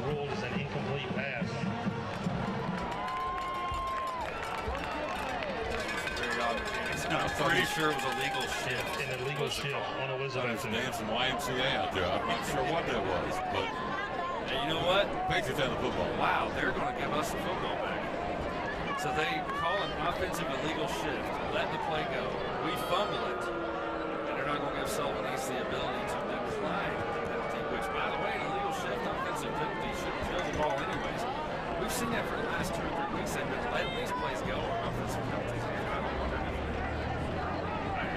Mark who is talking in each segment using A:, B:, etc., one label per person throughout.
A: ruled as an incomplete pass.
B: I'm pretty sure it was a legal shift.
A: An illegal shift on Elizabeth.
C: Dancing YMCA out there. I'm not sure what that was, but
B: hey, you know what?
C: Patriots have the football.
B: Wow, they're going to give us the football back. So they call an offensive illegal shift, let the play go. We fumble it, and they're not going to give Sullivan the ability to decline the penalty, which, by the way, an illegal shift offensive penalty shouldn't kill the ball anyways. We've seen that for the last 2 or 3 weeks. They've been letting these plays go on offensive penalties. I don't wonder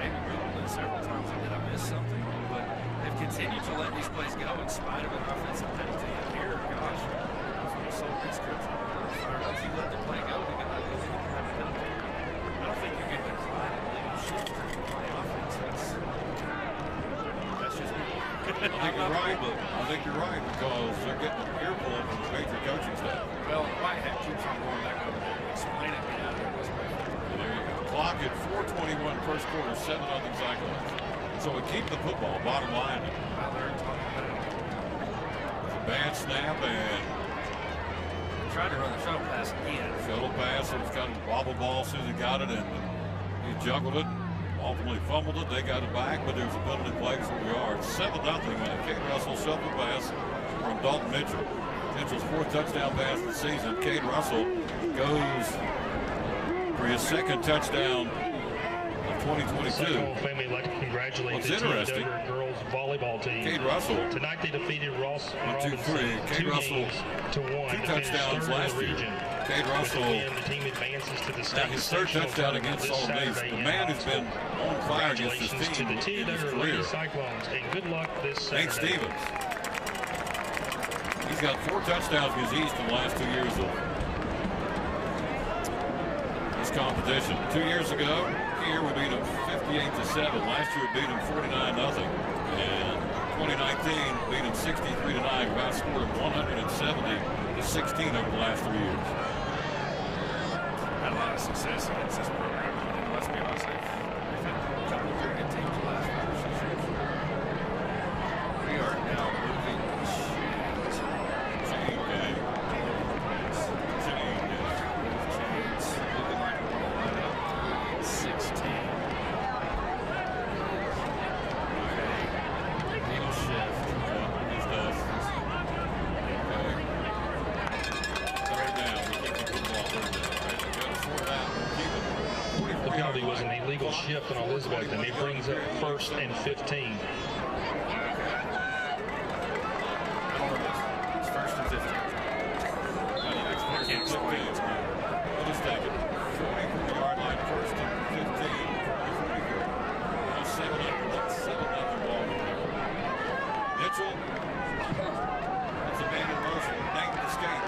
B: maybe we several times did I miss something, but they've continued to let these plays go in spite of an offensive penalty. And here, gosh, from the Sullivan script, once you let the play go, you got to have a penalty. I don't think you can decline a legal shift to play offense. That's just me.
C: I think you're right because they're getting an earful from the Patriot coaching staff.
B: Well, Whitehead keeps on going back over there and explaining it.
C: There you go. Clock at 4:21 first quarter, 7-0 Cyclones. So we keep the football, bottom line. Bad snap and
B: tried to run the shuttle pass again.
C: Shuttle pass, it was kind of a wobble ball. Susie got it and he juggled it. Ultimately fumbled it. They got it back, but there's a penalty play, so we are. It's 7-0 and Cade Russell shuttle pass from Dalton Mitchell. Mitchell's 4th touchdown pass of the season. Cade Russell goes for his 2nd touchdown of 2022.
A: Family like to congratulate
C: What's
A: the
C: interesting,
A: Dover girls volleyball team.
C: Cade Russell.
A: Tonight they defeated Ross
C: 1-2-3. Cade Russell
A: 2
C: touchdowns last year. Cade Russell
A: the team advances to the state
C: his 3rd touchdown against Sullivan. The man has been on fire against his team in his career.
A: Cyclones, and good luck this Saturday.
C: Nate Stevens. He's got 4 touchdowns against East in the last 2 years of this competition. 2 years ago, here we beat them 58-7. Last year we beat them 49-0. And 2019 beat them 63-9. We've outscored them 170-16 over the last 3 years.
B: Had a lot of success against this program. And let's be honest, they've had a couple of very good teams the last 5 or 6 years. We are now moving chains.
C: Chain gang. Chain gang.
B: Chains. Looking like we're going to line up 16. Okay. Needle shift.
C: Yeah, it's does. Okay. Third down. We keep the football third down. Right? We got to sort out. We'll keep it.
A: The penalty was an illegal shift on Elizabeth, and it brings up 1st and 15.
B: It's 1st and 15. I can't explain it.
C: We'll just take it. 40-yard line, 1st and 15. 7-0 ball. Mitchell. That's a man in motion. Nate the skate.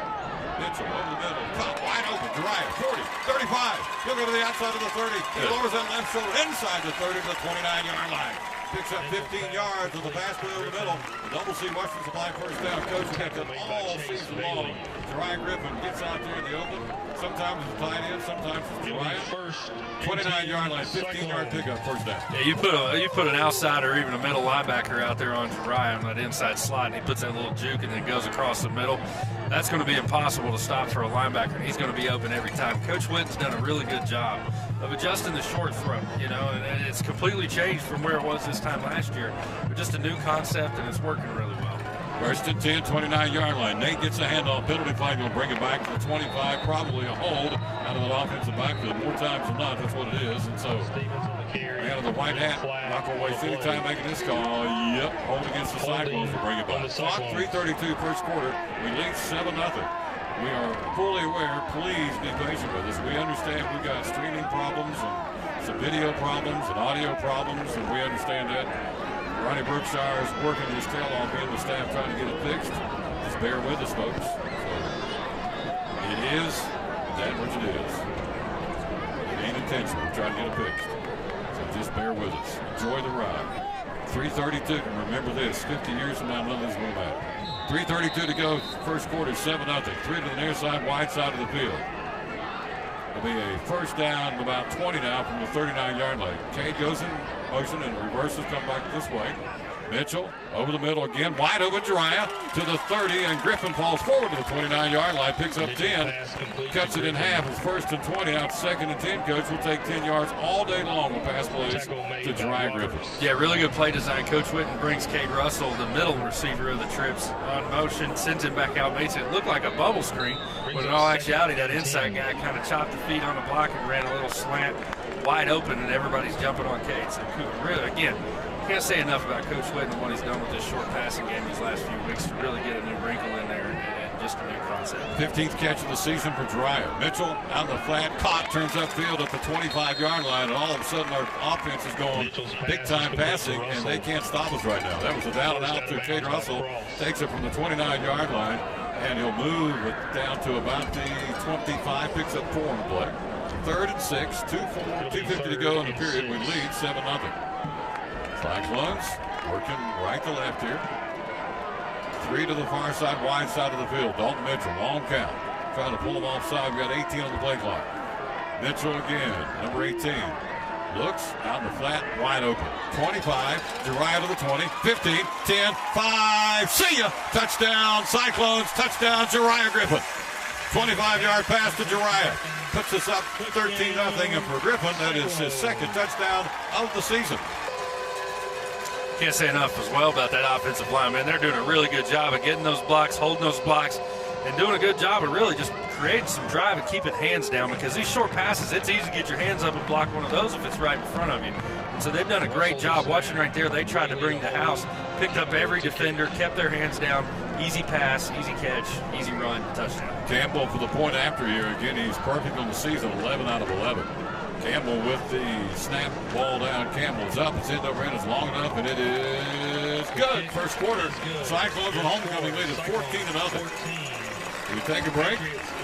C: Mitchell over the middle. Caught wide open. Drive. 40, 35. He'll go to the outside of the 30. He lowers that left shoulder inside the 30 to the 29-yard line. Picks up 15 yards with the pass play over the middle. The Double C Western Supply first down. Coach kept it all season long. Dry Griffin gets out there in the open. Sometimes it's tight end, sometimes it's Ryan. 29-yard line, 15-yard pickup, first down.
B: Yeah, you put an outsider or even a middle linebacker out there on Ryan on that inside slot, and he puts that little juke and then goes across the middle. That's going to be impossible to stop for a linebacker, and he's going to be open every time. Coach Witten's done a really good job of adjusting the short throw, you know, and it's completely changed from where it was this time last year. But just a new concept, and it's working really well.
C: First and 10, 29-yard line. Nate gets a handoff. Penalty flag will bring it back to the 25. Probably a hold out of that offensive backfield. More times than not, that's what it is. And so, out of the white hat, not going to waste any time making this call. Yep, hold against the Cyclones will bring it back. Clock 3:32 first quarter. We lead 7-0. We are fully aware. Please be patient with us. We understand we've got streaming problems and some video problems and audio problems, and we understand that. Ronnie Brookshire is working his tail off, he and the staff trying to get it fixed. Just bear with us, folks. So it is that which it is. It ain't intentional. We're trying to get it fixed. So just bear with us. Enjoy the ride. 3:32. Remember this: 50 years from now, none of this will matter. 3:32 to go. First quarter, 7-0. 3 to the near side, wide side of the field. It'll be a first down, about 20 now from the 39-yard line. Cade goes in motion and reverses, come back this way. Mitchell over the middle again, wide open Jariah to the 30, and Griffin falls forward to the 29-yard line, picks up 10, cuts it in half. It's 1st and 20, out 2nd and 10. Coach will take 10 yards all day long with pass plays to Jariah Griffin.
B: Yeah, really good play design. Coach Whitten brings Cade Russell, the middle receiver of the trips, on motion, sends him back out, makes it look like a bubble screen, when in all actuality that inside guy kind of chopped the feet on the block and ran a little slant wide open, and everybody's jumping on Cade. So really, again, can't say enough about Coach Whitten and what he's done with this short passing game these last few weeks to really get a new wrinkle in there and just a new concept.
C: 15th catch of the season for Jariah. Mitchell out in the flat, caught, turns upfield at the 25-yard line, and all of a sudden our offense is going big-time passing, and they can't stop us right now. That was a down and out to Cade Russell. Takes it from the 29-yard line, and he'll move it down to about the 25, picks up 4 on the play. 3rd and 6, 2:50 to go in the period. We lead 7-0. Cyclones working right to left here. 3 to the far side, wide side of the field. Dalton Mitchell, long count. Trying to pull him offside. We've got 18 on the play clock. Mitchell again, number 18. Looks out in the flat, wide open. 25, Jariah to the 20, 15, 10, 5. See ya! Touchdown, Cyclones. Touchdown, Jariah Griffin. 25-yard pass to Jariah. Puts us up 13-0, and for Griffin, that is his 2nd touchdown of the season.
B: Can't say enough as well about that offensive line, man. They're doing a really good job of getting those blocks, holding those blocks, and doing a good job of really just creating some drive and keeping hands down, because these short passes, it's easy to get your hands up and block one of those if it's right in front of you. And so they've done a great job. Watching right there, they tried to bring the house, picked up every defender, kept their hands down, easy pass, easy catch, easy run, touchdown.
C: Campbell for the point after here. Again, he's perfect on the season, 11 out of 11. Campbell with the snap, ball down. Campbell's up. It's end over end. It's long enough, and it is good. First quarter, Cyclones with homecoming lead is 14-0. We take a break.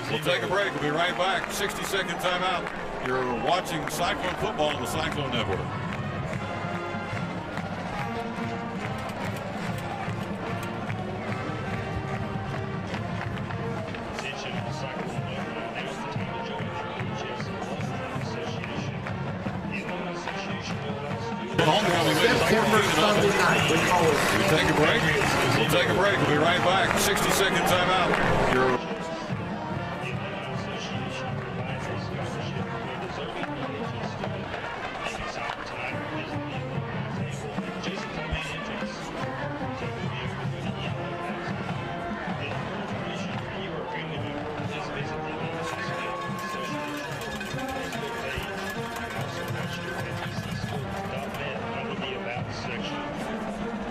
C: We'll take a break. We'll be right back. 60-second timeout. You're watching Cyclone football on the Cyclone Network. We take a break. We'll take a break. We'll be right back. 60-second timeout. You're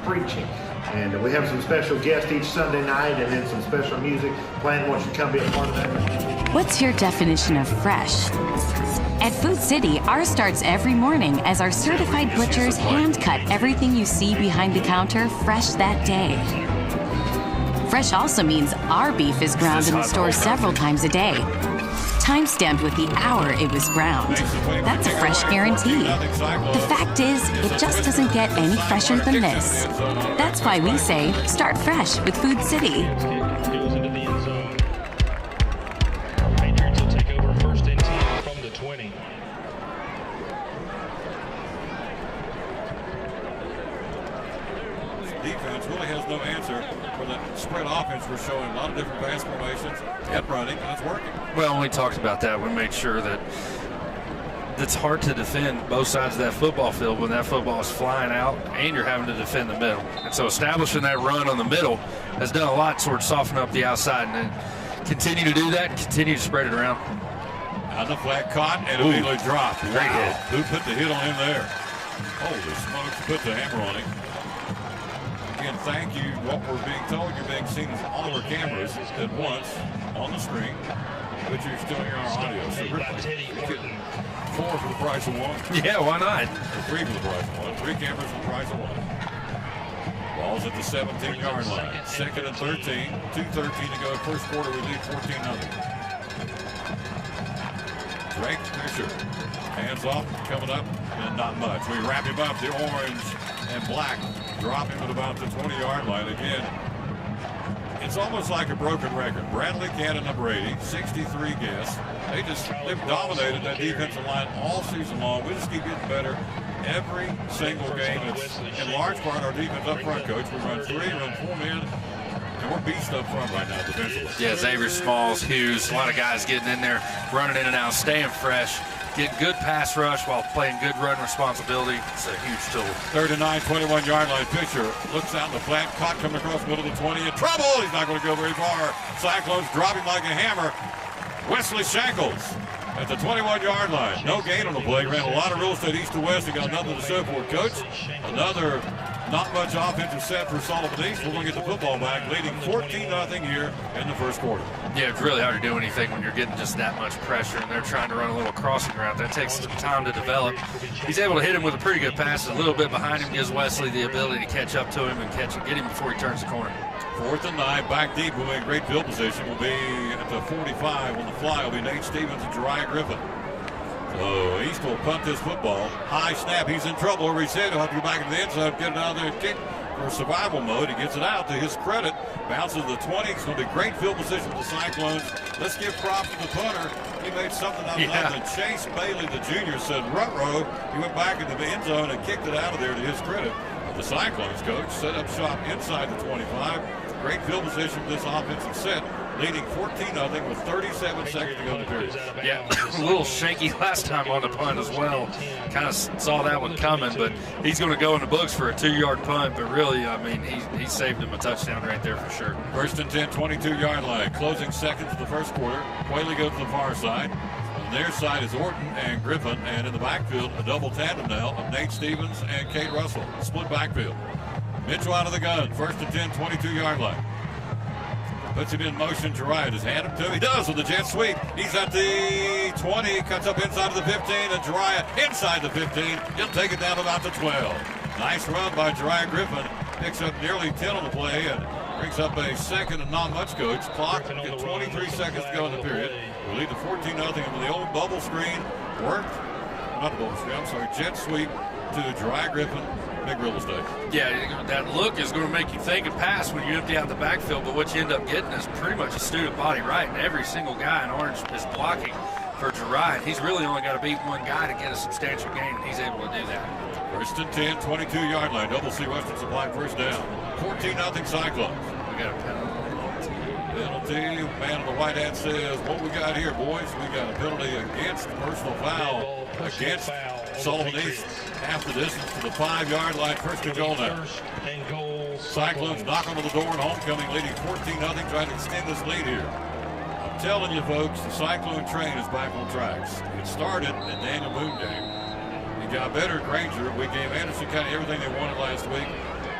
D: preaching. And we have some special guests each Sunday night, and then some special music. Plan wants you to come be a part of that.
E: What's your definition of fresh? At Food City, ours starts every morning as our certified butchers hand cut everything you see behind the counter fresh that day. Fresh also means our beef is ground in the store several times a day, time-stamped with the hour it was ground. That's a fresh guarantee. The fact is, it just doesn't get any fresher than this. That's why we say, start fresh with Food City.
A: Goes into the end zone. Patriots will take over 1st and 10 from the 20.
C: Defense really has no answer for the spread offense. We're showing a lot of different pass formations and running, and it's working.
B: Well, when we talked about that, we made sure that it's hard to defend both sides of that football field when that football is flying out and you're having to defend the middle. And so establishing that run on the middle has done a lot toward softening up the outside, and then continue to do that, continue to spread it around.
C: On the flat, caught and immediately dropped.
B: Great hit.
C: Who put the hit on him there? Holy smokes, put the hammer on him. Again, thank you. What we're being told, you're being seen as all our cameras at once on the screen, but you're still hearing our audio. So we're getting 4 for the price of 1.
B: Yeah, why not?
C: Or 3 for the price of 1. 3 cameras for the price of 1. Ball's at the 17-yard line. 2nd and 13. 2:13 to go. First quarter, we lead 14-0. Drake Fisher. Hands off, coming up, and not much. We wrap him up. The orange and black drop him at about the 20-yard line. Again, It's almost like a broken record. Bradley Cannon, number 80, 63 guests. They've dominated that defensive line all season long. We just keep getting better every single game. It's in large part our defense up front, Coach. We run 3, run 4 men, and we're beast up front right now defensively.
B: Yeah, Xavier Smalls, Hughes, a lot of guys getting in there, running in and out, staying fresh, getting good pass rush while playing good run responsibility. It's a huge tool.
C: 3rd and 9, 21-yard line. Pitcher looks out in the flat, caught coming across the middle of the 20, in trouble. He's not going to go very far. Cyclones dropping like a hammer. Wesley Shackles at the 21-yard line. No gain on the play. Ran a lot of real estate east to west. He got nothing to show for it, Coach. Another not much offensive set for Sullivan East. We're going to get the football back, leading 14-0 here in the first quarter.
B: Yeah, it's really hard to do anything when you're getting just that much pressure and they're trying to run a little crossing route. That takes some time to develop. He's able to hit him with a pretty good pass. A little bit behind him gives Wesley the ability to catch up to him and get him before he turns the corner.
C: 4th and 9, back deep. We'll be in great field position. We'll be at the 45 on the fly. Will be Nate Stevens and Jariah Griffin. So East will punt this football. High snap. He's in trouble over his head. He'll have to go back in the end zone, get it out there and kick for survival mode. He gets it out. To his credit, bounces the 20. It's going to be great field position for the Cyclones. Let's give props to the punter. He made something out of nothing. Chase Bailey, the junior, said ruh-roh. He went back into the end zone and kicked it out of there to his credit. The Cyclones coach set up shop inside the 25. Great field position for this offensive set, leading 14-0 with 37 seconds to go in the period.
B: Yeah, a little shaky last time on the punt as well. Kind of saw that one coming, but he's going to go in the books for a 2-yard punt. But really, I mean, he saved him a touchdown right there for sure.
C: 1st and 10, 22-yard line. Closing seconds of the first quarter. Whaley goes to the far side. On their side is Orton and Griffin, and in the backfield, a double tandem now of Nate Stevens and Kate Russell. Split backfield. Mitchell out of the gun. 1st and 10, 22-yard line. Puts it in motion. Jariah just hand him to him. He does with the jet sweep. He's at the 20. Cuts up inside of the 15. And Jariah inside the 15. He'll take it down to about the 12. Nice run by Jariah Griffin. Picks up nearly 10 on the play and brings up a second and not much, Coach. Clock at 23 seconds to go in the period. We lead to 14-0 with the old bubble screen. Worked. Not bubble screen. I'm sorry. Jet sweep to Jariah Griffin. Big real estate.
B: Yeah, that look is going to make you think and pass when you empty out the backfield, but what you end up getting is pretty much a student body right, and every single guy in orange is blocking for Jariah. He's really only got to beat one guy to get a substantial gain, and he's able to do that.
C: 1st and 10, 22-yard line. Double C Western Supply first down. 14-0 Cyclones.
B: We got a penalty.
C: Penalty. Man in the white hat says, what we got here, boys? We got a penalty against personal foul against Sullivan East. Half the distance to the 5-yard line. 1st and goal now. Cyclones knock on the door and homecoming, leading 14-0, trying to extend this lead here. I'm telling you, folks, the Cyclone train is back on tracks. It started in the Daniel Boone game. It got better at Granger. We gave Anderson County everything they wanted last week.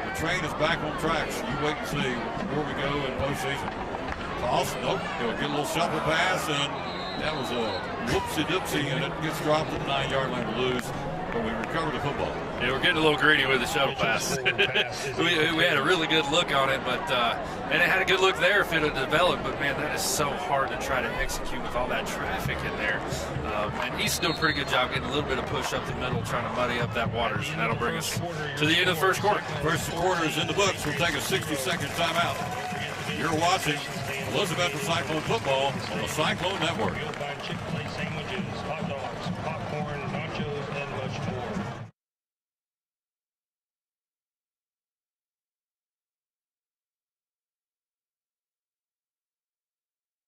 C: The train is back on tracks. You wait and see where we go in postseason. Toss, nope. He'll get a little shuffle pass, and that was a whoopsie-doopsie, and it gets dropped at the 9-yard line to lose. But we recovered the football.
B: Yeah, we're getting a little greedy with the shuttle pass. we had a really good look on it, but and it had a good look there if it had developed. But man, that is so hard to try to execute with all that traffic in there. And East's doing a pretty good job getting a little bit of push up the middle, trying to muddy up that waters, and that'll bring us to the end of the first quarter.
C: First quarter is in the books. We'll take a 60-second timeout. You're watching Elizabeth Cyclone football on the Cyclone Network.
A: Chick-fil-A sandwiches, hot dogs, popcorn, nachos, and much more.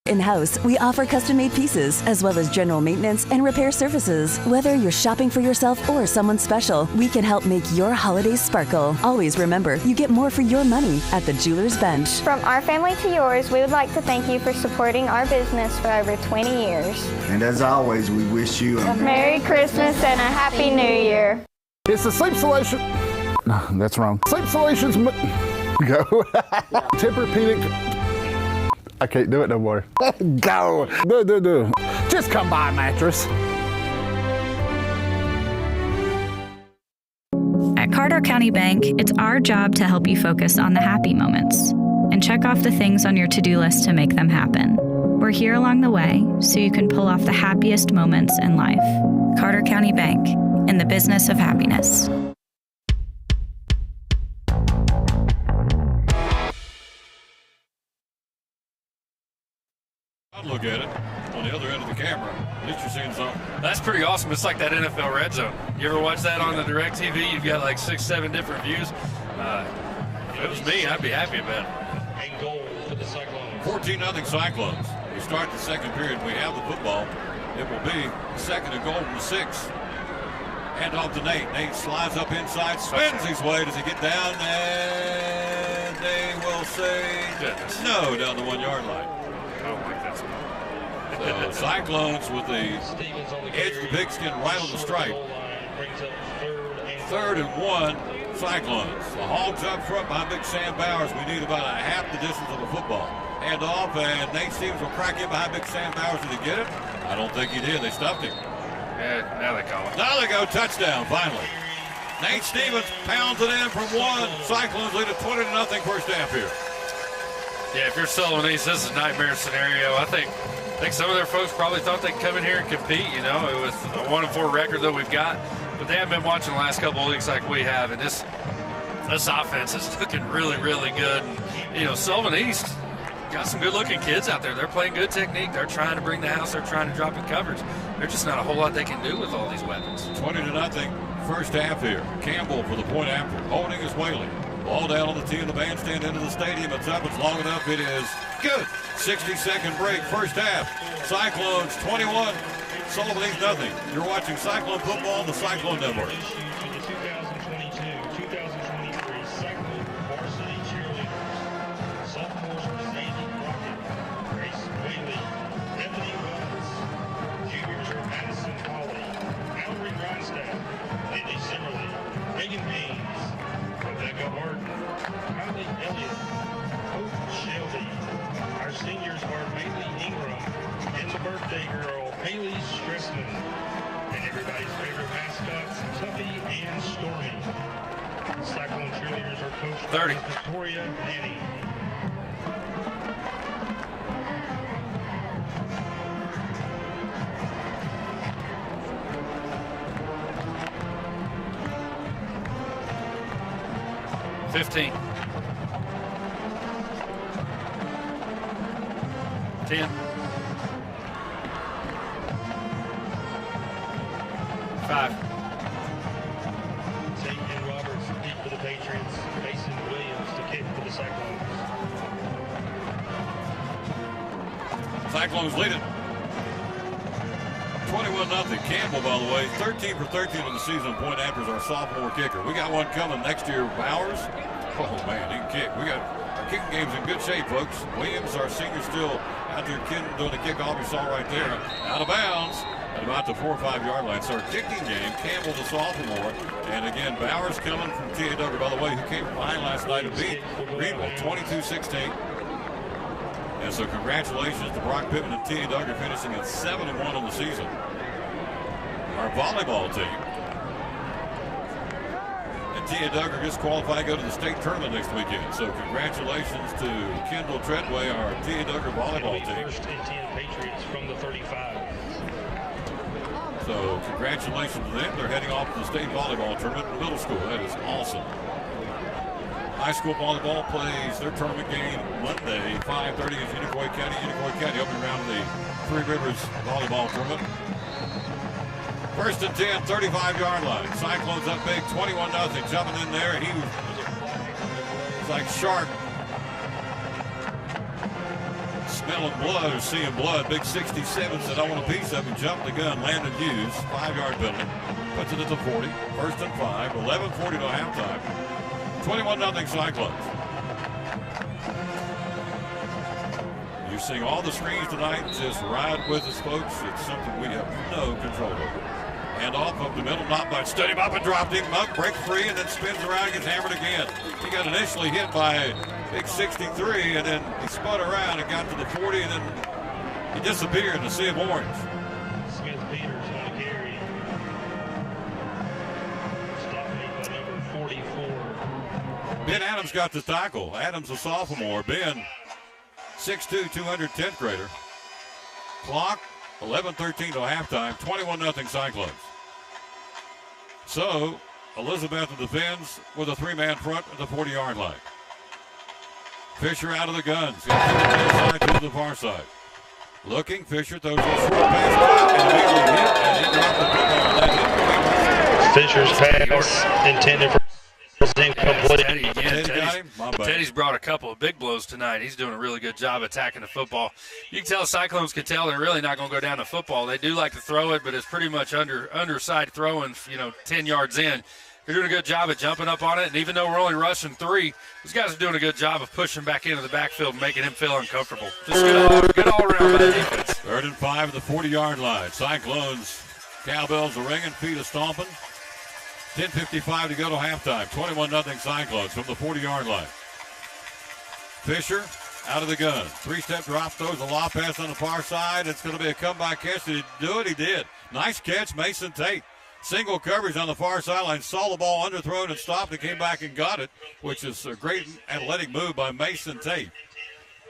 F: In-house, we offer custom-made pieces, as well as general maintenance and repair services. Whether you're shopping for yourself or someone special, we can help make your holidays sparkle. Always remember, you get more for your money at the Jeweler's Bench.
G: From our family to yours, we would like to thank you for supporting our business for over 20 years.
H: And as always, we wish you a
G: Merry Christmas and a Happy New Year.
I: It's the sleep solution. No, that's wrong. Sleep solutions. Go. Tempur-Pedic. I can't do it no more. Go. Do. Just come buy a mattress.
J: At Carter County Bank, it's our job to help you focus on the happy moments and check off the things on your to-do list to make them happen. We're here along the way so you can pull off the happiest moments in life. Carter County Bank, in the business of happiness.
C: I'd look at it on the other end of the camera. At least you're seeing something.
B: That's pretty awesome. It's like that NFL Red Zone. You ever watch that on the direct TV? You've got like 6, 7 different views. If it was me, I'd be happy about it.
A: And goal for the Cyclones.
C: 14-0 Cyclones. We start the second period. We have the football. It will be second and goal from the 6. Hand off to Nate. Nate slides up inside, spins his way. Does he get down? And they will say no down the 1-yard line.
B: I don't like that spot.
C: So Cyclones with the edge of the pigskin right on the stripe. 3rd and 1, Cyclones. The Hogs up front behind Big Sam Bowers. We need about a half the distance of the football. Hand off, and Nate Stevens will crack in behind Big Sam Bowers. Did he get it? I don't think he did. They stuffed him.
B: Yeah, now they call it.
C: Now they go touchdown, finally. Nate Stevens pounds it in from 1. Cyclones lead it 20-0 first half here.
B: Yeah, if you're Sullivan East, this is a nightmare scenario. I think some of their folks probably thought they'd come in here and compete. You know, it was a 1-4 record that we've got, but they haven't been watching the last couple of weeks like we have, and this offense is looking really, really good. And, you know, Sullivan East got some good-looking kids out there. They're playing good technique. They're trying to bring the house. They're trying to drop in coverage. There's just not a whole lot they can do with all these weapons.
C: 20-0 first half here. Campbell for the point after. Holding is Whaley. Ball down on the tee of the bandstand into the stadium. It's up. It's long enough. It is good. 60-second break. First half. Cyclones 21. Sullivan East nothing. You're watching Cyclone football on the Cyclone Network.
A: 2022-2023 Cyclone varsity cheerleaders. Sophomores are Sandy Crockett, Grace Whaley, Ebony Wells. Juniors are Madison Holly, Mallory Ronstadt, Lindy Zimmerly, Reagan Haynes, Rebecca Martin, Kylie Elliott, Hope Shelby. Our seniors are Bailey Ingram and the birthday girl, Haley Stressman. And everybody's favorite mascots, Tuffy and Stormy. Cyclone cheerleaders are coached
B: 30.
A: by Victoria Nanny.
B: $15. 10. 5.
A: Tate and Roberts deep for the Patriots. Mason Williams to kick for the Cyclones.
C: Cyclones lead it 21-0. Campbell, by the way, 13 for 13 in the season. Point after is our sophomore kicker. We got one coming next year, Bowers. Oh, man, he can kick. We got our kicking game's in good shape, folks. Williams, our senior, still out there doing the kickoff. You saw right there. Out of bounds at about the 4 or 5 yard line. So our kicking game, Campbell the sophomore. And again, Bowers coming from T.A. Duggar, by the way, who came from behind last night and beat Greenville 22-16. And so congratulations to Brock Pittman and T.A. Duggar finishing at 7-1 on the season. Our volleyball team. And T.A. Duggar gets qualified to go to the state tournament next weekend. So congratulations to Kendall Treadway, our T.A. Duggar volleyball team.
A: First and 10 Patriots from the 35.
C: So congratulations to them. They're heading off to the state volleyball tournament in middle school. That is awesome. High school volleyball plays their tournament game Monday, 5:30 against Unicoi County. Unicoi County opening round of the Three Rivers volleyball tournament. First and 10, 35-yard line. Cyclones up big, 21-0. Jumping in there. He was like shark. Smelling blood or seeing blood. Big 67 said, I want a piece of it. Jumped the gun, landed Hughes. 5-yard penalty. Puts it at the 40. First and 5. 11:40 to halftime. 21-0 Cyclones. You're seeing all the screens tonight. Just ride with us, folks. It's something we have no control over. And off of the middle, not much. Stood him up and dropped him up, breaks free, and then spins around and gets hammered again. He got initially hit by big 63, and then he spun around and got to the 40, and then he disappeared in the sea of orange.
A: Smith Peters on the carry. Stopped by number 44.
C: Ben Adams got the tackle. Adams, a sophomore. Ben, 6'2", 210th grader. Clock, 11:13 to halftime. 21-0 Cyclones. So, Elizabeth defends with a 3-man front at the 40-yard line. Fisher out of the guns. Got to the side to the far side. Looking, Fisher throws a short pass and immediately hit, and he dropped the football on that hit.
A: Fisher's pass intended for incomplete.
B: Teddy's brought a couple of big blows tonight. He's doing a really good job attacking the football. You can tell Cyclones can tell they're really not going to go down the football. They do like to throw it, but it's pretty much underside throwing, 10 yards in. They're doing a good job at jumping up on it, and even though we're only rushing 3, these guys are doing a good job of pushing back into the backfield and making him feel uncomfortable. Just good all-around defense.
C: 3rd and 5 at the 40-yard line. Cyclones, cowbells are ringing, feet are stomping. 10:55 to go to halftime. 21-0 Cyclones from the 40-yard line. Fisher out of the gun. 3-step drop, throws a lob pass on the far side. It's going to be a comeback catch. Did he do it? He did. Nice catch, Mason Tate. Single coverage on the far sideline. Saw the ball underthrown and stopped and came back and got it, which is a great athletic move by Mason Tate.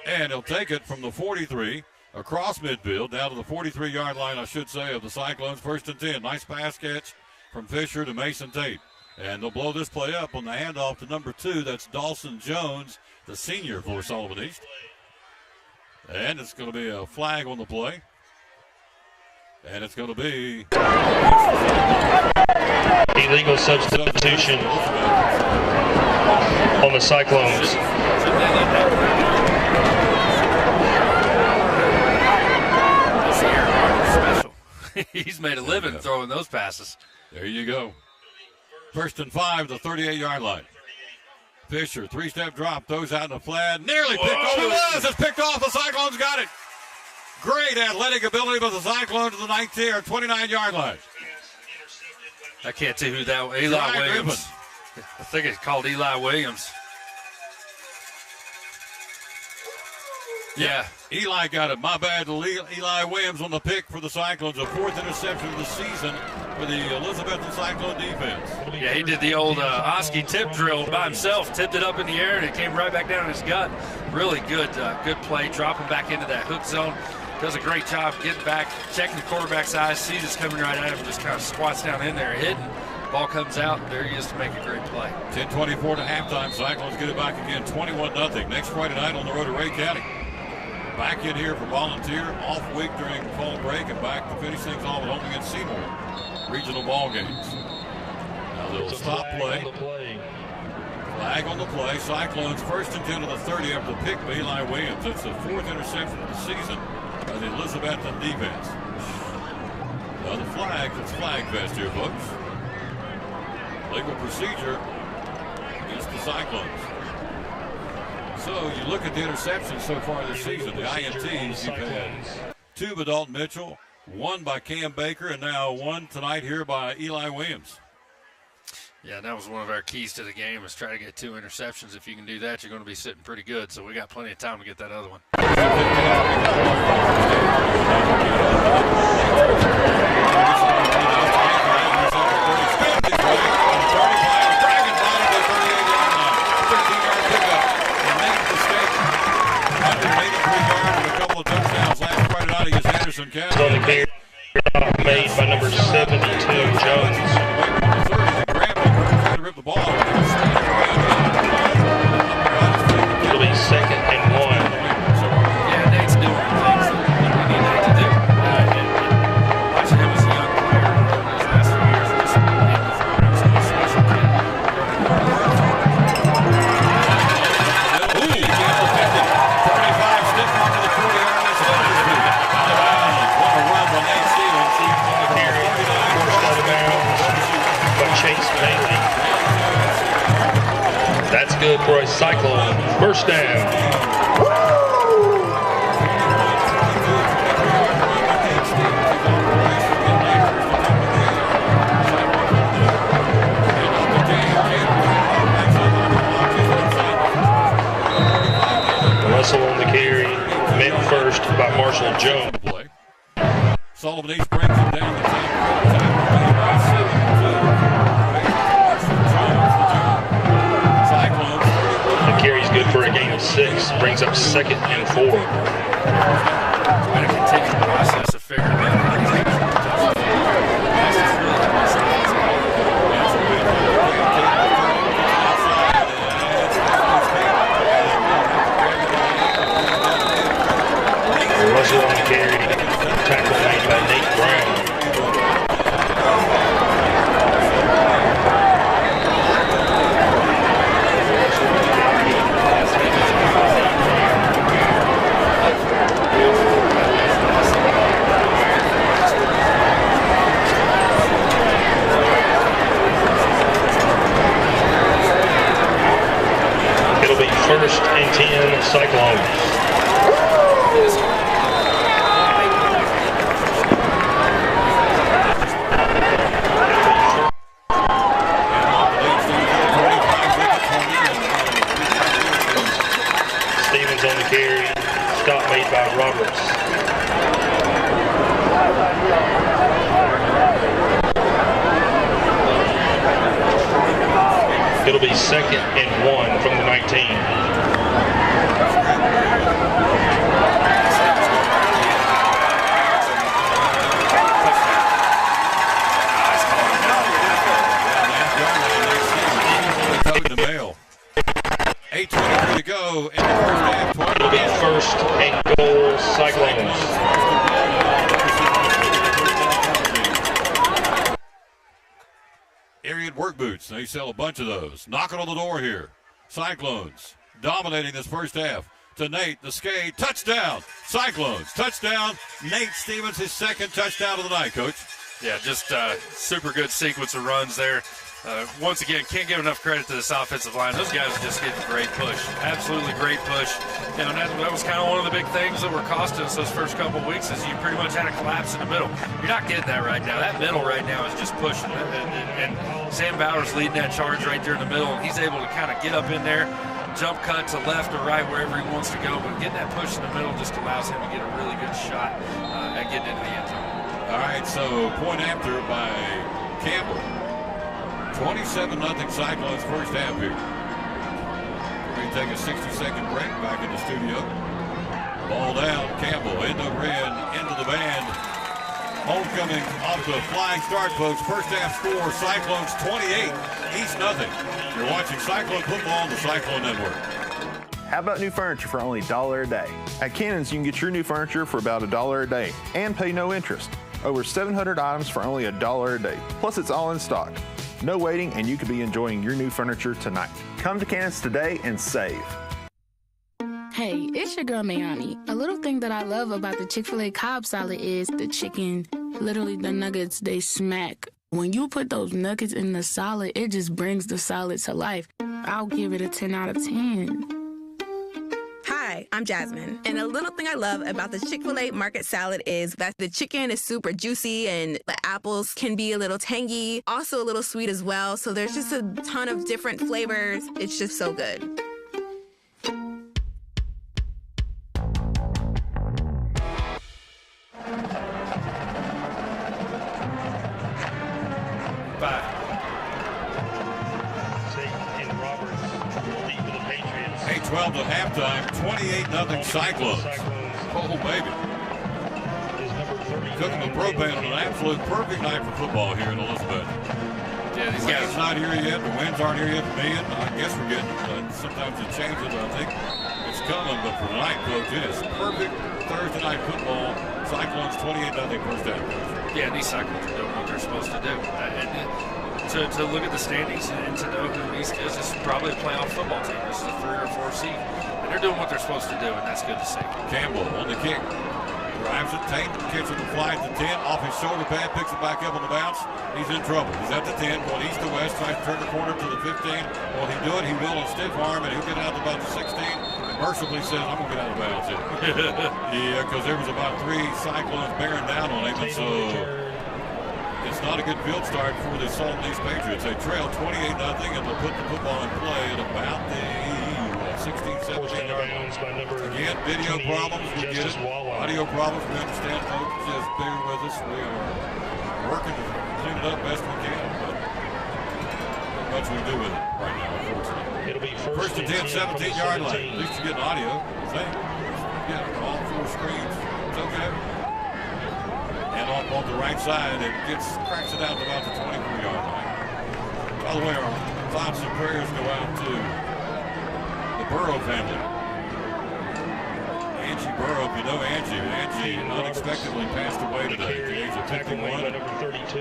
C: And he'll take it from the 43 across midfield down to the 43-yard line, I should say, of the Cyclones. 1st and 10. Nice pass catch from Fisher to Mason Tate. And they'll blow this play up on the handoff to number 2. That's Dawson Jones, the senior for Sullivan East. And it's going to be a flag on the play. And it's going to be
A: illegal substitution on the Cyclones.
B: He's made a living throwing those passes.
C: There you go. 1st and 5, the 38-yard line. Fisher, 3-step drop, throws out in the flat. Nearly picked off. It was. It's picked off. The Cyclones got it. Great athletic ability by the Cyclones to the 19 or 29-yard line.
B: I can't see who that was. Eli Williams. I think it's called Eli Williams. Yeah.
C: Eli got it. My bad. Eli Williams on the pick for the Cyclones. A 4th interception of the season for the Elizabethton Cyclone defense.
B: Yeah, he did the old Oski tip drill by himself. Tipped it up in the air, and it came right back down in his gut. Really good play. Dropping back into that hook zone. Does a great job getting back, checking the quarterback's eyes, sees it's coming right at him, just kind of squats down in there, hitting. Ball comes out, and there he is to make a great play.
C: 10:24 to halftime. Cyclones get it back again, 21-0. Next Friday night on the road to Ray County. Back in here for Volunteer, off week during fall break, and back to finish things off at home against Seymour. Regional ball games. Now they'll stop play. Flag on the play. Cyclones 1st and 10 to the 30 after the pick by Eli Williams. It's the 4th interception of the season by the Elizabethton defense. Now the flag, it's Flag Fest here, folks. Legal procedure against the Cyclones. So you look at the interceptions so far this season. The INTs, you've had 2 by Dalton Mitchell, 1 by Cam Baker, and now 1 tonight here by Eli Williams.
B: Yeah, that was one of our keys to the game, is try to get 2 interceptions. If you can do that, you're going to be sitting pretty good. So we got plenty of time to get that other one.
A: On the carry made by number 72, Jones. It'll be 2nd and 1.
B: Yeah, Nate's doing things that we need Nate to do. Watching him as a young player over his last few years, just able to throw around some special kid.
C: Ooh, 35 stiff mark to the 40-yard line. What a run by Nate Stevens. On the carry,
A: forced out of bounds by Chase Bailey. That's good for a Cyclone. 1st down. Russell on the carry, met first by Marshall Jones.
C: Sullivan East brings it down the top.
A: The carry's good for a gain of 6. Brings up 2nd and 4.
B: Trying to continue the process of figuring out.
A: Stevens on the carry. Tackle made by Nate Brown. It'll be 1st and 10 Cyclones. Stevens on the carry. Stop made by Roberts. It'll be 2nd and 1 from the 19.
C: The mail. 8:23 to go in the first half.
A: It'll be 1st and goal Cyclones.
C: Ariat work boots. They sell a bunch of those. Knocking on the door here. Cyclones dominating this first half. To Nate, the skate, touchdown. Cyclones, touchdown. Nate Stevens, his 2nd touchdown of the night, Coach.
B: Yeah, just super good sequence of runs there. Once again, can't give enough credit to this offensive line. Those guys are just getting a great push. Absolutely great push. You know, that was kind of one of the big things that were costing us those first couple of weeks is you pretty much had a collapse in the middle. You're not getting that right now. That middle right now is just pushing. And Sam Bowers leading that charge right there in the middle. And he's able to kind of get up in there, jump cut to left or right, wherever he wants to go. But getting that push in the middle just allows him to get a really good shot at getting into the end zone.
C: All right, so point after by Campbell. 27-0 Cyclones first half here. We're going to take a 60-second break back in the studio. Ball down, Campbell into Wren, into the band. Homecoming off to a flying start, folks. First half score, Cyclones 28, East nothing. You're watching Cyclone football on the Cyclone Network.
K: How about new furniture for only $1 a day? At Cannon's, you can get your new furniture for about $1 a day and pay no interest. Over 700 items for only $1 a day. Plus, it's all in stock. No waiting, and you could be enjoying your new furniture tonight. Come to Cannon's today and save.
L: Hey, it's your girl Mayani. A little thing that I love about the Chick-fil-A Cobb salad is the chicken. Literally, the nuggets, they smack. When you put those nuggets in the salad, it just brings the salad to life. I'll give it a 10 out of 10.
M: Hi, I'm Jasmine, and a little thing I love about the Chick-fil-A market salad is that the chicken is super juicy and the apples can be a little tangy, also a little sweet as well, so there's just a ton of different flavors. It's just so good.
B: Bye.
C: 8:12 to halftime, 28-0 Cyclones. Oh, baby. Cooking the propane on an absolute perfect night for football here in Elizabeth.
B: Yeah, these
C: the
B: guys
C: rain's not here yet. The winds aren't here yet for me. And I guess we're getting sometimes it changes. I think it's coming. But for tonight, folks, it is perfect Thursday night football. Cyclones 28-0 first half.
B: Yeah, these Cyclones are doing what they're supposed to do. To look at the standings and to know who East is, this is probably a playoff football team. This is a 3 or 4 seed. And they're doing what they're supposed to do, and that's good to see.
C: Campbell on the kick. Drives it, Tate catches the fly at the 10, off his shoulder pad, picks it back up on the bounce. He's in trouble. He's at the 10, going east to west, tries to turn the corner to the 15. Will he do it? He will on stiff arm, and he'll get out to about the 16. And mercifully says, I'm going to get out of bounds here. Yeah, because there was about 3 Cyclones bearing down on him, and so it's not a good field start for the Sullivan East Patriots. They trail 28-0, and they'll put the football in play at about the 16-17 yard line. Again, video problems, we get it. Audio problems, we understand, folks. Just bear with us. We are working to clean it up best we can, but not much we do with it right now, unfortunately.
A: It'll be
C: first and 10, 17-yard line. At least you're getting audio, I think. Yeah, all 4 screens. It's okay. And off on the right side, it cracks it out to about the 24-yard line. By the way, our thoughts and prayers go out to the Burrow family. Angie Burrow, if you know Angie. Angie unexpectedly passed away today at the age of 51.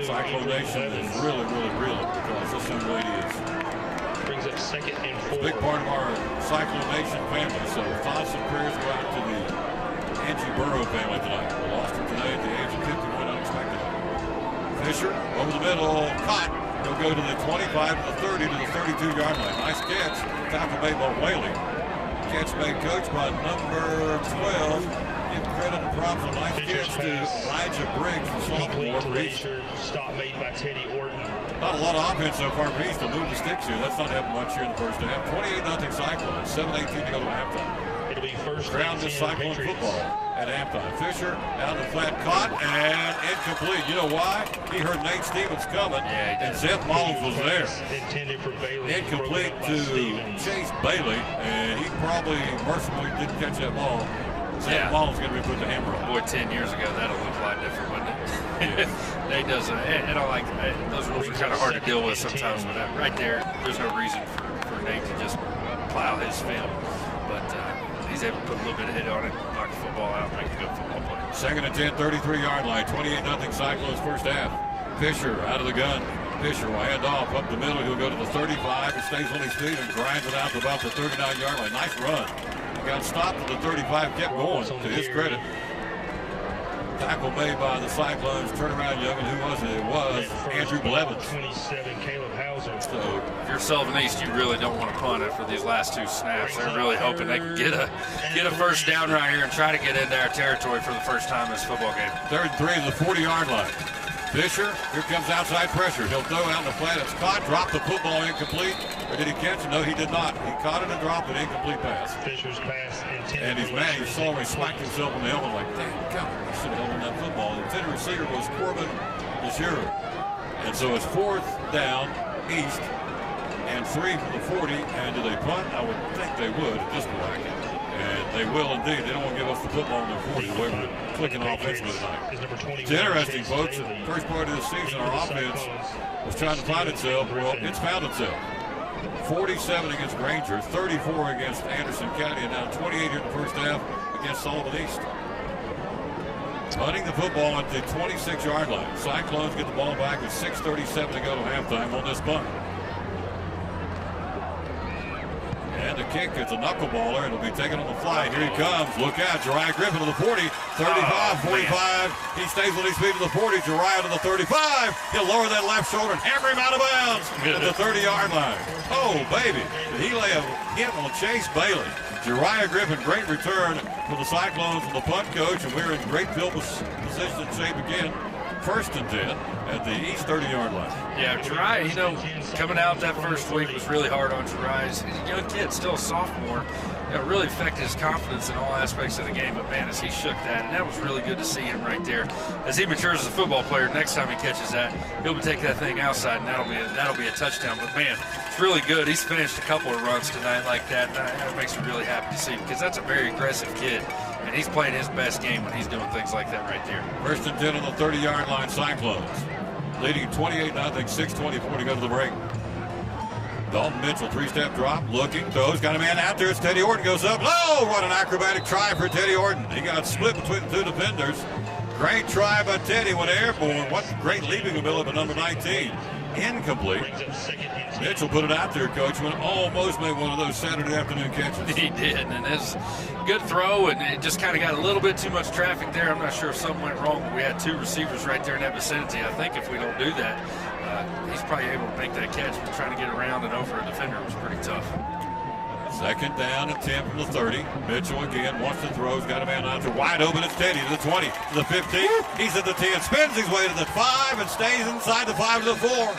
C: Cyclone Nation is really, really real because this young lady is
A: brings up 2nd and 4.
C: a big part of our Cyclone Nation family. So thoughts and prayers go out to the Angie Burrow family tonight. We lost her today at the age of 51 unexpectedly. Fisher over the middle, caught. He'll go to the 25, to the 30, to the 32-yard line. Nice catch. Tackle made by Whaley. Catch made, coach, by number 12. Give credit and props. A nice catch to Elijah Briggs from sophomore.
A: Stop made by Teddy Orton.
C: Not a lot of offense so far for East to move the sticks here. That's not happened much here in the first half. 28-0 Cyclone. 7:18 to go to halftime.
A: It'll be first
C: Ground this Cyclone football at halftime. Fisher out of the flat, caught and incomplete. You know why? He heard Nate Stevens coming, and Zeth Mullins was there. Incomplete to Chase Bailey, and he probably mercifully didn't catch that ball. Zeth Mullins going to be put the hammer on.
B: Boy, 10 years ago, that'll look a lot different, wouldn't it? Nate does, and I like those rules are kind of hard to deal with sometimes, but right there, there's no reason for Nate to just plow his film. But he's able to put a little bit of hit on it, knock the football out, make a good football play.
C: 2nd and 10, 33-yard line, 28-0 Cyclones first half. Fisher out of the gun. Fisher will hand off up the middle. He'll go to the 35. He stays on his feet and grinds it out to about the 39-yard line. Nice run. He got stopped at the 35, kept going to his credit. Tackle made by the Cyclones. Turnaround young, and who was it? It was Andrew Blevins.
A: 27, Caleb Hauser.
B: So if you're Sullivan East, you really don't want to punt after these last 2 snaps. They're really hoping they can get a first down right here and try to get into our territory for the first time in this football game.
C: 3rd and 3 to the 40-yard line. Fisher, here comes outside pressure. He'll throw out in the flat. It's caught, dropped the football incomplete. Or did he catch it? No, he did not. He caught it and dropped an incomplete pass.
A: Fisher's pass intended.
C: And he's mad. He saw him. He smacked himself in the helmet like, damn, God, I should have held on that football. The intended receiver was Corbin Lazura. And so it's 4th down, East, and 3 from the 40. And do they punt? I would think they would at this point. And they will indeed. They don't want to give us the football on their 40 the way we're clicking offensively tonight. It's interesting, folks. The first part of the season, our offense was trying to find itself. Well, it's found itself. 47 against Granger, 34 against Anderson County, and now 28 here in the first half against Sullivan East. Punting the football at the 26-yard line. Cyclones get the ball back with 6:37 to go to halftime on this punt. And the kick, it's a knuckleballer. It'll be taken on the fly. Here he comes. Look out. Jariah Griffin to the 40. 35, 45. He stays on his feet to the 40. Jariah to the 35. He'll lower that left shoulder and hammer him out of bounds at the 30-yard line. Oh, baby. Did he lay a hit on Chase Bailey? Jariah Griffin, great return for the Cyclones from the punt coach, and we're in great field position shape again. 1st and 10 at the East 30-yard line.
B: Yeah, Jariah, you know, coming out that first week was really hard on Jariah. He's a young kid, still a sophomore. It really affected his confidence in all aspects of the game, but man, as he shook that, and that was really good to see him right there. As he matures as a football player, next time he catches that, he'll take that thing outside, and that'll be a touchdown. But man, it's really good. He's finished a couple of runs tonight like that, and that makes me really happy to see, because that's a very aggressive kid, and he's playing his best game when he's doing things like that right there.
C: 1st and 10 on the 30-yard line, Cyclones. Leading 28-0, 6:24 to go to the break. Dalton Mitchell, 3-step drop, looking, throws, got a man out there. It's Teddy Orton goes up. Oh, what an acrobatic try for Teddy Orton. He got split between the 2 defenders. Great try by Teddy, went airborne. What great leaping ability by number 19. Incomplete. Mitchell put it out there, coach, when almost made one of those Saturday afternoon catches.
B: He did, and it's a good throw, and it just kind of got a little bit too much traffic there. I'm not sure if something went wrong, but we had 2 receivers right there in that vicinity. I think if we don't do that, he's probably able to make that catch, but trying to get around and over a defender was pretty tough.
C: 2nd down and 10 from the 30. Mitchell again wants to throw. He's got a man out there wide open. It's Teddy to the 20, to the 15. He's at the 10, spins his way to the 5, and stays inside the 5 to the 4.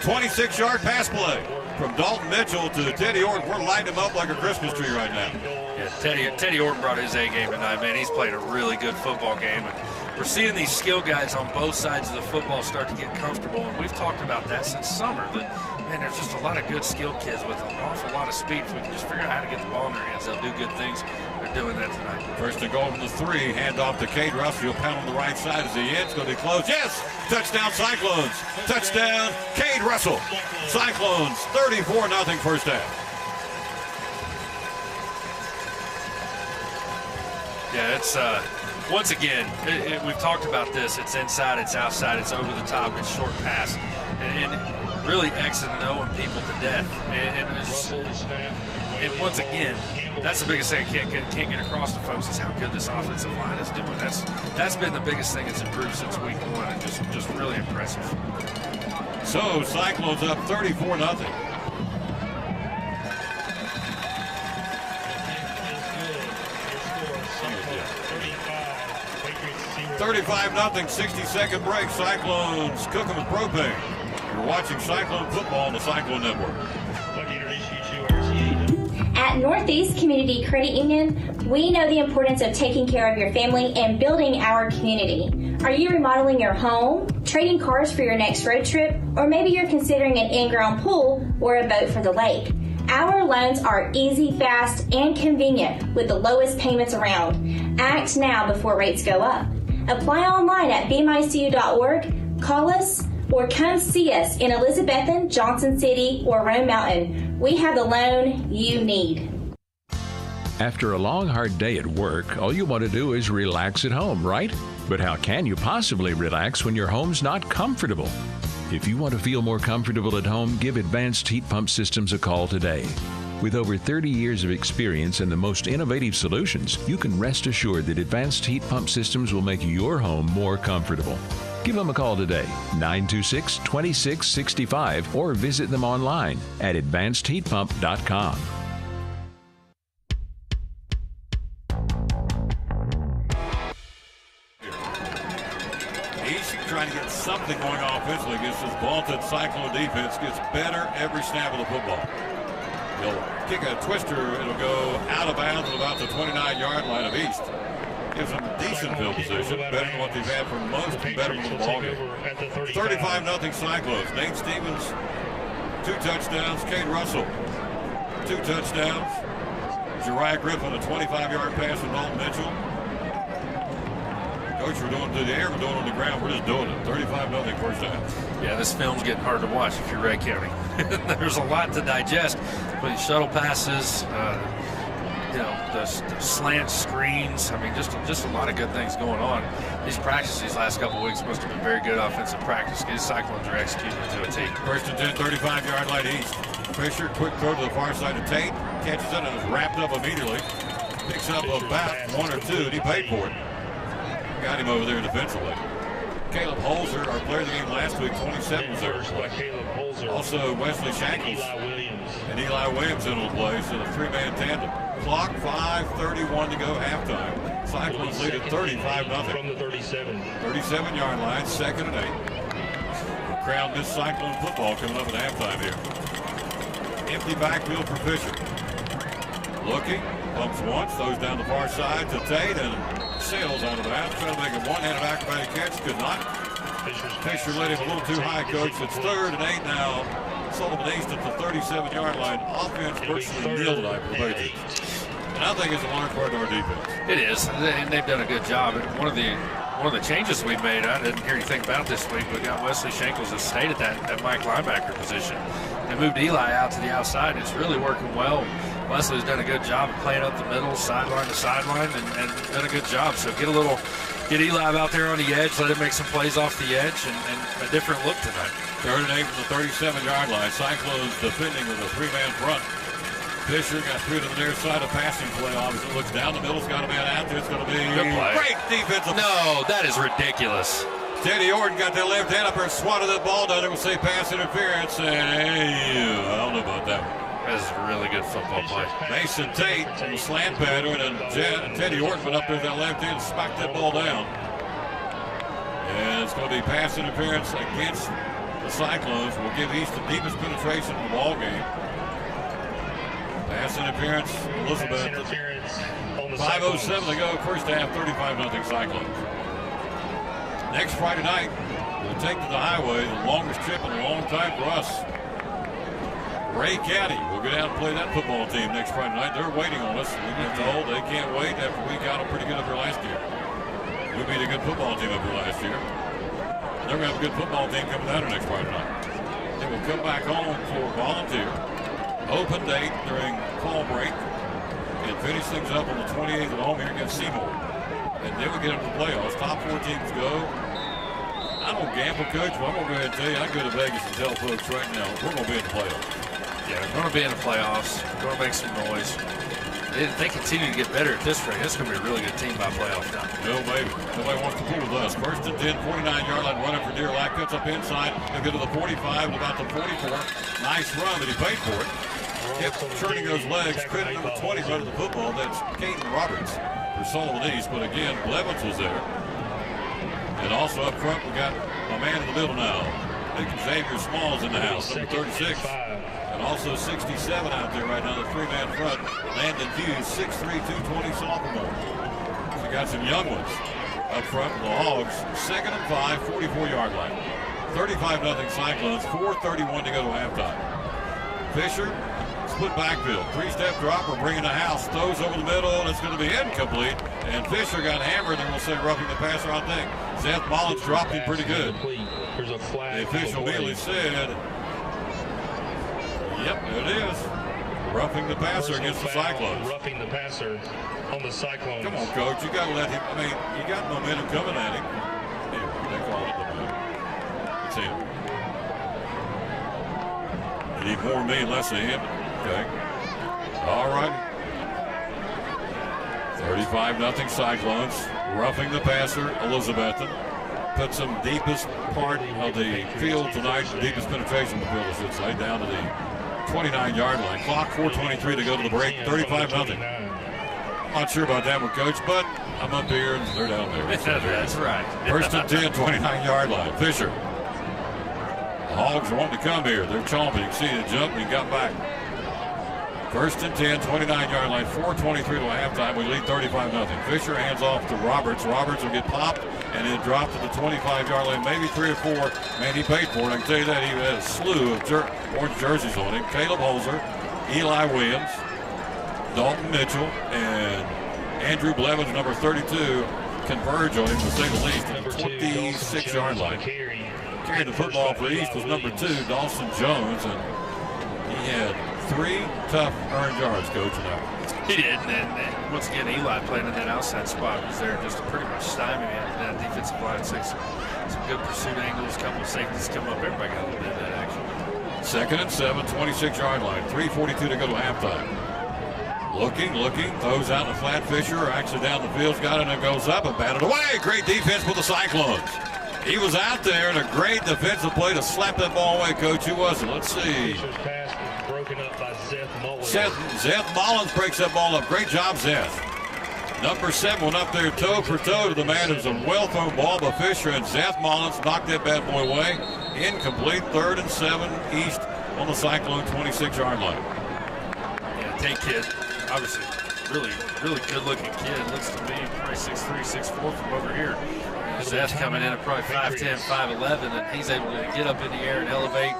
C: 26-yard pass play from Dalton Mitchell to Teddy Orton. We're lighting him up like a Christmas tree right now.
B: Yeah, Teddy Orton brought his A game tonight, man. He's played a really good football game. And we're seeing these skill guys on both sides of the football start to get comfortable, and we've talked about that since summer. That, man, there's just a lot of good skilled kids with an awful lot of speed. If we can just figure out how to get the ball in their hands, they'll do good things. They're doing that tonight. 1st and goal from the 3. Hand off to Cade Russell. He'll pound on the right side as he hits. Going to be close. Yes! Touchdown Cyclones. Touchdown Cade Russell. Cyclones 34-0 first half. Yeah, it's once again, we've talked about this. It's inside, it's outside, it's over the top, it's short pass, and really X and O'ing people to death. And once again, that's the biggest thing I can't get across to folks is how good this offensive line is doing. That's been the biggest thing that's improved since week 1, and just really impressive.
C: So Cyclones up 34-0. 35-0, 60-second break. Cyclones cook them with propane. You're watching Cyclone football on the Cyclone Network.
N: At Northeast Community Credit Union, we know the importance of taking care of your family and building our community. Are you remodeling your home, trading cars for your next road trip, or maybe you're considering an in-ground pool or a boat for the lake? Our loans are easy, fast, and convenient with the lowest payments around. Act now before rates go up. Apply online at bmycu.org, call us, or come see us in Elizabethton, Johnson City, or Rome Mountain. We have the loan you need.
O: After a long, hard day at work, all you want to do is relax at home, right? But how can you possibly relax when your home's not comfortable? If you want to feel more comfortable at home, give Advanced Heat Pump Systems a call today. With over 30 years of experience and the most innovative solutions, you can rest assured that Advanced Heat Pump Systems will make your home more comfortable. Give them a call today, 926-2665, or visit them online at advancedheatpump.com.
C: He's trying to get something going offensively against this vaulted Cyclone defense. Gets better every snap of the football. He'll kick a twister. It'll go out of bounds at about the 29-yard line of East. Gives them decent field position, better than what they've had for most and better than the ballgame. 35-0 Cyclones. Nate Stevens, 2 touchdowns. Cade Russell, 2 touchdowns. Jariah Griffin, a 25-yard pass from Dalton Mitchell. Coach, we're doing it through the air, we're doing it on the ground, we're just doing it. 35-0 first down.
B: Yeah, this film's getting hard to watch if you're Ray County. There's a lot to digest. But shuttle passes, the slant screens. I mean, just a lot of good things going on. These practices these last couple of weeks must have been very good offensive practice. These Cyclones are executing to a T.
C: First and 10, 35-yard line East. Fisher, quick throw to the far side of Tate. Catches it and is wrapped up immediately. Picks up about 1 or 2, and he paid for it. Got him over there defensively. Caleb Holzer, our player of the game last week, 27 was there. Also Wesley Shankles and Eli Williams in on the play, so the 3-man tandem. Clock 5:31 to go halftime. Cyclones lead at 35-0. From the 37-yard line, 2nd and 8. We'll crown this Cyclone football coming up at halftime here. Empty backfield for Fisher. Looking, bumps once, throws down the far side to Tate, and sails out of bounds, trying to make a one-handed acrobatic catch, could not. Fisher let him a little too high, Coach. It's 3rd and 8 now. Sullivan East at the 37-yard line. Offense virtually nil tonight for the Patriots. And I think it's a large part of our defense.
B: It is, and they've done a good job. And one of the changes we made, I didn't hear anything about this week. We got Wesley Shankles that stayed at that Mike linebacker position. They moved Eli out to the outside. It's really working well. Wesley's done a good job of playing up the middle, sideline to sideline, and done a good job. So get Eli out there on the edge, let him make some plays off the edge, and a different look tonight.
C: 3rd and 8 from the 37-yard line. Cyclones defending with a 3-man front. Fisher got through to the near side of passing play. Obviously looks down the middle's got a man out there. It's going to be a great defensive.
B: No, that is ridiculous.
C: Teddy Orton got that left hand up there, swatted that ball down there. We'll say pass interference. And I don't know about that one.
B: That is a really good football play.
C: Mason Tate on the slant pattern, and Teddy Orton went up there with that left hand and smacked that ball down. And it's going to be pass interference against the Cyclones. Will give East the deepest penetration in the ball game. Pass interference, Elizabeth. 5:07 to go, first half, 35-0 Cyclones. Next Friday night, we'll take to the highway, the longest trip in a long time for us. Ray County will go down and play that football team next Friday night. They're waiting on us. We've been told they can't wait after we got them pretty good up there last year. We beat a good football team up there last year. They're going to have a good football team coming down here next Friday night. Then we'll come back home for volunteer. Open date during fall break. and finish things up on the 28th at home here against Seymour. And then we get into the playoffs. Top 4 teams go. I don't gamble, Coach, but I'm going to go ahead and tell you, I go to Vegas and tell folks right now, we're going to be in the playoffs.
B: Yeah, we're going to be in the playoffs. We're going to make some noise. If they continue to get better at this rate, it's going to be a really good team by playoff time.
C: No, maybe. Nobody wants to pull with us. First and 10, 49-yard line running for Deer Lack. Cuts up inside. They'll get to the 45 and about the 44. Nice run, but he paid for it. Kept turning those legs. Credit number 20 running the football. That's Caden Roberts for Sullivan East. But again, Blevins was there. And also up front, we got a man in the middle now. Big Xavier Smalls in the house, number 36. And also 67 out there right now, the 3-man front. Landon Hughes, 6'3", 220 sophomore. So we got some young ones up front for the Hogs. 2nd and 5, 44-yard line. 35-0 Cyclones, 4:31 to go to halftime. Fisher, split backfield. 3-step drop, we're bringing the house. Throws over the middle, and it's going to be incomplete. And Fisher got hammered, and we'll say roughing the passer, I think. Seth Mullins dropped him pretty good. The official immediately said, yep, there it is. Roughing the passer against the Cyclones.
A: Roughing the passer on the Cyclones.
C: Come on, Coach. You got to let him. I mean, you got momentum coming at him. Here, they call it momentum. It's him. You need more of me and less of him. Okay. All right. 35-0 Cyclones. Roughing the passer, Elizabethan. Put some deepest part of the field tonight, deepest penetration of the field, I should say, down to the 29-yard line. Clock 4:23 to go to the break, 35-0. Not sure about that one, Coach, but I'm up here and they're down there.
B: That's right.
C: First and 10, 29-yard line. Fisher. The Hogs are wanting to come here. They're chomping. You can see the jump and he got back. First and 10, 29-yard line, 4:23 to halftime. We lead 35-0. Fisher hands off to Roberts. Roberts will get popped and then dropped to the 25-yard line, maybe 3 or 4. Man, he paid for it. I can tell you that. He had a slew of orange jerseys on him. Caleb Holzer, Eli Williams, Dalton Mitchell, and Andrew Blevins, number 32, converge on him, to say the least, at the 26-yard line. Carrying the football for East was number 2, Dawson Jones, and he had 3 tough earned yards, Coach.
B: He did, and once again, Eli playing in that outside spot was there just to pretty much stymie that defensive line. Some good pursuit angles, a couple of safeties come up. Everybody got a little bit of that action.
C: 2nd and 7, 26-yard line, 3:42 to go to halftime. Looking, throws out the flat. Fisher, actually down the field, got it and goes up and batted away. Great defense for the Cyclones. He was out there and a great defensive play to slap that ball away, Coach. Who was it? Let's see.
A: Broken up by Zeth Mullins.
C: Zeth Mullins breaks that ball up. Great job, Zeth. Number 7 went up there toe for toe to the man. It was a well-thrown ball by Fisher, and Zeth Mullins knocked that bad boy away. Incomplete. 3rd and 7 East on the Cyclone 26-yard line.
B: Yeah, Tate kid, obviously, really good-looking kid. Looks to me probably 6'3", 6'4" from over here. Zeth coming in at probably 5'10", 5'11", and he's able to get up in the air and elevate.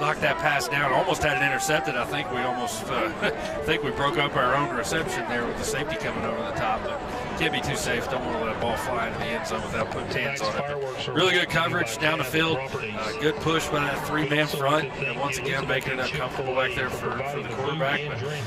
B: Knocked that pass down, almost had it intercepted. I think we almost think we broke up our own reception there with the safety coming over the top. But can't be too safe. Don't want to let a ball fly into the end zone without putting hands on it. Really good coverage down the field. Good push by that 3-man front. And once again, making it uncomfortable back there for the quarterback.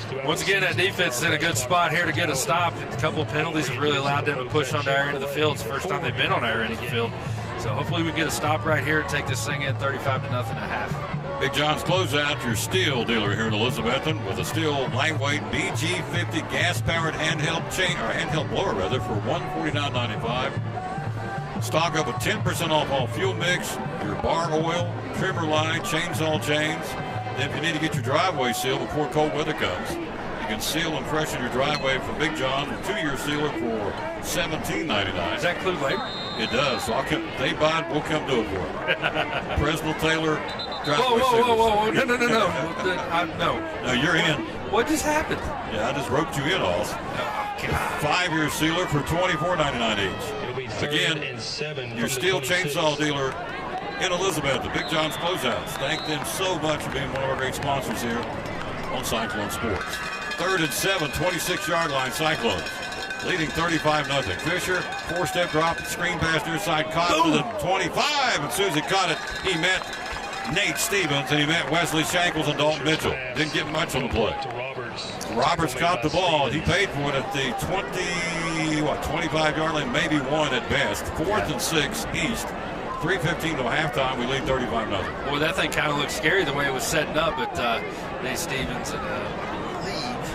B: But once again, that defense is in a good spot here to get a stop. A couple of penalties have really allowed them to push on our end of the field. It's the first time they've been on our end of the field. So hopefully we get a stop right here and take this thing in 35-0 at half.
C: Big John's Closeout, your steel dealer here in Elizabethton, with a steel lightweight BG50 gas-powered handheld blower for $149.95. Stock up with 10% off all fuel mix, your bar oil, trimmer line, chainsaw chains. Then if you need to get your driveway sealed before cold weather comes, you can seal and freshen your driveway from Big John with a 2-year sealer for $17.99.
B: Does that include labor?
C: It does. So they buy it, we'll come do it for them. President Taylor.
B: Whoa. No.
C: No, you're in.
B: What just happened?
C: Yeah, I just roped you in, Oz. 5-year sealer for $24.99 each. Again, your steel chainsaw dealer in Elizabeth, the Big John's Closeouts. Thank them so much for being one of our great sponsors here on Cyclone Sports. 3rd and 7, 26-yard line, Cyclones. Leading 35-0. Fisher, 4-step drop, screen pass near side, caught to the 25. As soon as he caught it, he met Nate Stevens, and he met Wesley Shankles and Dalton Mitchell. Didn't get much on the play. Roberts caught the ball. He paid for it at the 25-yard line, maybe one at best. 4th and 6 East. 3:15 to halftime. We lead 35-0.
B: Boy, that thing kind of looked scary the way it was setting up. But Nate Stevens and I believe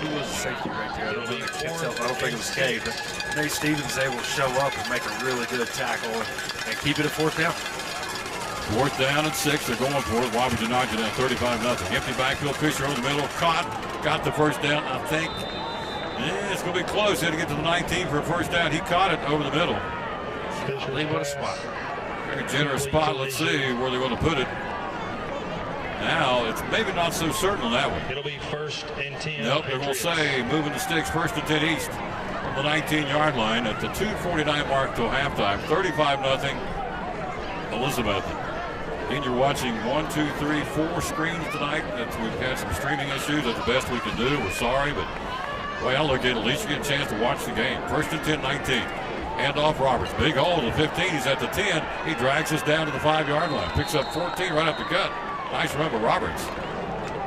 B: who was the safety right there? I don't know. I can't tell. I don't think it was Kay, but Nate Stevens is able to show up and make a really good tackle and keep it at 4th down.
C: 4th down and 6. They're going for it. Washington down 35-0. Empty backfield. Fisher over the middle. Caught. Got the first down. I think it's going to be close. He had to get to the 19 for a first down. He caught it over the middle.
B: What a spot.
C: Very generous spot. Let's see where they're going to put it. Now, it's maybe not so certain on that one.
A: It'll be 1st and 10.
C: Nope, they're going to say moving the sticks 1st and 10 East on the 19-yard line at the 2:49 mark till halftime. 35-0 Elizabeth. Again, you're watching 1, 2, 3, 4 screens tonight. We've had some streaming issues. That's the best we can do. We're sorry, but the way I look at it, at least you get a chance to watch the game. 1st and 10, 19. Hand off Roberts. Big hole to the 15. He's at the 10. He drags us down to the 5-yard line. Picks up 14 right up the gut. Nice run by Roberts.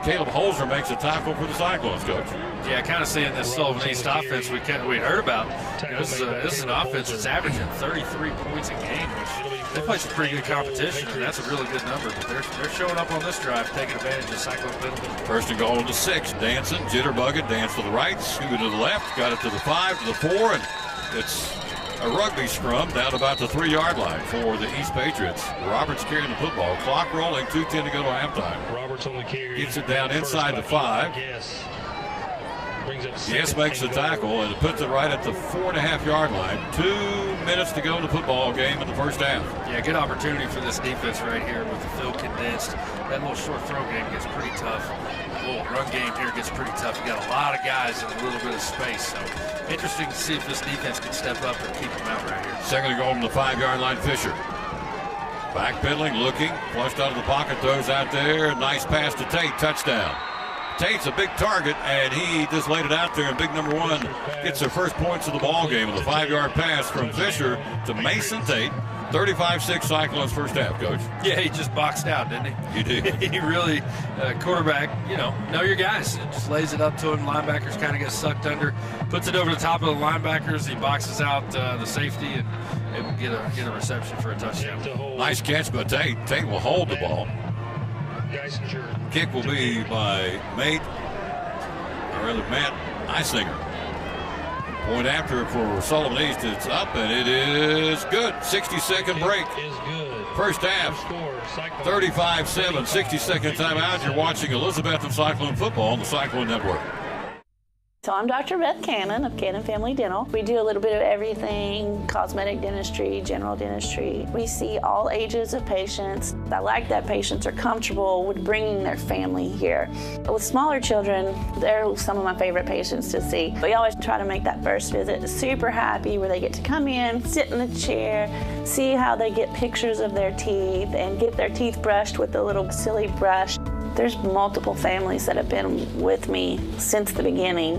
C: Caleb Holzer makes a tackle for the Cyclones, Coach.
B: Yeah, kind of seeing this Sullivan East offense we heard about. This is an offense that's averaging 33 points a game, which they play some pretty good competition, and that's a really good number. But they're showing up on this drive, taking advantage of Cyclone penalties.
C: 1st and goal to 6. Dancing, jitterbug it, dance to the right, scoot it to the left, got it to the 5, to the 4, and it's a rugby scrum down about the 3-yard line for the East Patriots. Roberts carrying the football. Clock rolling, 2:10 to go to halftime.
A: Roberts on the carry.
C: Gets it down inside the 5. Yes makes the tackle and puts it right at the 4.5-yard line. 2 minutes to go in the football game in the first half.
B: Yeah, good opportunity for this defense right here with the field condensed. That little short throw game gets pretty tough. The little run game here gets pretty tough. You got a lot of guys in a little bit of space. So interesting to see if this defense can step up and keep them out right here.
C: 2nd and goal from the 5-yard line. Fisher. Backpedaling, looking, flushed out of the pocket, throws out there. Nice pass to Tate, touchdown. Tate's a big target, and he just laid it out there, and big number 1 gets their first points of the ball game with a 5-yard pass from Fisher to Mason Tate. 35-6 Cyclones first half, Coach.
B: Yeah, he just boxed out, didn't he?
C: He did.
B: He really, quarterback, know your guys. Just lays it up to him. Linebackers kind of get sucked under. Puts it over the top of the linebackers. He boxes out the safety and able to get a reception for a touchdown.
C: Nice catch by Tate. Tate will hold the ball. Kick will be by Matt Isinger. Point after for Sullivan East. It's up, and it is good. 60-second break. First half, 35-7, 60-second timeout. You're watching Elizabethton Cyclone football on the Cyclone Network.
P: So I'm Dr. Beth Cannon of Cannon Family Dental. We do a little bit of everything, cosmetic dentistry, general dentistry. We see all ages of patients. I like that patients are comfortable with bringing their family here. With smaller children, they're some of my favorite patients to see. We always try to make that first visit super happy where they get to come in, sit in the chair, see how they get pictures of their teeth and get their teeth brushed with a little silly brush. There's multiple families that have been with me since the beginning,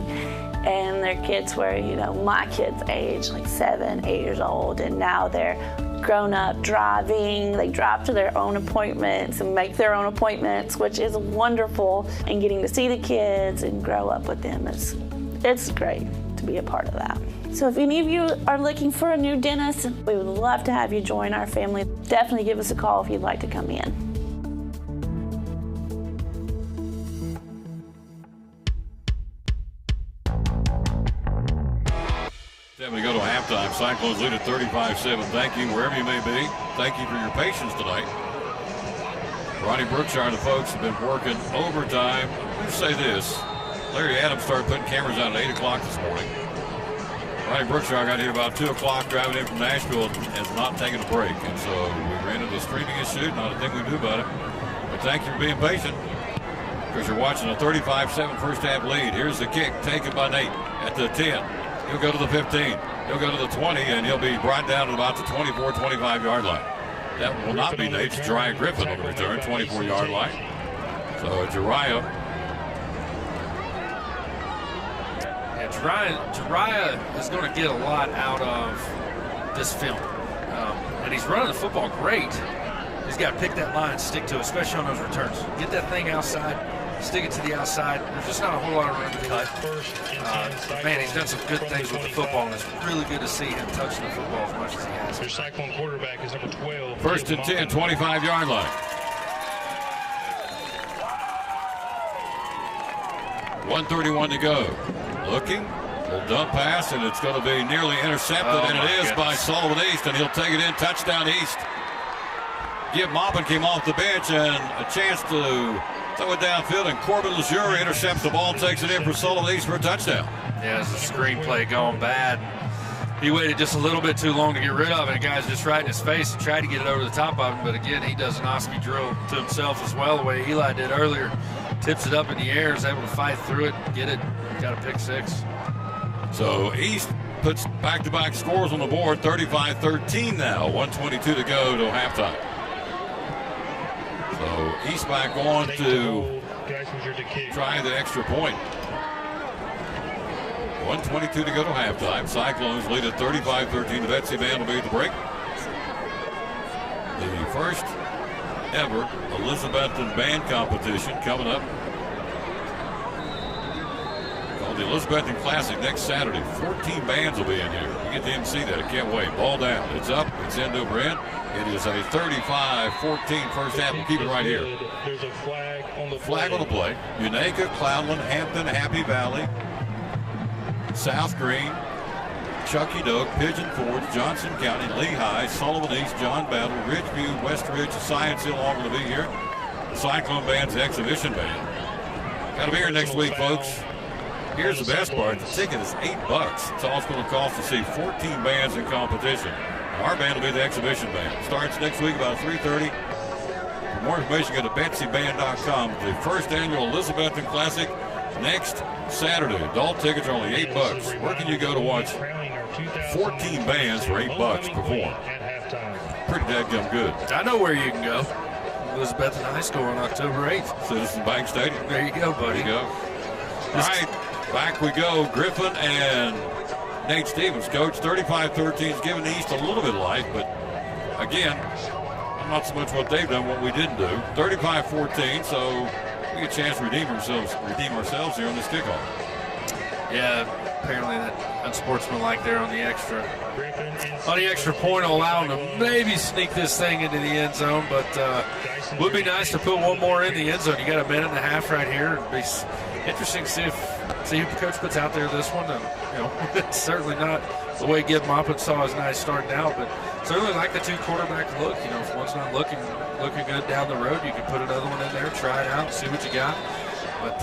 P: and their kids were, my kids' age, like 7, 8 years old, and now they're grown up driving. They drive to their own appointments and make their own appointments, which is wonderful, and getting to see the kids and grow up with them it's great to be a part of that. So if any of you are looking for a new dentist, we would love to have you join our family. Definitely give us a call if you'd like to come in.
C: We go to halftime. Cyclones lead at 35-7. Thank you wherever you may be. Thank you for your patience tonight. Ronnie Brookshire and the folks have been working overtime. Let me say this. Larry Adams started putting cameras out at 8 o'clock this morning. Ronnie Brookshire got here about 2 o'clock driving in from Nashville and has not taken a break. And so we ran into the streaming issue. Not a thing we can do about it. But thank you for being patient because you're watching a 35-7 first half lead. Here's the kick taken by Nate at the 10. He'll go to the 15. He'll go to the 20, and he'll be brought down to about the 24, 25-yard line. That will not be Nate's. Jariah Griffin on the return, 24-yard line. So Jariah.
B: Yeah, Jariah is going to get a lot out of this film. And he's running the football great. He's got to pick that line and stick to it, especially on those returns. Get that thing outside, stick it to the outside. There's just not a whole lot of room to cut. But man, he's done some good things with the football, and it's really good to see him touching the football as much as he has.
A: Their Cyclone quarterback is number 12.
C: First and 10, 25-yard line. 1:31 to go. Looking. A dump pass, and it's going to be nearly intercepted, and it is by Sullivan East, and he'll take it in. Touchdown East. Give Maupin came off the bench and a chance to throw it downfield, and Corbin Lejeune intercepts the ball, takes it in for Sullivan East for a touchdown.
B: Yeah, it's a screenplay going bad. He waited just a little bit too long to get rid of it. The guy's just right in his face and tried to get it over the top of him, but again, he does an Oski drill to himself as well, the way Eli did earlier. Tips it up in the air, is able to fight through it, get it, got a pick six.
C: So East puts back-to-back scores on the board, 35-13 now, 1:22 to go to halftime. So East back on to try the extra point. 1:22 to go to halftime. Cyclones lead at 35-13. The Betsy Band will be at the break. The first ever Elizabethan band competition coming up. The Elizabethan Classic next Saturday. 14 bands will be in here. You get to MC that. I can't wait. Ball down. It's up. It's end over end. It is a 35-14 first half. We'll keep it right here.
A: There's a flag on the play.
C: Flag on the play. Unaka, Cloudland, Hampton, Happy Valley, South Green, Chucky Doak, Pigeon Forge, Johnson County, Lehigh, Sullivan East, John Battle, Ridgeview, West Ridge, Science Hill all going to be here. The Cyclone Band's exhibition band. Got to be here next week, folks. Here's the best part. The ticket is $8. It's all it's going to cost to see 14 bands in competition. Our band will be the exhibition band. Starts next week about 3:30. For more information, go to betsyband.com. The first annual Elizabethan Classic next Saturday. Adult tickets are only $8. Where can you go to watch 14 bands for $8 perform? Pretty dadgum good.
B: I know where you can go. Elizabethan High School on October 8th.
C: Citizen Bank Stadium.
B: There you go, buddy.
C: There you go. All right. Back we go. Griffin and Nate Stevens, coach. 35-13 is giving the East a little bit of life, but again, not so much what they've done, what we didn't do. 35-14, so we get a chance to redeem ourselves here on this kickoff.
B: Yeah, apparently that unsportsmanlike there on the extra point will allow them to maybe sneak this thing into the end zone, but would be nice to put one more in the end zone. You got a minute and a half right here. It'd be interesting to see who the coach puts out there this one. And, it's certainly not the way Gib Maupin saw his nice starting out, but certainly like the two quarterback look. If one's not looking good down the road, you can put another one in there, try it out, see what you got. But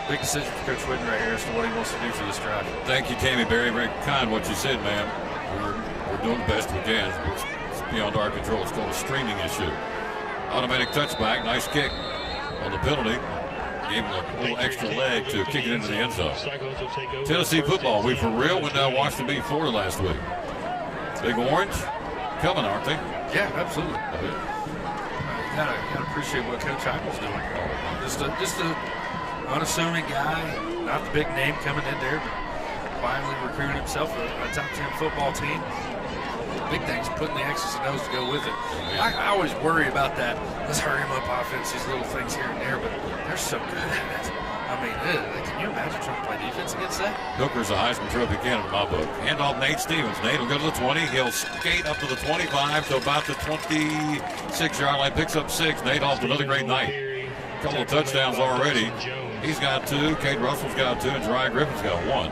B: big decision for Coach Whitten right here as to what he wants to do for this drive.
C: Thank you, Tammy. Very, very kind what you said, ma'am. We're doing the best we can. It's beyond our control. It's called a streaming issue. Automatic touchback. Nice kick on the penalty. Gave him a little extra leg to kick it into the end zone. Tennessee football. We for real went down Washington beat Florida last week. Big Orange coming, aren't they?
B: Yeah, absolutely. You gotta appreciate what Coach Heupel's doing. Just a unassuming guy, not the big name coming in there, but quietly recruiting himself a top 10 football team. Big things, putting the X's and O's to go with it. I always worry about that. Let's hurry him up offense, these little things here and there, but they're so good at it. I mean, can you imagine trying to play defense against that?
C: Hooker's a Heisman Trophy candidate in my book. Hand off Nate Stevens. Nate will go to the 20. He'll skate up to the 25 to about the 26-yard line. Picks up 6. Nate off to another great night. A couple of touchdowns already. He's got 2. Cade Russell's got 2. And Jeriah Griffin's got 1.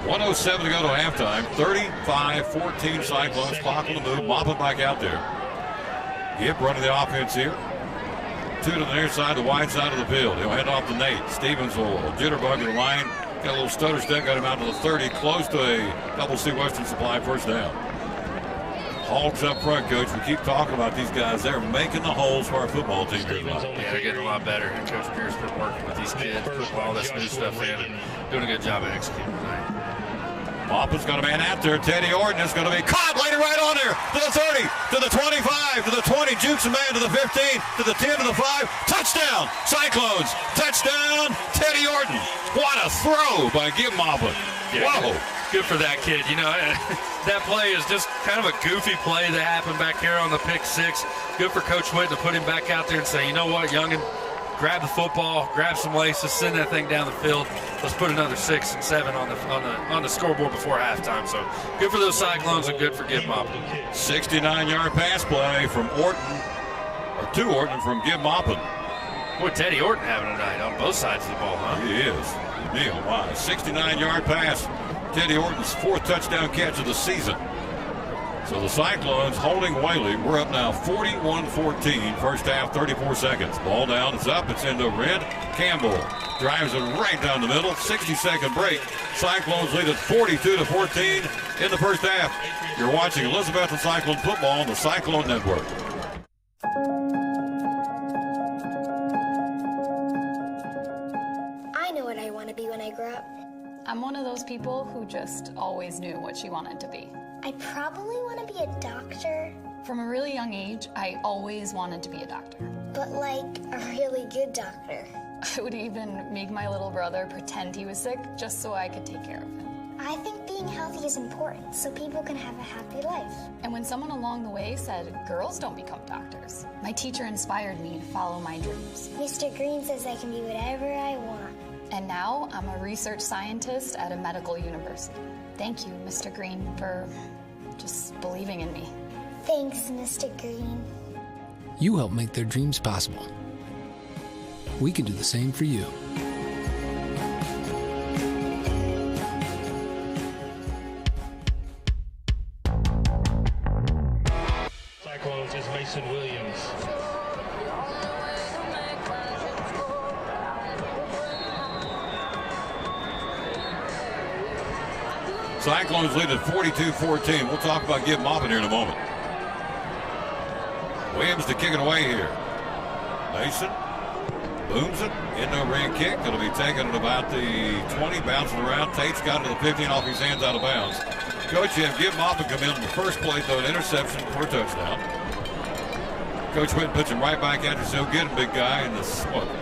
C: 1:07 to go to halftime. 35-14 Cyclones. Clock on the move. Maupin back out there. Gibb running the offense here. 2 to the near side, the wide side of the field. He'll hand off to Nate. Stevens will jitterbug to the line. Got a little stutter step, got him out to the 30, close to a double C Western Supply first down. Hogs up front, Coach. We keep talking about these guys. They're making the holes for our football team.
B: Yeah, they're getting a lot better. And Coach Pierce been working with these kids, putting all this new stuff in and doing a good job of executing tonight.
C: Maupin's got a man out there. Teddy Orton is going to be caught, laid it right on there to the 30, to the 25, to the 20, jukes a man to the 15, to the 10, to the 5. Touchdown, Cyclones. Touchdown, Teddy Orton. What a throw by Gib Maupin.
B: Yeah,
C: Whoa.
B: Good for that kid. You know, that play is just kind of a goofy play that happened back here on the pick 6. Good for Coach Witt to put him back out there and say, you know what, youngin', grab the football, grab some laces, send that thing down the field. Let's put another 6 and 7 on the scoreboard before halftime. So good for those Cyclones and good for Gib Maupin.
C: 69-yard pass play from Orton, or to Orton from Gib Maupin.
B: Boy, Teddy Orton having a night on both sides of the ball, huh?
C: He is. Neil, wow. 69-yard pass. Teddy Orton's 4th touchdown catch of the season. So the Cyclones holding Whaley. We're up now 41-14. First half, 34 seconds. Ball down, it's up, it's into red. Campbell drives it right down the middle. 60-second break. Cyclones lead at 42-14 in the first half. You're watching Elizabethton Cyclone football on the Cyclone Network.
Q: I know what I want to be when I grow up.
R: I'm one of those people who just always knew what she wanted to be.
Q: I probably want to be a doctor.
R: From a really young age, I always wanted to be a doctor.
Q: But like a really good doctor.
R: I would even make my little brother pretend he was sick just so I could take care of him.
Q: I think being healthy is important so people can have a happy life.
R: And when someone along the way said, girls don't become doctors, my teacher inspired me to follow my dreams.
Q: Mr. Green says I can be whatever I want.
R: And now I'm a research scientist at a medical university. Thank you, Mr. Green, for just believing in me.
Q: Thanks, Mr. Green.
S: You help make their dreams possible. We can do the same for you.
A: Cyclones is Mason Williams.
C: Cyclones lead at 42-14. We'll talk about Gib Maupin here in a moment. Williams to kick it away here. Mason booms it. Into a ring kick. It'll be taken at about the 20, bouncing around. Tate's got it to the 15, off his hands, out of bounds. Coach, you have Gib Maupin come in on the first play, throw an interception for a touchdown. Coach Whitten puts him right back at you, so get him, big guy, in the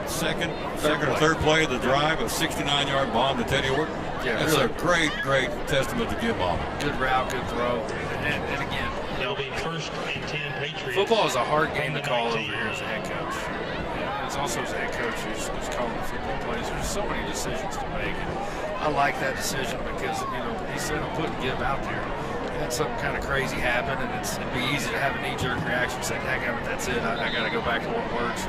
C: second or third play of the drive, a 69-yard bomb to Teddy Orton.
B: Yeah,
C: that's
B: really.
C: a great testament to Gib Maupin.
B: Good route, good throw. And again,
A: They'll be 1st and 10 Patriots.
B: Football is a hard game to call over here as a head coach. And it's also as a head coach who's calling the football plays. There's so many decisions to make. And I like that decision because, he said I'm putting Gib out there. Had something kind of crazy happen, and it'd be easy to have a knee-jerk reaction, say, heck, that's it. I got to go back to what works.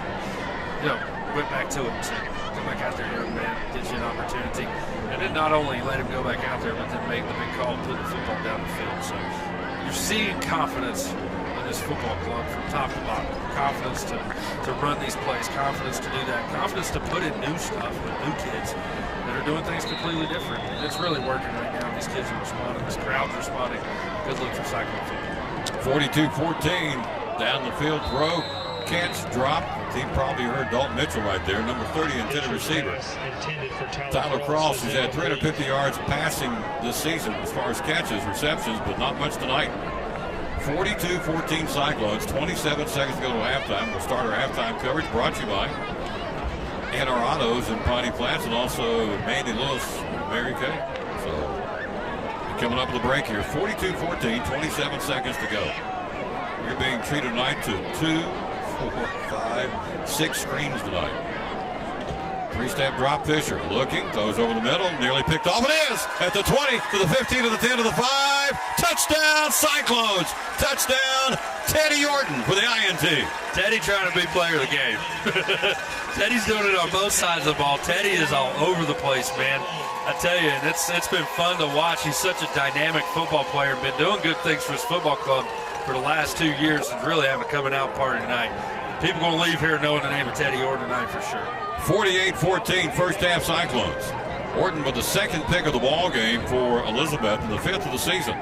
B: Went back to it and said, go back out there, young man, gives you an opportunity. And then not only let him go back out there, but then make the big call, put the football down the field. So you're seeing confidence in this football club from top to bottom. Confidence to run these plays, confidence to do that, confidence to put in new stuff with new kids that are doing things completely different. It's really working right now. These kids are responding. This crowd's responding. Good look for Cyclone football.
C: 42-14, down the field throw, catch, drop. The team probably heard Dalton Mitchell right there, number 30 intended receiver. Tyler Cross has had 350 yards passing this season as far as catches, receptions, but not much tonight. 42-14 Cyclones, 27 seconds to go to halftime. We'll start our halftime coverage brought to you by and our autos in Piney Flats, and also Mandy Lewis and Mary Kay. So coming up with a break here, 42-14, 27 seconds to go. You're being treated tonight to 2, 4, 5, 6 screens tonight. 3-step drop, Fisher looking, throws over the middle, nearly picked off. It is at the 20, to the 15, to the 10, to the 5. Touchdown, Cyclones. Touchdown, Teddy Orton for the INT.
B: Teddy trying to be player of the game. Teddy's doing it on both sides of the ball. Teddy is all over the place, man. I tell you, and it's been fun to watch. He's such a dynamic football player, been doing good things for his football club for the last 2 years, and really having a coming out party tonight. People going to leave here knowing the name of Teddy Orton tonight for sure.
C: 48-14, first half Cyclones. Orton with the second pick of the ball game for Elizabeth, and the 5th of the season.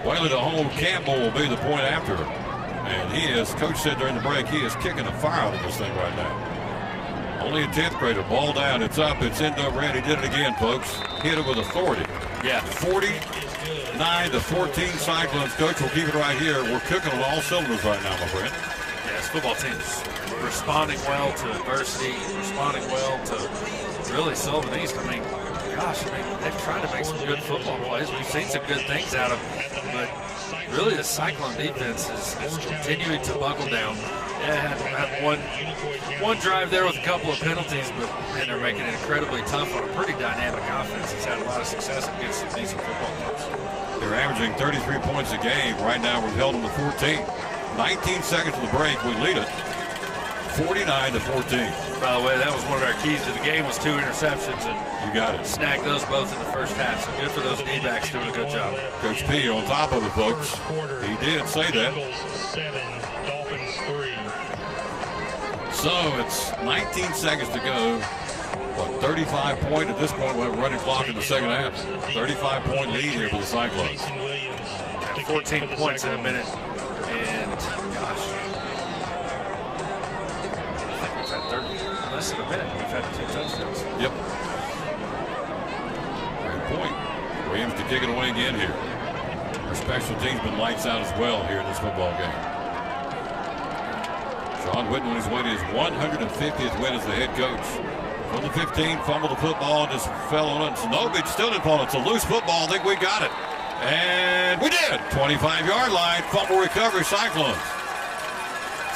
C: Whaley to hold. Campbell will be the point after. And he is, Coach said during the break, he is kicking the fire out of this thing right now. Only a 10th grader. Ball down. It's up. It's into red. He did it again, folks. Hit it with authority.
B: Yeah.
C: 49-14 Cyclones. Coach, we'll keep it right here. We're cooking on all cylinders right now, my friend.
B: Yeah, this football team's responding well to adversity, responding well to really Sullivan East. I mean, gosh, they've tried to make some good football plays. We've seen some good things out of them, but really the Cyclone defense is continuing to buckle down. Yeah, had one drive there with a couple of penalties, but man, they're making it incredibly tough on a pretty dynamic offense. It's had a lot of success against some decent football teams.
C: They're averaging 33 points a game. Right now, we've held them to 14. 19 seconds of the break. We lead it 49-14.
B: By the way, that was one of our keys to the game was 2 interceptions, and
C: you got it.
B: Snagged those both in the first half. So good for those D-backs doing a good job.
C: Coach P on top of it, folks. He did say that.
A: 7, Dolphins 3.
C: So it's 19 seconds to go. What, 35 point at this point? We have a running clock in the second half. 35-point lead here for the Cyclones.
B: 14 points in a minute. And gosh, I think we've had less than a minute. We've had 2 touchdowns.
C: Yep. Great point. Williams to kick it away again here. Our special team's been lights out as well here in this football game. Sean Whitten on his way to his 150th win as the head coach. From the 15, fumbled the football and just fell on it. Sanovic still didn't fall. It's a loose football. I think we got it. And we did. 25-yard line. Fumble recovery, Cyclones.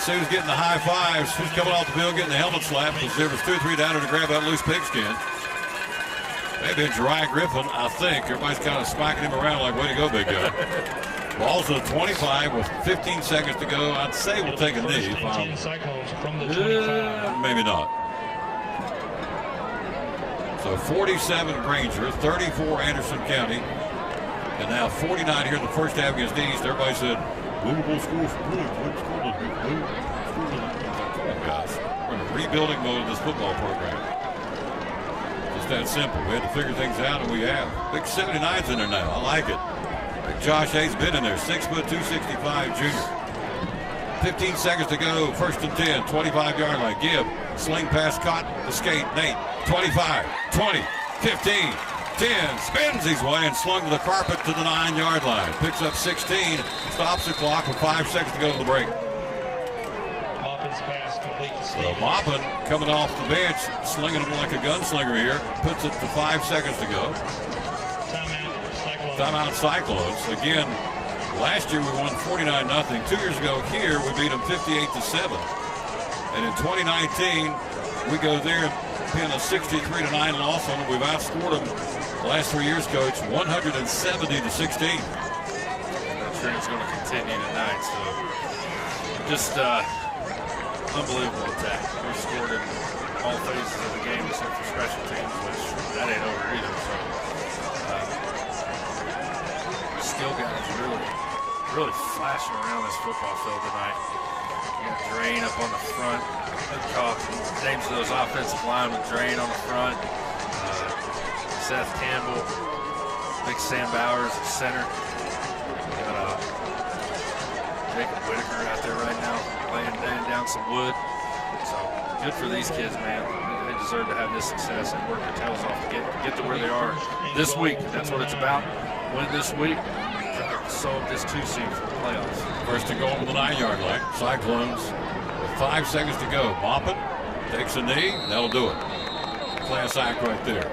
C: Sue's getting the high fives. Sue's coming off the field getting the helmet slap because there was 2 or 3 down there to grab that loose pigskin. Maybe it's Jariah Griffin, I think. Everybody's kind of smacking him around like, way to go, big guy. Ball's at 25 with 15 seconds to go. I'd say we'll take a knee. Maybe not. So 47 Granger, 34 Anderson County, and now 49 here in the first half against East. Everybody said, Louisville School for Blue. Come on, guys. We're in a rebuilding mode of this football program. Just that simple. We had to figure things out, and we have. Big 79's in there now. I like it. Josh Hayes been in there, 6 foot 265 junior. 15 seconds to go, 1st and 10, 25-yard line. Gibb, sling pass caught, the skate, Nate, 25, 20, 15, 10, spins his way and slung to the carpet to the 9-yard line. Picks up 16, stops the clock with 5 seconds to go to the break. So Maupin coming off the bench, slinging him like a gunslinger here, puts it to 5 seconds to go. Timeout Cyclones. Again, last year we won 49-0. 2 years ago here we beat them 58-7. And in 2019 we go there and pin a 63-9 loss on them. We've outscored them the last 3 years, Coach, 170-16.
B: That trend's going to continue tonight. So just unbelievable attack. We scored in all phases of the game except for special teams, which that ain't over either. So skill guys really flashing around this football field tonight. You got Drain up on the front. Names of those offensive linemen, Drain on the front. Seth Campbell, Big Sam Bowers at center. You got Jacob Whitaker out there right now laying down some wood. So good for these kids, man. They deserve to have this success and work their tails off to get to where they are this week. That's what it's about. Win this week. Solve this 2 seed for the playoffs.
C: First to go over the 9-yard line. Cyclones with 5 seconds to go. Maupin takes a knee. That'll do it. Class act right there.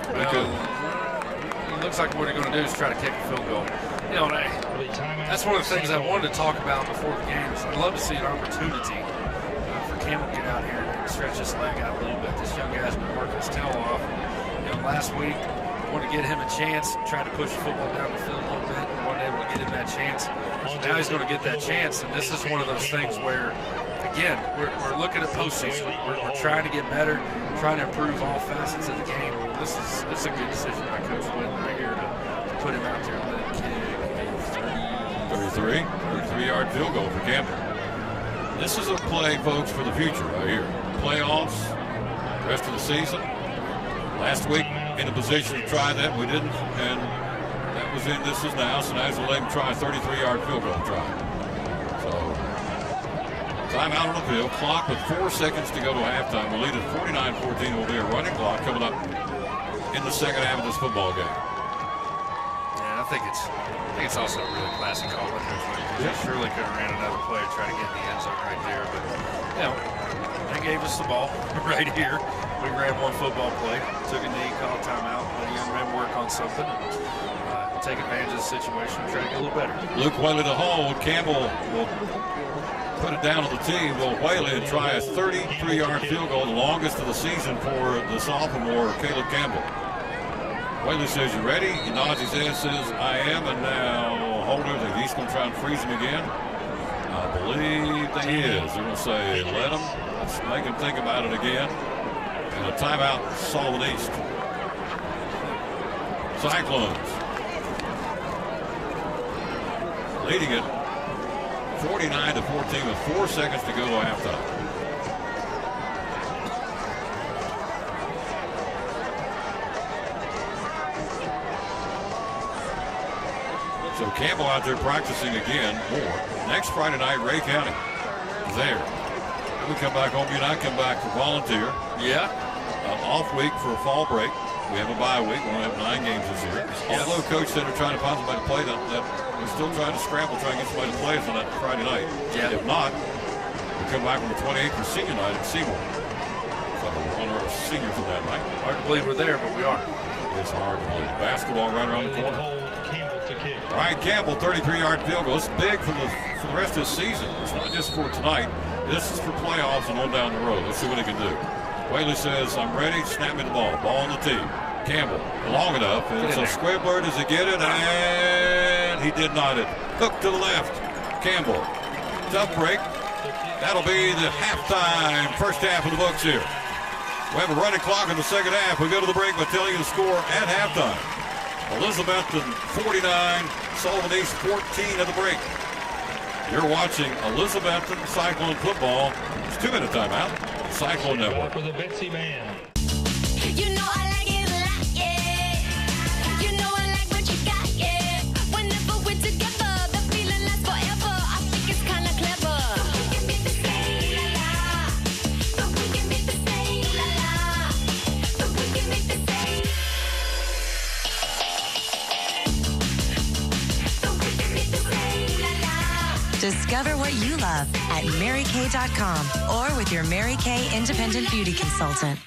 B: It looks like what they're going to do is try to kick a field goal. You know, that's one of the things I wanted to talk about before the game. I'd love to see an opportunity for Campbell to get out here and stretch his leg out a little bit. This young guy's been working his tail off. You know, last week, wanted to get him a chance, try to push the football down the field a little bit, and wasn't able to get him that chance. So now he's going to get that chance, and this is one of those things where, again, we're looking at postseason. We're trying to get better, trying to improve all facets of the game. This is a good decision by Coach Whitten right here to put him out there and let him kick
C: 33-yard field goal for Campbell. This is a play, folks, for the future right here. Playoffs, rest of the season. Last week, in a position to try that, we didn't, and that was in This Is Now, so now we'll let him try a 33-yard field goal try. So, timeout on the field, clock with 4 seconds to go to halftime. We'll lead at 49-14. Will be a running clock coming up in the second half of this football game.
B: think it's also a really classy call. He surely could have ran another play to try to get in the end zone right there. But, you know, they gave us the ball right here. We ran one football play, took a knee, called a timeout, let a young man work on something, and take advantage of the situation and try to get a little better.
C: Luke Whaley to hold. Campbell will put it down to the team. Will Whaley try a 33-yard field goal, the longest of the season for the sophomore, Caleb Campbell. Whaley says, you ready? He nods his head, says, I am, and now Holder, he's going to try and freeze him again. I believe that he is. They're going to say, let him. Let's make him think about it again. And a timeout, Sullivan East. Cyclones leading it 49-14 with 4 seconds to go to halftime. So Campbell out there practicing again more. Next Friday night, Ray County there. Then we come back home. You and I come back for volunteer.
B: Yeah.
C: Off week for a fall break. We have a bye week. We only have 9 games this year. Yes. Although Coach said they're trying to find somebody to play that we're still trying to scramble, trying to get somebody to play us on that Friday night. Yeah. If not, we come back on the 28th for senior night at Seymour. So we're one of our seniors on that night.
B: Hard to believe we're there, but we are.
C: It's hard to believe. Basketball right around the corner. All right, Campbell, 33-yard field goal. It's big for the rest of the season. It's not just for tonight. This is for playoffs and on down the road. Let's see what he can do. Whaley says, I'm ready. Snap me the ball. Ball on the tee. Campbell, long enough. And so Squibbler, does he get it? And he did not. It hook to the left. Campbell, tough break. That'll be the halftime, first half of the books here. We have a running clock in the second half. We go to the break by telling you the score at halftime. Elizabethton 49, Sullivan East 14 at the break. You're watching Elizabethton Cyclone football. It's 2-minute timeout. Cyclone Network.
A: For the Betsy Band.
T: You know I like it a lot, yeah. You know I like what you got, yeah. Whenever we're together, the feeling lasts forever. I think it's kind of clever. We can be the same, la la. But we can be the same, la la. But we can be the same. But we can be the same, la la.
U: Discover what you love at MaryKay.com or with your Mary Kay Independent Beauty Consultant.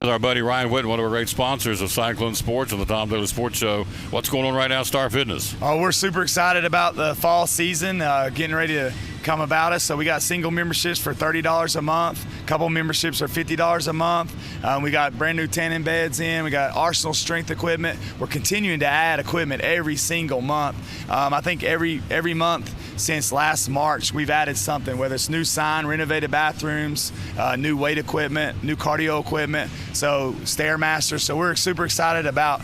C: Our buddy Ryan Whitten, one of our great sponsors of Cyclone Sports and the Tom Daly Sports Show. What's going on right now, Star Fitness?
V: Oh, we're super excited about the fall season, getting ready to come about us. So we got single memberships for $30 a month. Couple memberships are $50 a month. We got brand new tanning beds in. We got Arsenal strength equipment. We're continuing to add equipment every single month. I think every month since last March, we've added something, whether it's new sign, renovated bathrooms, new weight equipment, new cardio equipment, so Stairmaster. So we're super excited about,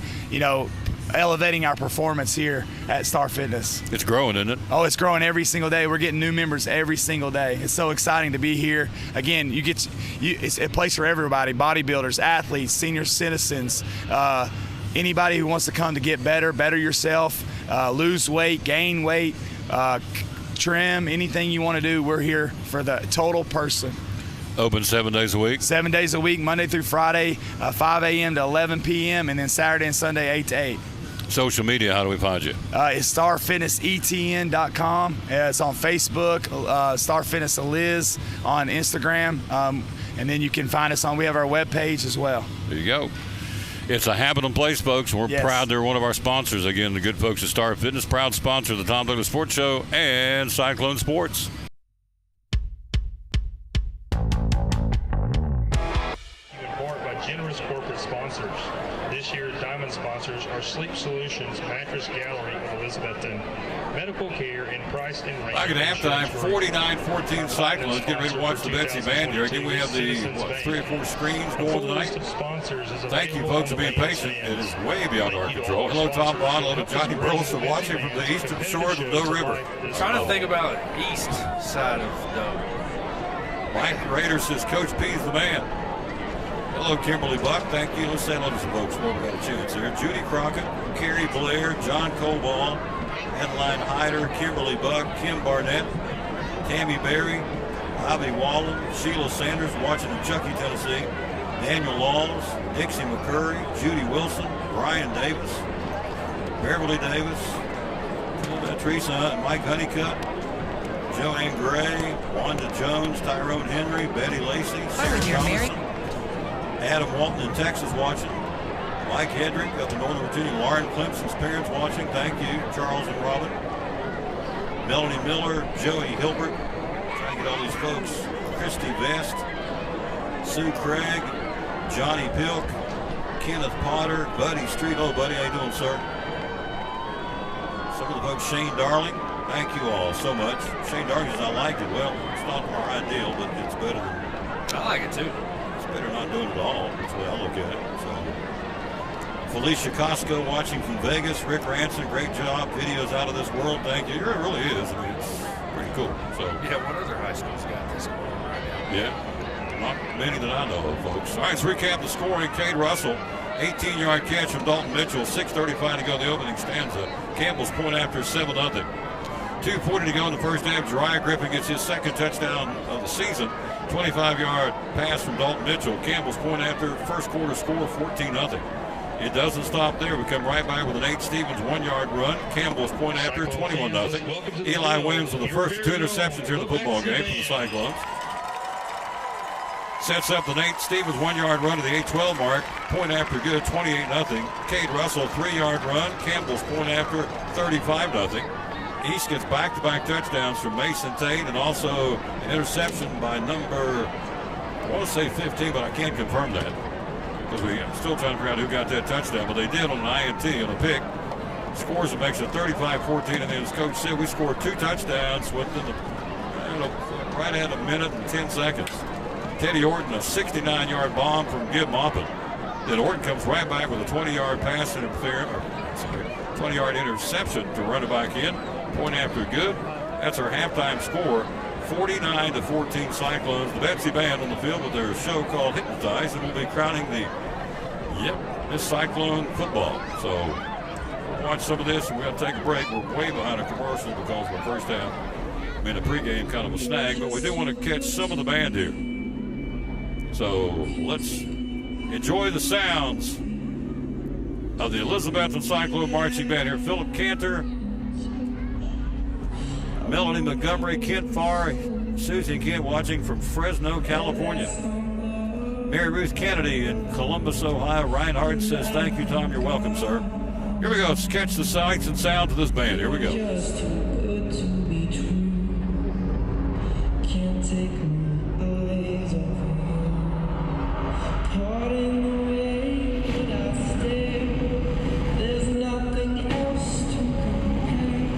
V: elevating our performance here at Star Fitness.
C: It's growing, isn't it?
V: Oh, it's growing every single day. We're getting new members every single day. It's so exciting to be here. Again, it's a place for everybody, bodybuilders, athletes, senior citizens, anybody who wants to come to get better yourself, lose weight, gain weight, trim, anything you want to do, we're here for the total person.
C: Open 7 days a week?
V: 7 days a week, Monday through Friday, 5 a.m. to 11 p.m., and then Saturday and Sunday, 8 to 8.
C: Social media, how do we find you?
V: It's starfitnessetn.com. It's on Facebook, Star Fitness Liz on Instagram, and then you can find us we have our webpage as well.
C: There you go. It's a happening place, folks. We're proud they're one of our sponsors. Again, the good folks at Star Fitness, proud sponsor of the Tom Daly Sports Show and Cyclone Sports.
A: Generous corporate sponsors. This year's diamond sponsors are Sleep Solutions, Mattress Gallery in Elizabethton, Medical Care, and Price and Range.
C: Back at halftime, 49-14 Cyclones. Get ready to watch the Betsy Band here. Again, we have the 3 or 4 screens going tonight. Thank you, folks, for being patient. It is way beyond our control. Hello, Tom Bond. Hello to Johnny Burleson watching from the eastern shores of Doe River.
B: I'm trying to think about east side of Doe.
C: Mike Rader says Coach P's the man. Hello, Kimberly Buck. Thank you. Let's say hello to some folks while we got a chance here. Judy Crockett, Carrie Blair, John Coball, Headline Hyder, Kimberly Buck, Kim Barnett, Tammy Berry, Ivy Wallen, Sheila Sanders watching in Chuckey, Tennessee, Daniel Laws, Dixie McCurry, Judy Wilson, Brian Davis, Beverly Davis, Teresa, Mike Honeycutt, Joanne Gray, Wanda Jones, Tyrone Henry, Betty Lacey, Sarah Thomas, Adam Walton in Texas watching, Mike Hedrick up in Northern Virginia, Lauren Clemson's parents watching, thank you, Charles and Robin, Melanie Miller, Joey Hilbert, trying to get all these folks, Christy Vest, Sue Craig, Johnny Pilk, Kenneth Potter, Buddy Street. Oh, Buddy, how you doing, sir? Some of the folks, Shane Darling. Thank you all so much. Shane Darling says, I liked it. Well, it's not our ideal, but it's better than...
B: I like it, too.
C: It's better not doing it at all. That's the way I look at it. So, Felicia Costco watching from Vegas. Rick Ranson, great job. Videos out of this world. Thank you. It really is. I mean, it's pretty cool. So
B: yeah, what other high schools got this going on right now?
C: Yeah. Not many that I know of, folks. All right, let's recap the scoring. Cade Russell, 18-yard catch from Dalton Mitchell. 6:35 to go in the opening stanza. Campbell's point after 7-0. 2:40 to go in the first half. Jariah Griffin gets his second touchdown of the season. 25-yard pass from Dalton Mitchell. Campbell's point after first quarter score 14-0. It doesn't stop there. We come right back with an Nate Stevens 1-yard run. Campbell's point after 21-0. Eli Williams with the first 2 interceptions here in the football game for the Cyclones. Sets up the Nate Stevens 1-yard run to the 8-12 mark. Point after good, 28-0. Cade Russell 3-yard run. Campbell's point after 35-0. East gets back-to-back touchdowns from Mason Tate and also an interception by number, I want to say 15, but I can't confirm that because I'm still trying to figure out who got that touchdown, but they did on an INT on a pick. Scores it, makes it 35-14, and then as Coach said, we scored 2 touchdowns within right at a minute and 10 seconds. Teddy Orton, a 69-yard bomb from Gib Maupin. Then Orton comes right back with a 20-yard pass interference, 20-yard interception to run it back in. Point after good. That's our halftime score. 49-14 Cyclones. The Betsy Band on the field with their show called Hypnotize, and we'll be crowning this Cyclone football. So we'll watch some of this, and we're going to take a break. We're way behind a commercial because of the first half. I mean, the pregame kind of a snag, but we do want to catch some of the band here. So let's enjoy the sounds of the Elizabethton Cyclone Marching Band here. Philip Cantor, Melanie Montgomery, Kent Farr, Susie and Kent watching from Fresno, California. Mary Ruth Kennedy in Columbus, Ohio. Reinhardt says, thank you, Tom. You're welcome, sir. Here we go. Let's catch the sights and sounds of this band. Here we go.
D: Can't take my eyes off Pardon the way that I stare. There's nothing else to compare.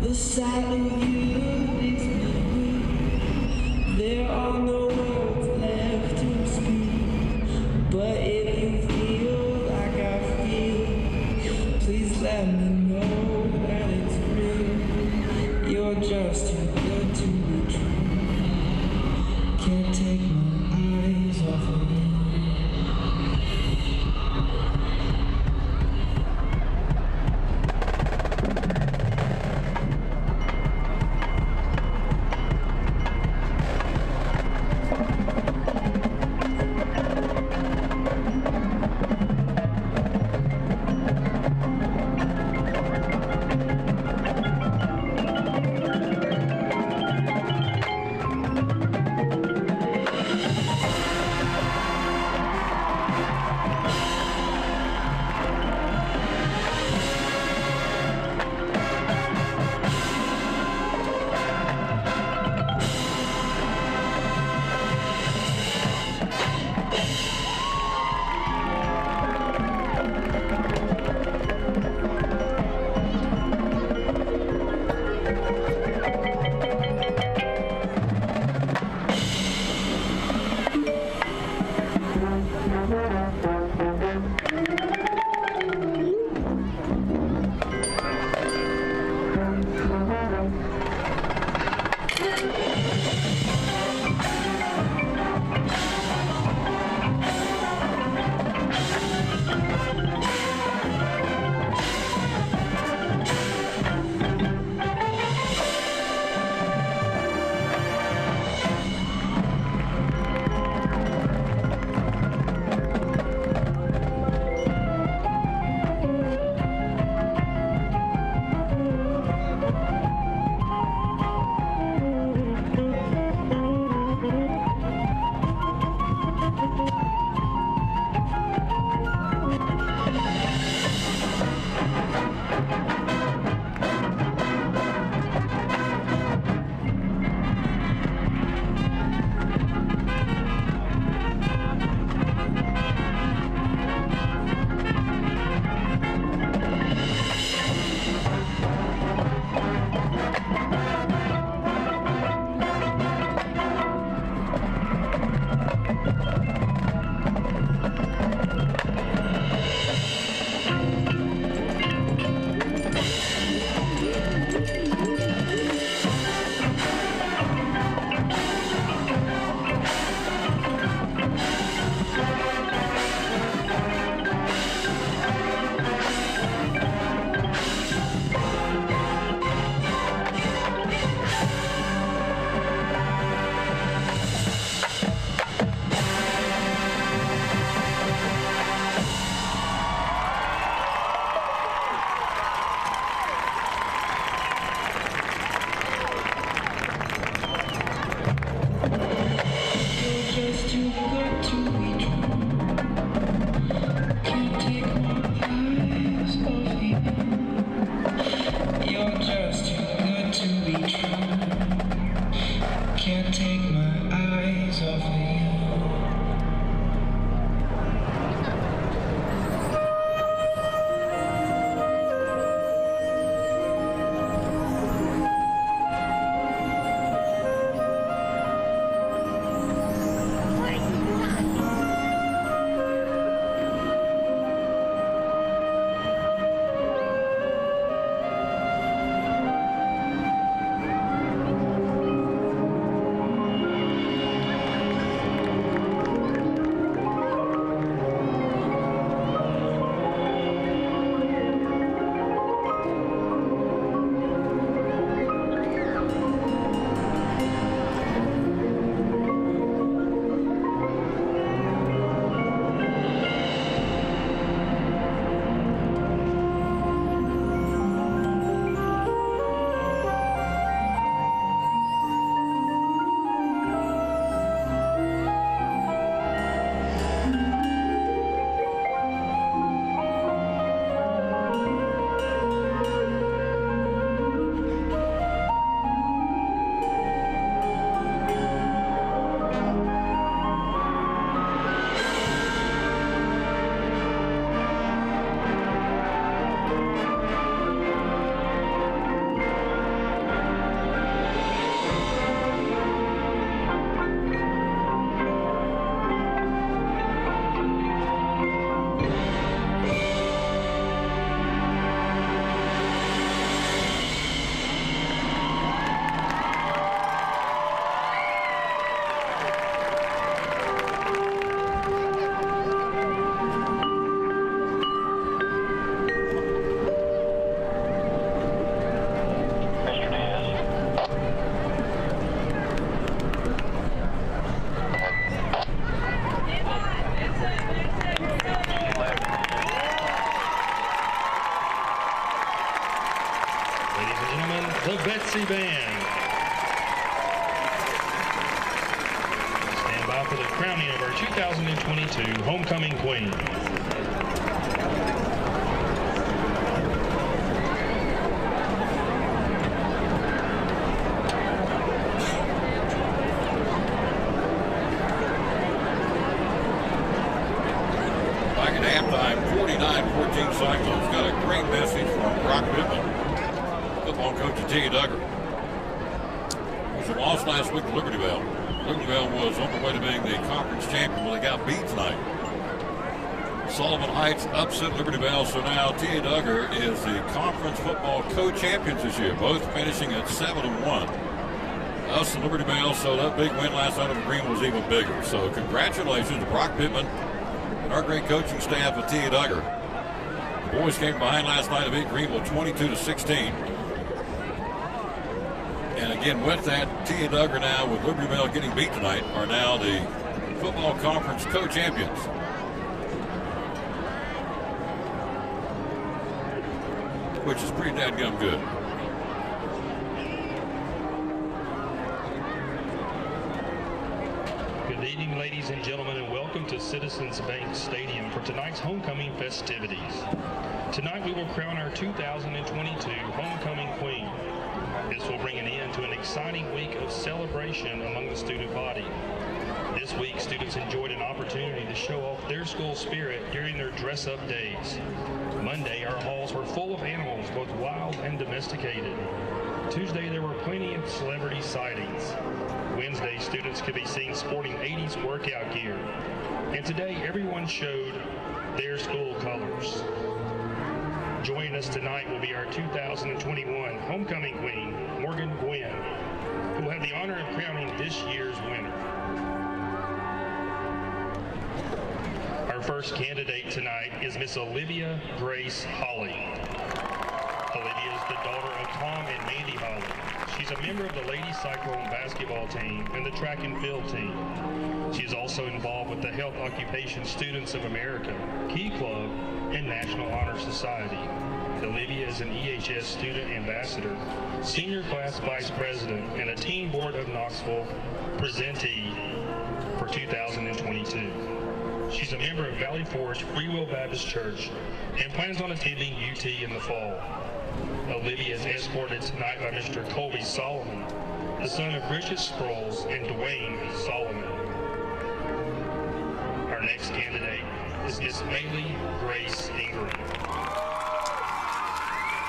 D: The sight of you makes me weak. There are no words left to speak. But if you feel like I feel, please let me know that it's real. You're just too good to be true. Can't take my eyes off of you.
A: Betsy Band. Stand by for the crowning of our 2022 Homecoming Queen.
C: Back at halftime, 49-14 Cyclones got a great message from Brock Pittman, football coach at T. Duggar. It was a loss last week to Libertyville. Libertyville was on the way to being the conference champion when they got beat tonight. Sullivan Heights upset Libertyville, so now T. Duggar is the conference football co-champions this year, both finishing at 7-1. Us and Libertyville, so that big win last night over Green was even bigger. So congratulations to Brock Pittman and our great coaching staff at T. Duggar. The boys came behind last night to beat Greenville 22-16. And again, with that, T. Duggar now, with Libertyville getting beat tonight, are now the football conference co-champions. Which is pretty dadgum good.
A: Good evening, ladies and gentlemen, and welcome to Citizens Bank Stadium for tonight's homecoming festivities. Tonight we will crown our 2022 Homecoming Queen. This will bring an end to an exciting week of celebration among the student body. This week, students enjoyed an opportunity to show off their school spirit during their dress-up days. Monday, our halls were full of animals, both wild and domesticated. Tuesday, there were plenty of celebrity sightings. Wednesday, students could be seen sporting 80s workout gear. And today, everyone showed their school colors. Joining us tonight will be our 2021 Homecoming Queen, Morgan Gwynn, who will have the honor of crowning this year's winner. Our first candidate tonight is Miss Olivia Grace Holly. Olivia is the daughter of Tom and Mandy Holly. She's a member of the Lady Cyclone basketball team and the track and field team. She is also involved with the Health Occupation Students of America, Key Club, and National Honor Society. Olivia is an EHS student ambassador, senior class vice president, and a Teen Board of Knoxville presentee for 2022. She's a member of Valley Forge Free Will Baptist Church and plans on attending UT in the fall. Olivia is escorted tonight by Mr. Colby Solomon, the son of Bridget Sproles and Dwayne Solomon. Our next candidate is Miss Maylee Grace Ingram.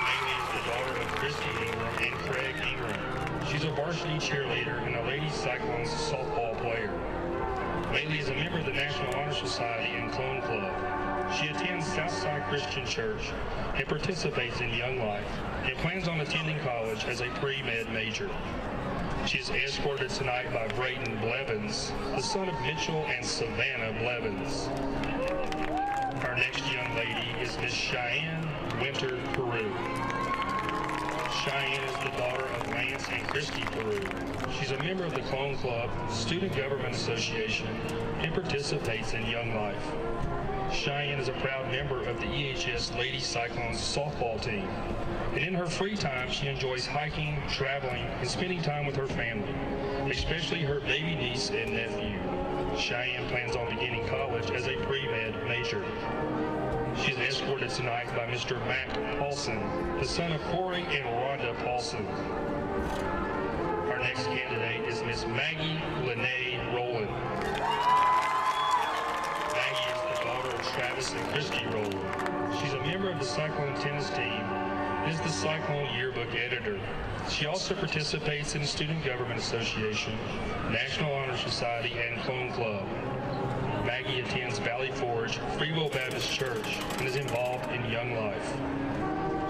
A: Maylee is the daughter of Christy Ingram and Craig Ingram. She's a varsity cheerleader and a Lady Cyclones softball player. Maylee is a member of the National Honor Society and Clone Club. She attends Southside Christian Church and participates in Young Life and plans on attending college as a pre-med major. She is escorted tonight by Braden Blevins, the son of Mitchell and Savannah Blevins. Our next young lady is Miss Cheyenne Winter Peru. Cheyenne is the daughter of Lance and Christy Peru. She's a member of the Clone Club, Student Government Association, and participates in Young Life. Cheyenne is a proud member of the EHS Lady Cyclones softball team. And in her free time, she enjoys hiking, traveling, and spending time with her family, especially her baby niece and nephew. Cheyenne plans on beginning college as a pre-med major. She's escorted tonight by Mr. Matt Paulson, the son of Corey and Rhonda Paulson. Our next candidate is Miss Maggie Lene Rowland. Maggie is the daughter of Travis and Christy Rowland. She's a member of the Cyclone tennis team and is the Cyclone yearbook editor. She also participates in the Student Government Association, National Honor Society, and Clone Club. Maggie attends Valley Forge Free Will Baptist Church and is involved in Young Life.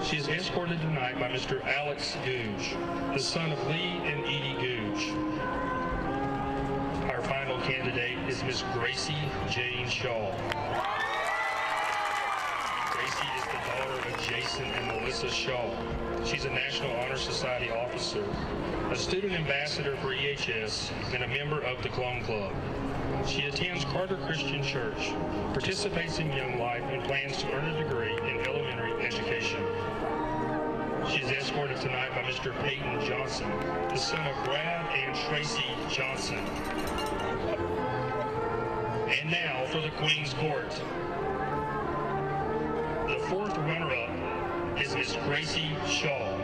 A: She is escorted tonight by Mr. Alex Googe, the son of Lee and Edie Googe. Our final candidate is Miss Gracie Jane Shaw. Gracie is the daughter of Jason and Melissa Shaw. She's a National Honor Society officer, a student ambassador for EHS, and a member of the Clone Club. She attends Carter Christian Church, participates in Young Life, and plans to earn a degree in elementary education. She is escorted tonight by Mr. Peyton Johnson, the son of Brad and Tracy Johnson. And now for the Queen's Court. The fourth runner-up is Miss Gracie Shaw.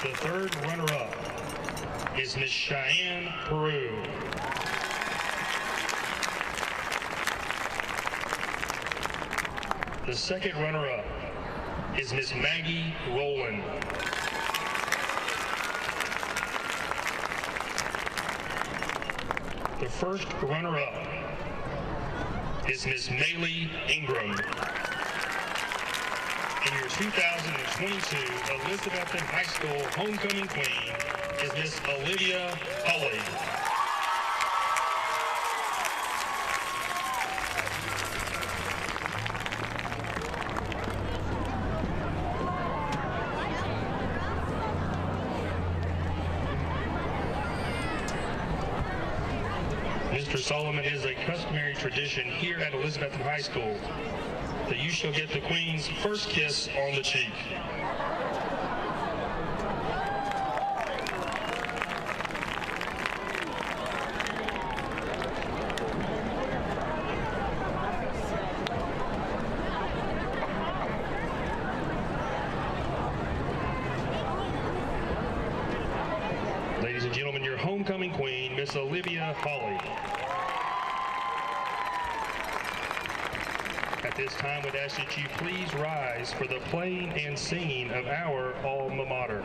A: The third runner-up is Miss Cheyenne Peru. The second runner-up is Miss Maggie Rowland. The first runner-up is Miss Maylee Ingram. And your 2022 Elizabethton High School homecoming queen is Miss Olivia Hulley. Mr. Sullivan, it is a customary tradition here at Elizabethton High School that you shall get the Queen's first kiss on the cheek. Ladies and gentlemen, your homecoming queen, Miss Olivia Hulley. At this time, we'd ask that you please rise for the playing and singing of our alma mater.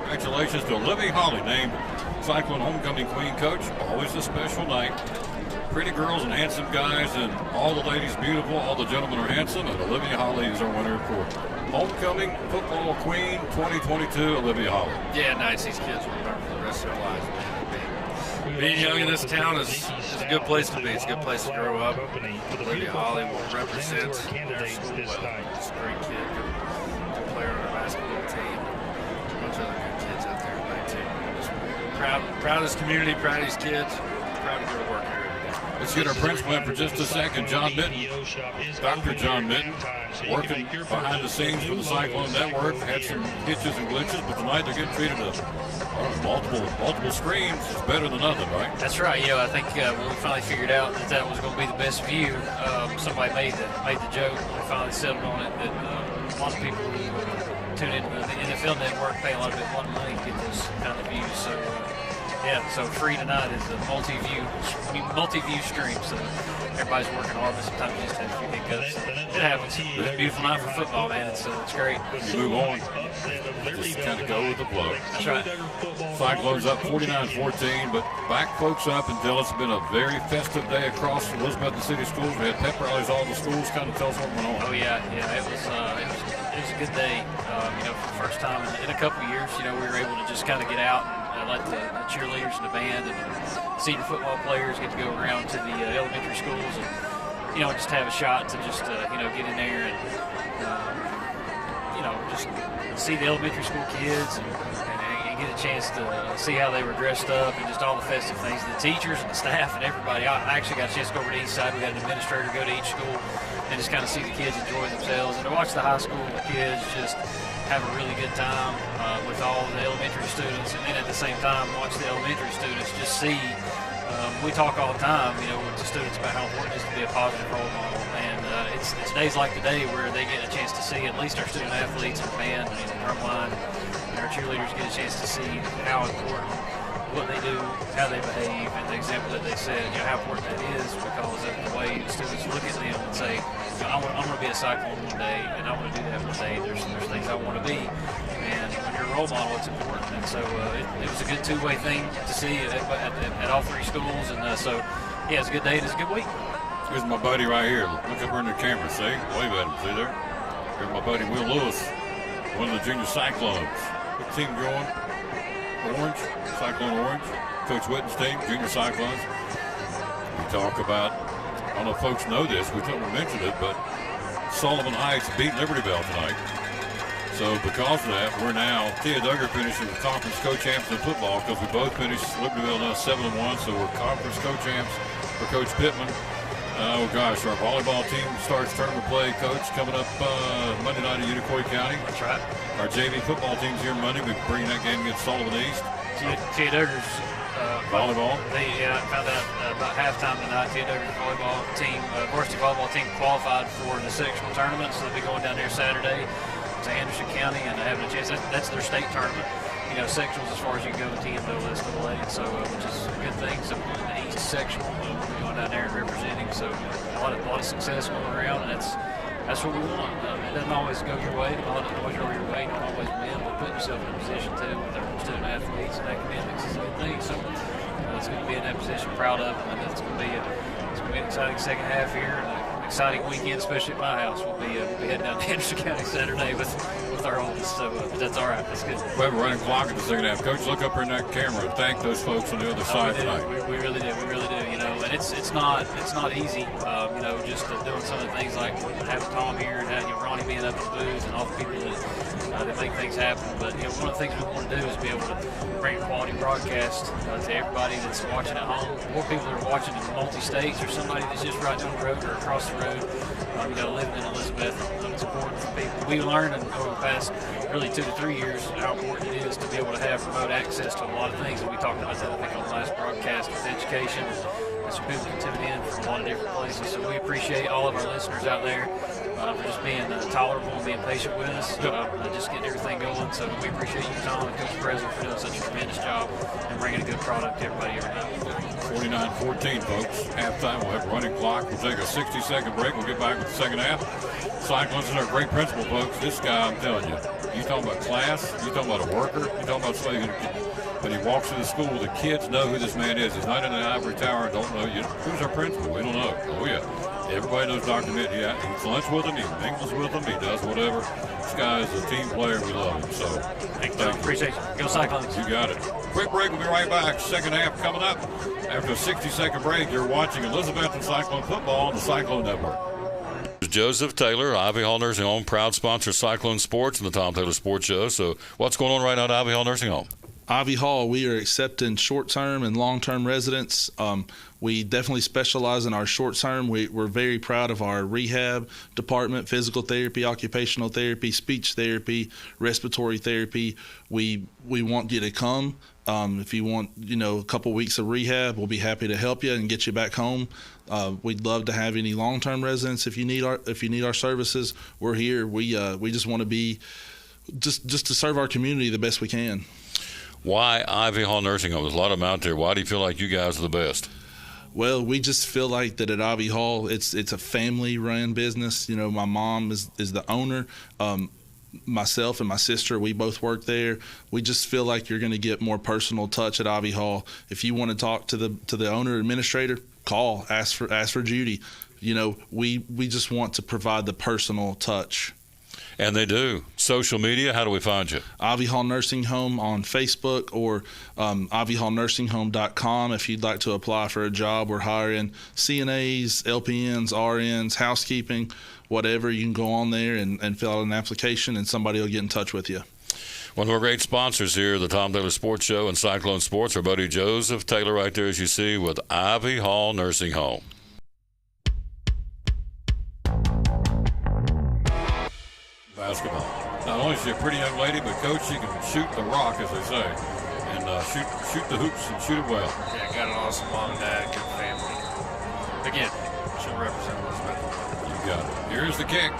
C: Congratulations to Olivia Hulley, named Cyclone Homecoming Queen Coach. Always a special night. Pretty girls and handsome guys, and all the ladies beautiful, all the gentlemen are handsome, and Olivia Hulley is our winner for Homecoming Football Queen 2022, Olivia Hulley.
B: Yeah, nice. These kids will remember for the rest of their lives, man. Being young in this town is a good place to be. It's a good place to grow up. Olivia Hulley will represent their school well. She's a great kid, good player on our basketball team. A bunch of other good kids out there tonight, too. Just proud of this community, proud of these kids, proud to go to work here.
C: Let's get our principal in for just a second, John Mitten. Dr. John Mitten, working behind the scenes for the Cyclone Network. Had some hitches and glitches, but tonight they're getting treated to multiple screens. It's better than nothing, right?
E: That's right. Yeah, I think when we finally figured out that was going to be the best view, somebody made the joke. We finally settled on it that a lot of people who tune into the NFL Network pay a lot of money to get those kind of views. So. Yeah, so free tonight is a multi-view stream. So everybody's working hard, but sometimes you just have a few hiccups. It happens. It's a beautiful night for football, man. It's great.
C: Move on. Just kind of go with the flow.
E: That's right.
C: Cyclones up 49-14, but back folks up and tell us it's been a very festive day across Elizabethton City Schools. We had pep rallies all the schools. Kind of tell us what went on.
E: Oh yeah, it was a good day. For the first time in a couple of years, we were able to just kind of get out and let the cheerleaders and the band and the senior football players get to go around to the elementary schools and, just have a shot to just, get in there and, just see the elementary school kids and get a chance to see how they were dressed up and just all the festive things. The teachers and the staff and everybody. I actually got a chance to go over to the east side. We had an administrator go to each school and just kind of see the kids enjoy themselves, and to watch the high school kids just have a really good time with all the elementary students, and then at the same time watch the elementary students just see. We talk all the time, with the students about how important it is to be a positive role model, and it's days like today where they get a chance to see at least our student athletes and band and drumline and our cheerleaders get a chance to see how important what they do, how they behave, and the example that they set, how important that is because of the way the students look at them and say, I want to be a Cyclone one day, and I want to do that one day. There's things I want to be, and when you're a role model, it's important. And so it was a good two-way thing to see at all three schools, and so yeah, it's a good day. It's a good week.
C: Here's my buddy right here. Look up in the camera. See, wave at him. See there? Here's my buddy Will Lewis, one of the junior Cyclones. What team going? Orange, Cyclone Orange, Coach Witten's team, Junior Cyclones. We talk about, I don't know if folks know this, we couldn't mention it, but Sullivan Heights beat Libertyville tonight. So because of that, we're now, Tia Duggar finishes the conference co-champs in football because we both finished Libertyville now 7-1, so we're conference co-champs for Coach Pittman. Oh gosh, our volleyball team starts tournament play, Coach, coming up Monday night at Unicoi County.
E: That's right.
C: Our JV football team's here Monday. We're bringing that game against Sullivan East.
E: Tia Duggar's
C: volleyball.
E: I found out about halftime tonight. Tia Duggar's volleyball team, varsity volleyball team, qualified for the sectional tournament, so they'll be going down there Saturday to Anderson County and having a chance. That's their state tournament. Sectionals as far as you can go with TMO, that's the so which is a good thing. So the East sectional, we'll be going down there and representing. So a lot of success going around, and that's what we want. It doesn't always go your way. It doesn't always go your way. You don't always win, but putting yourself in a position to with our student athletes and academics is a good thing. So it's good to be in that position, proud of them, and it's going to be an exciting second half here. And exciting weekend, especially at my house. We'll be heading down to Anderson County Saturday with our oldest, so that's all right. That's good.
C: We have a running clock at the second half. Coach, look up in that camera and thank those folks on the other side tonight.
E: We really do. We really do. And it's not easy. Just doing some of the things like having Tom here and having Ronnie being up in the booth and all the people that make things happen. But one of the things we want to do is be able to bring a quality broadcast to everybody that's watching at home, or people that are watching in multi-states, or somebody that's just right down the road or across the road. Living in Elizabeth, it's important for people. We learned over the past really 2 to 3 years how important it is to be able to have remote access to a lot of things. And we talked about that, I think, on the last broadcast with education. So people can tune in from a lot of different places. So we appreciate all of our listeners out there for just being tolerable and being patient with us, just getting everything going. So we appreciate you, Tom, and Coach President, for doing such a tremendous job and bringing a good product to everybody every night.
C: 49-14, folks. Halftime, we'll have a running clock. We'll take a 60-second break. We'll get back with the second half. Cyclones are a great principal, folks. This guy, I'm telling you, you talking about class, you talking about a worker, you talking about somebody when he walks through the school, the kids know who this man is. He's not in the ivory tower and don't know. Who's our principal? We don't know. Oh, yeah. Everybody knows Dr. Mitt. He eats lunch with him. He mingles with them. He does whatever. This guy is a team player. We love him. So,
E: thank you. Appreciate you. Go Cyclones.
C: You got it. Quick break. We'll be right back. Second half coming up. After a 60-second break, you're watching Elizabeth and Cyclone football on the Cyclone Network. Joseph Taylor, Ivy Hall Nursing Home, proud sponsor of Cyclone Sports and the Tom Taylor Sports Show. So, what's going on right now at Ivy Hall Nursing Home?
F: Ivy Hall, we are accepting short-term and long-term residents. We definitely specialize in our short-term. We're very proud of our rehab department, physical therapy, occupational therapy, speech therapy, respiratory therapy. We want you to come. If you want, a couple weeks of rehab, we'll be happy to help you and get you back home. We'd love to have any long-term residents. If you need our services, we're here. We just want to be just to serve our community the best we can.
C: Why Ivy Hall Nursing Home? There's a lot of them out there. Why do you feel like you guys are the best?
F: Well, we just feel like that at Ivy Hall, it's a family-run business. My mom is the owner. Myself and my sister, we both work there. We just feel like you're going to get more personal touch at Ivy Hall. If you want to talk to the owner or administrator, call, ask for Judy. We just want to provide the personal touch.
C: And they do. Social media, how do we find you?
F: Ivy Hall Nursing Home on Facebook or ivyhallnursinghome.com if you'd like to apply for a job. We're hiring CNAs, LPNs, RNs, housekeeping, whatever. You can go on there and fill out an application and somebody will get in touch with you.
C: One of our great sponsors here, the Tom Taylor Sports Show and Cyclone Sports, our buddy Joseph Taylor right there, as you see, with Ivy Hall Nursing Home. basketball. Not only is she a pretty young lady, but Coach, she can shoot the rock, as they say, and shoot the hoops and shoot it well.
B: Yeah, got an awesome mom and dad, good family. Again, she'll represent Elizabeth.
C: You got it. Here's the kick.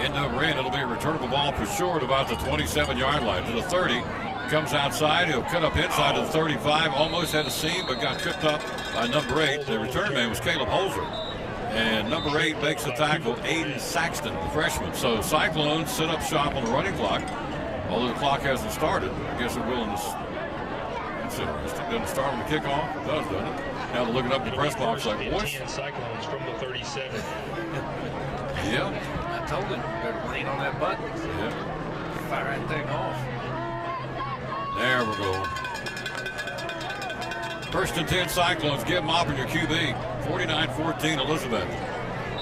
C: End over end. It'll be a returnable ball for short about the 27-yard line to the 30. Comes outside. He'll cut up inside to the 35. Almost had a seam, but got tripped up by number 8. The return man was Caleb Holzer. And number 8 makes the tackle, Aiden Saxton, the freshman. So Cyclones sit up shop on the running clock. Although the clock hasn't started, I guess they're willing to. That's interesting. Doesn't start on the kickoff. It does, doesn't it? Now they're looking up in the press box like, what?
A: Cyclones from the 37.
C: Yeah.
B: I told him, better lean on that button.
C: Yeah.
B: Fire that thing off.
C: There we go. First and 10 Cyclones. Give Maupin your QB. 49-14 Elizabeth.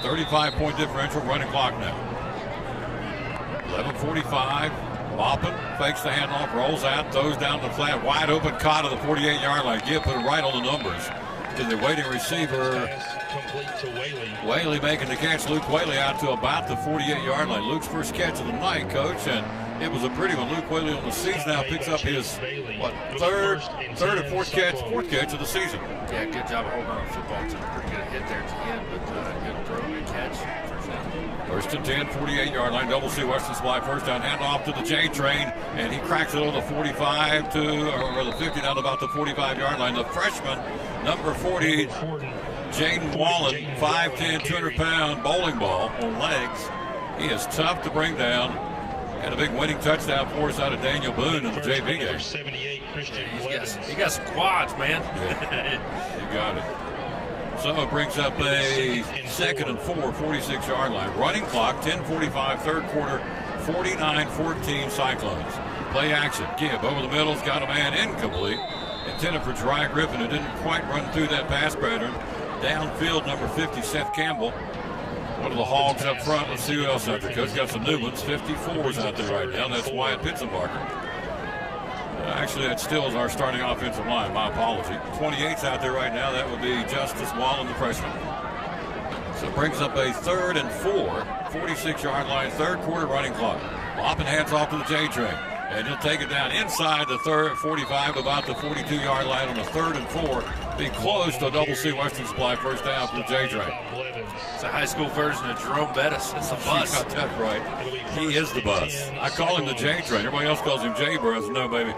C: 35-point differential. Running clock now. 11:45. Maupin fakes the handoff, rolls out, throws down the flat, wide open, caught at the 48-yard line. Give put it right on the numbers to the waiting receiver.
A: Complete to Whaley.
C: Whaley making the catch. Luke Whaley out to about the 48-yard line. Luke's first catch of the night, Coach, and it was a pretty one. Luke Whaley on the season now picks up his third and fourth catch of the season.
B: Yeah, good job of holding on the football team. Pretty good hit there at the end, but good throw, good catch. First down.
C: First and 10, 48-yard line. Double C Western Supply first down. Hand off to the J train, and he cracks it on the 45 or the 50 down about the 45-yard line. The freshman, number 40, Jaden Wallen, 5'10", 200-pound bowling ball on legs. He is tough to bring down. Had a big winning touchdown for us out of Daniel Boone in the JV game.
A: 78, Christian.
B: He got some quads, man.
C: Yeah, you got it. So it brings up a second and 4, 46-yard line. Running clock, 10:45, third quarter, 49-14 Cyclones. Play action. Gibb over the middle's got a man incomplete. Intended for Dry Griffin, who didn't quite run through that pass pattern. Downfield, number 50, Seth Campbell. One of the Hogs up front. Let's see who else out there. Coach got some new ones. 54s out there right now. That's Wyatt Pitzenbarger. Actually, that still is our starting offensive line. My apology. 28's out there right now. That would be Justice Wallen, the freshman. So it brings up a third and 4, 46-yard line, third quarter running clock. Maupin hands off to the J train. And he'll take it down inside the 45, about the 42-yard line on the third and 4. Be close to a Double C Western Supply first down for the J train.
B: It's a high school version of Jerome Bettis. It's a bus.
C: You got that right. He is the bus. I call him the J train. Everybody else calls him J Bros. No, baby.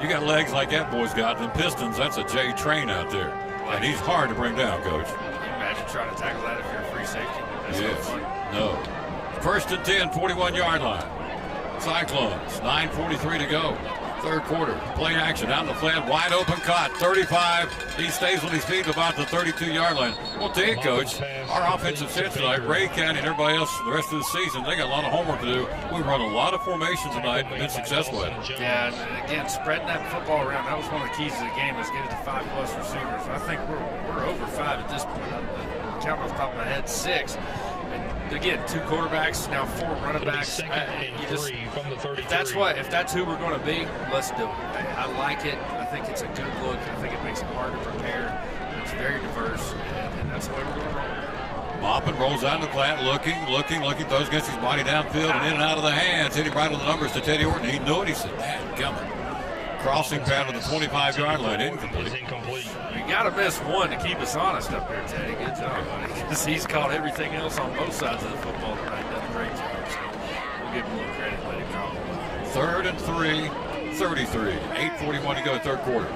C: You got legs like that boy's got. Them Pistons, that's a J train out there. And he's hard to bring down, Coach.
B: Can you imagine trying to tackle that if you're a free safety? That's
C: yes.
B: so fun.
C: No. First and 10, 41-yard line. Cyclones, 9:43 to go. Third quarter, play action, out in the flat, wide open, caught, 35. He stays on his feet about the 32-yard line. Well, tell you, Coach, our offensive set tonight, Ray County and everybody else the rest of the season, they got a lot of homework to do. We run a lot of formations tonight and been successful at it.
B: Yeah, and again, spreading that football around, that was one of the keys to the game, is get it to 5+ receivers. I think we're over 5 at this point. I'm counting off the top of my head, 6. Again, 2 quarterbacks, now 4 running backs. If that's who we're going to be, let's do it. I like it. I think it's a good look. I think it makes it hard to prepare. It's very diverse, and that's the way we're going to roll.
C: Maupin rolls out in the flat, looking, throws against his body downfield and in and out of the hands. Hitting right on the numbers to Teddy Orton. He knew it. He said, "Man, coming." Crossing pattern to the 25-yard line, incomplete.
B: You got to miss one to keep us honest up there, Teddy. Good job, buddy. Because he's caught everything else on both sides of the football tonight. Done a great job. So we'll give him a little credit. Let him drop.
C: Third and 3, 33. 8:41 to go, third quarter.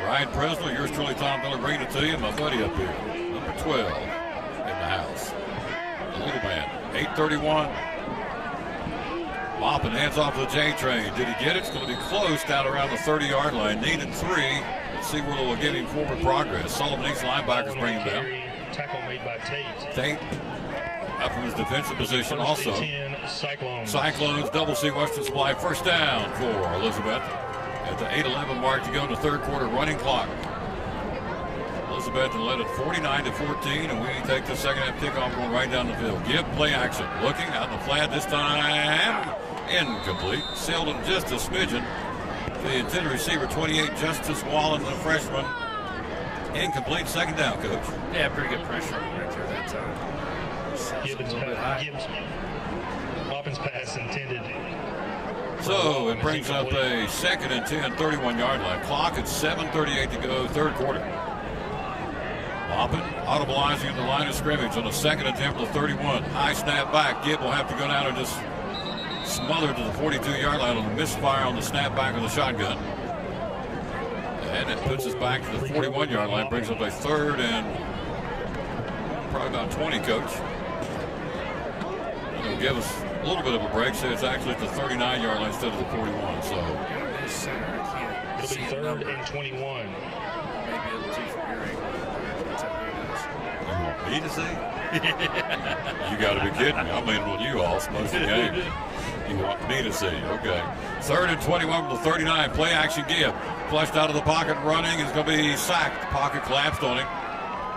C: Ryan Presnell, yours truly, Tom Miller, bringing it to you. My buddy up here, number 12 in the house. The little man. 8:31. Maupin hands off to the J train. Did he get it? It's going to be close down around the 30-yard line. Needed 3. Let's see where they'll get him forward progress. Sullivan East linebackers bring him down.
A: Tackle made by Tate.
C: Tate up from his defensive position also.
A: 10,
C: Cyclones, Double C Western Supply. First down for Elizabeth. At the 8:11 mark to go in the third quarter running clock. Elizabeth led it 49-14, and we take the second half kickoff going right down the field. Give play action. Looking out in the flat this time. Incomplete. Sailed him just a smidgen. The intended receiver, 28, Justice Wallen, the freshman. Incomplete. Second down, Coach.
B: Yeah, pretty good pressure right there that time.
A: Gibbons,
B: a little bit high.
A: offense pass intended.
C: So it brings up a 2nd and 10, 31-yard line. Clock at 7:38 to go, third quarter. Oppen audibilizing at the line of scrimmage on a 2nd attempt to 31. High snap back. Gibb will have to go down and just smother to the 42-yard line on a misfire on the snap back of the shotgun. And it puts us back to the 41-yard line. Brings up a 3rd and probably about 20, Coach. It'll give us a little bit of a break, so it's actually at the 39-yard line instead of the 41. So
A: it'll be 3rd and 21.
B: Maybe a little too from your angle.
C: You want me to see? You got to be kidding me. I'm leaning on you all most of the game. You want me to see? Okay. 3rd and 21 from the 39. Play action Gibb. Flushed out of the pocket running. Is going to be sacked. The pocket collapsed on him.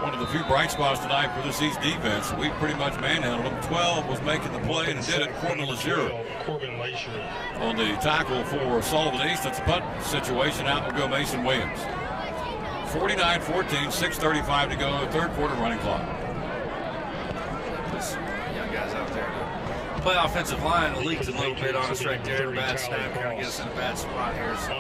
C: One of the few bright spots tonight for this East defense. We pretty much manhandled them. 12 was making the play and did it. Corbin Lazure on the tackle for Sullivan East. That's a punt situation. Out will go Mason Williams. 49-14, 6:35 to go. Third quarter running clock.
B: This young guys out there to play offensive line leaked a little bit on us right there. Bad snap, kind of get us in a bad spot here. So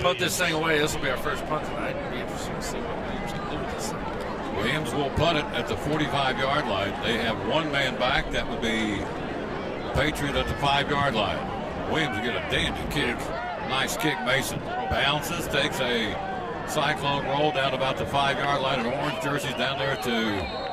B: punt this thing away. This will be our first punt tonight. It'll be interesting to see what Williams can do with this thing.
C: Williams will punt it at the 45-yard line. They have one man back. That would be Patriot at the 5-yard line. Williams will get a dandy kick. Nice kick, Mason. Bounces, takes a cyclone roll down about the 5-yard line, and orange jerseys down there to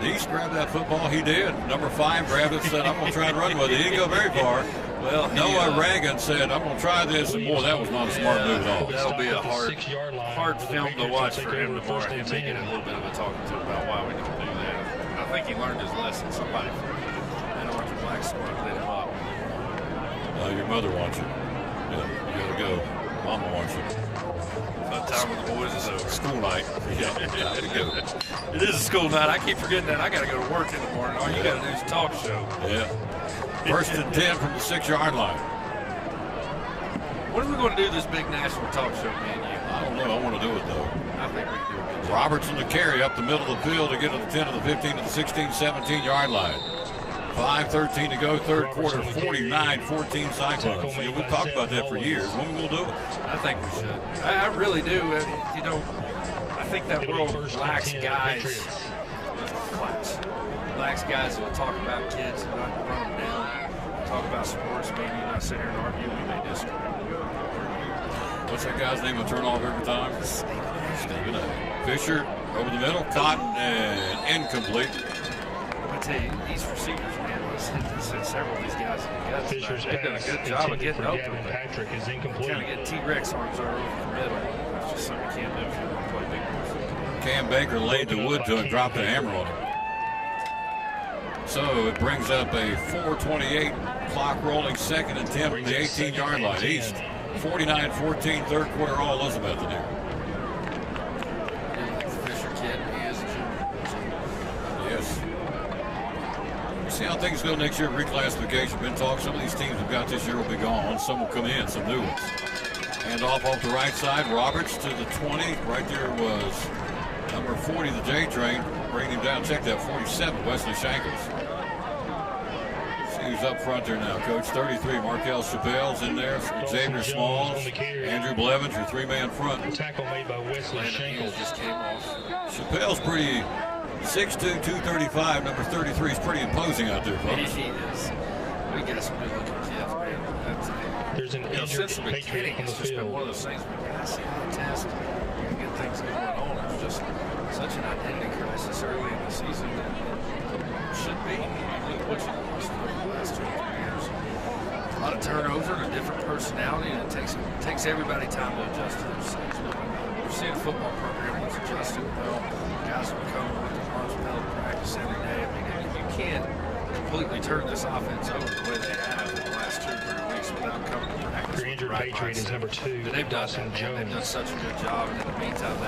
C: East. Grabbed that football. He did. Number 5 grabbed it, said, I'm going to try and run with it. He didn't go very far. Well, Noah Reagan said, I'm going to try this, and boy, that was not a smart move at all.
B: That'll be a hard film to watch for him tomorrow. He may get a little bit of a talking to about why we don't do that. I think he learned his lesson. Somebody from that orange and black squad lit him up.
C: Your mother wants you. Yeah, you got to go. Mama wants you.
B: Fun time with the boys is over.
C: School night. Yeah, got to go.
B: It is a school night. I keep forgetting that. I got to go to work in the morning. All you got to do is talk show.
C: Yeah. First and 10 from the 6-yard line.
B: What are we going to do this big national talk show, me and you?
C: I don't know. I want to do it, though.
B: I think we can do it.
C: Robertson to carry up the middle of the field to get to the 10 to the 15 to the 16, 17-yard line. 5:13 to go, third quarter, 49-14 Cyclones. You know, we've talked about that for years. When will we do it?
B: I think we should. I really do. You know, I think that world lacks guys with class. Lacks guys that will talk about kids and not run them down. Talk about sports, maybe not sit here and argue. We may disagree.
C: What's that guy's name will turn off every time? Stephen A. Fisher over the middle, caught and incomplete.
B: I tell you, these receivers, man, he's hit several of these guys in the guts. They've done a good job of getting open.
A: Patrick is incomplete.
B: Trying to get T-Rex arms over the middle. It's just something you can't do if you want to play big ones.
C: Cam Baker laid the wood to him, dropped the hammer on him. So it brings up a 4:28 clock rolling, 2nd and 10 from the 18-yard line. East 49-14, third quarter, all Elizabeth in here.
B: Fisher kid, he is a junior.
C: Yes. See how things go next year. Reclassification. Been talking. Some of these teams we've got this year will be gone. Some will come in. Some new ones. And off the right side. Roberts to the 20. Right there was number 40, the J train. Bring him down. Check that. 47, Wesley Shankles. See who's up front there now, Coach. 33, Markel Chappelle's in there. Xavier Smalls. Andrew Blevins, your 3-man front.
A: Tackle made by Wesley Shankles
B: just came off.
C: Chappelle's pretty 6'2", 235. Number 33 is pretty imposing out there, folks.
B: He is. We got some good looking kids, man.
A: There's an injured
B: since the beginning, it's just been one of those things we got to see the test. We get things going on. It's just such an identity crisis early in the season that it should be. Look what you lost over the last 2 or 3 years. A lot of turnover and a different personality, and it takes everybody time to adjust to those things. We're seeing a football program that's adjusting well. Guys are coming with their arms pedal practice every day. I mean, you can't completely turn this offense over the way they have in the last 2 or 3 weeks without coming to practice.
A: Your injured Patriot is number 2.
B: But they've done such a good job, and in the meantime,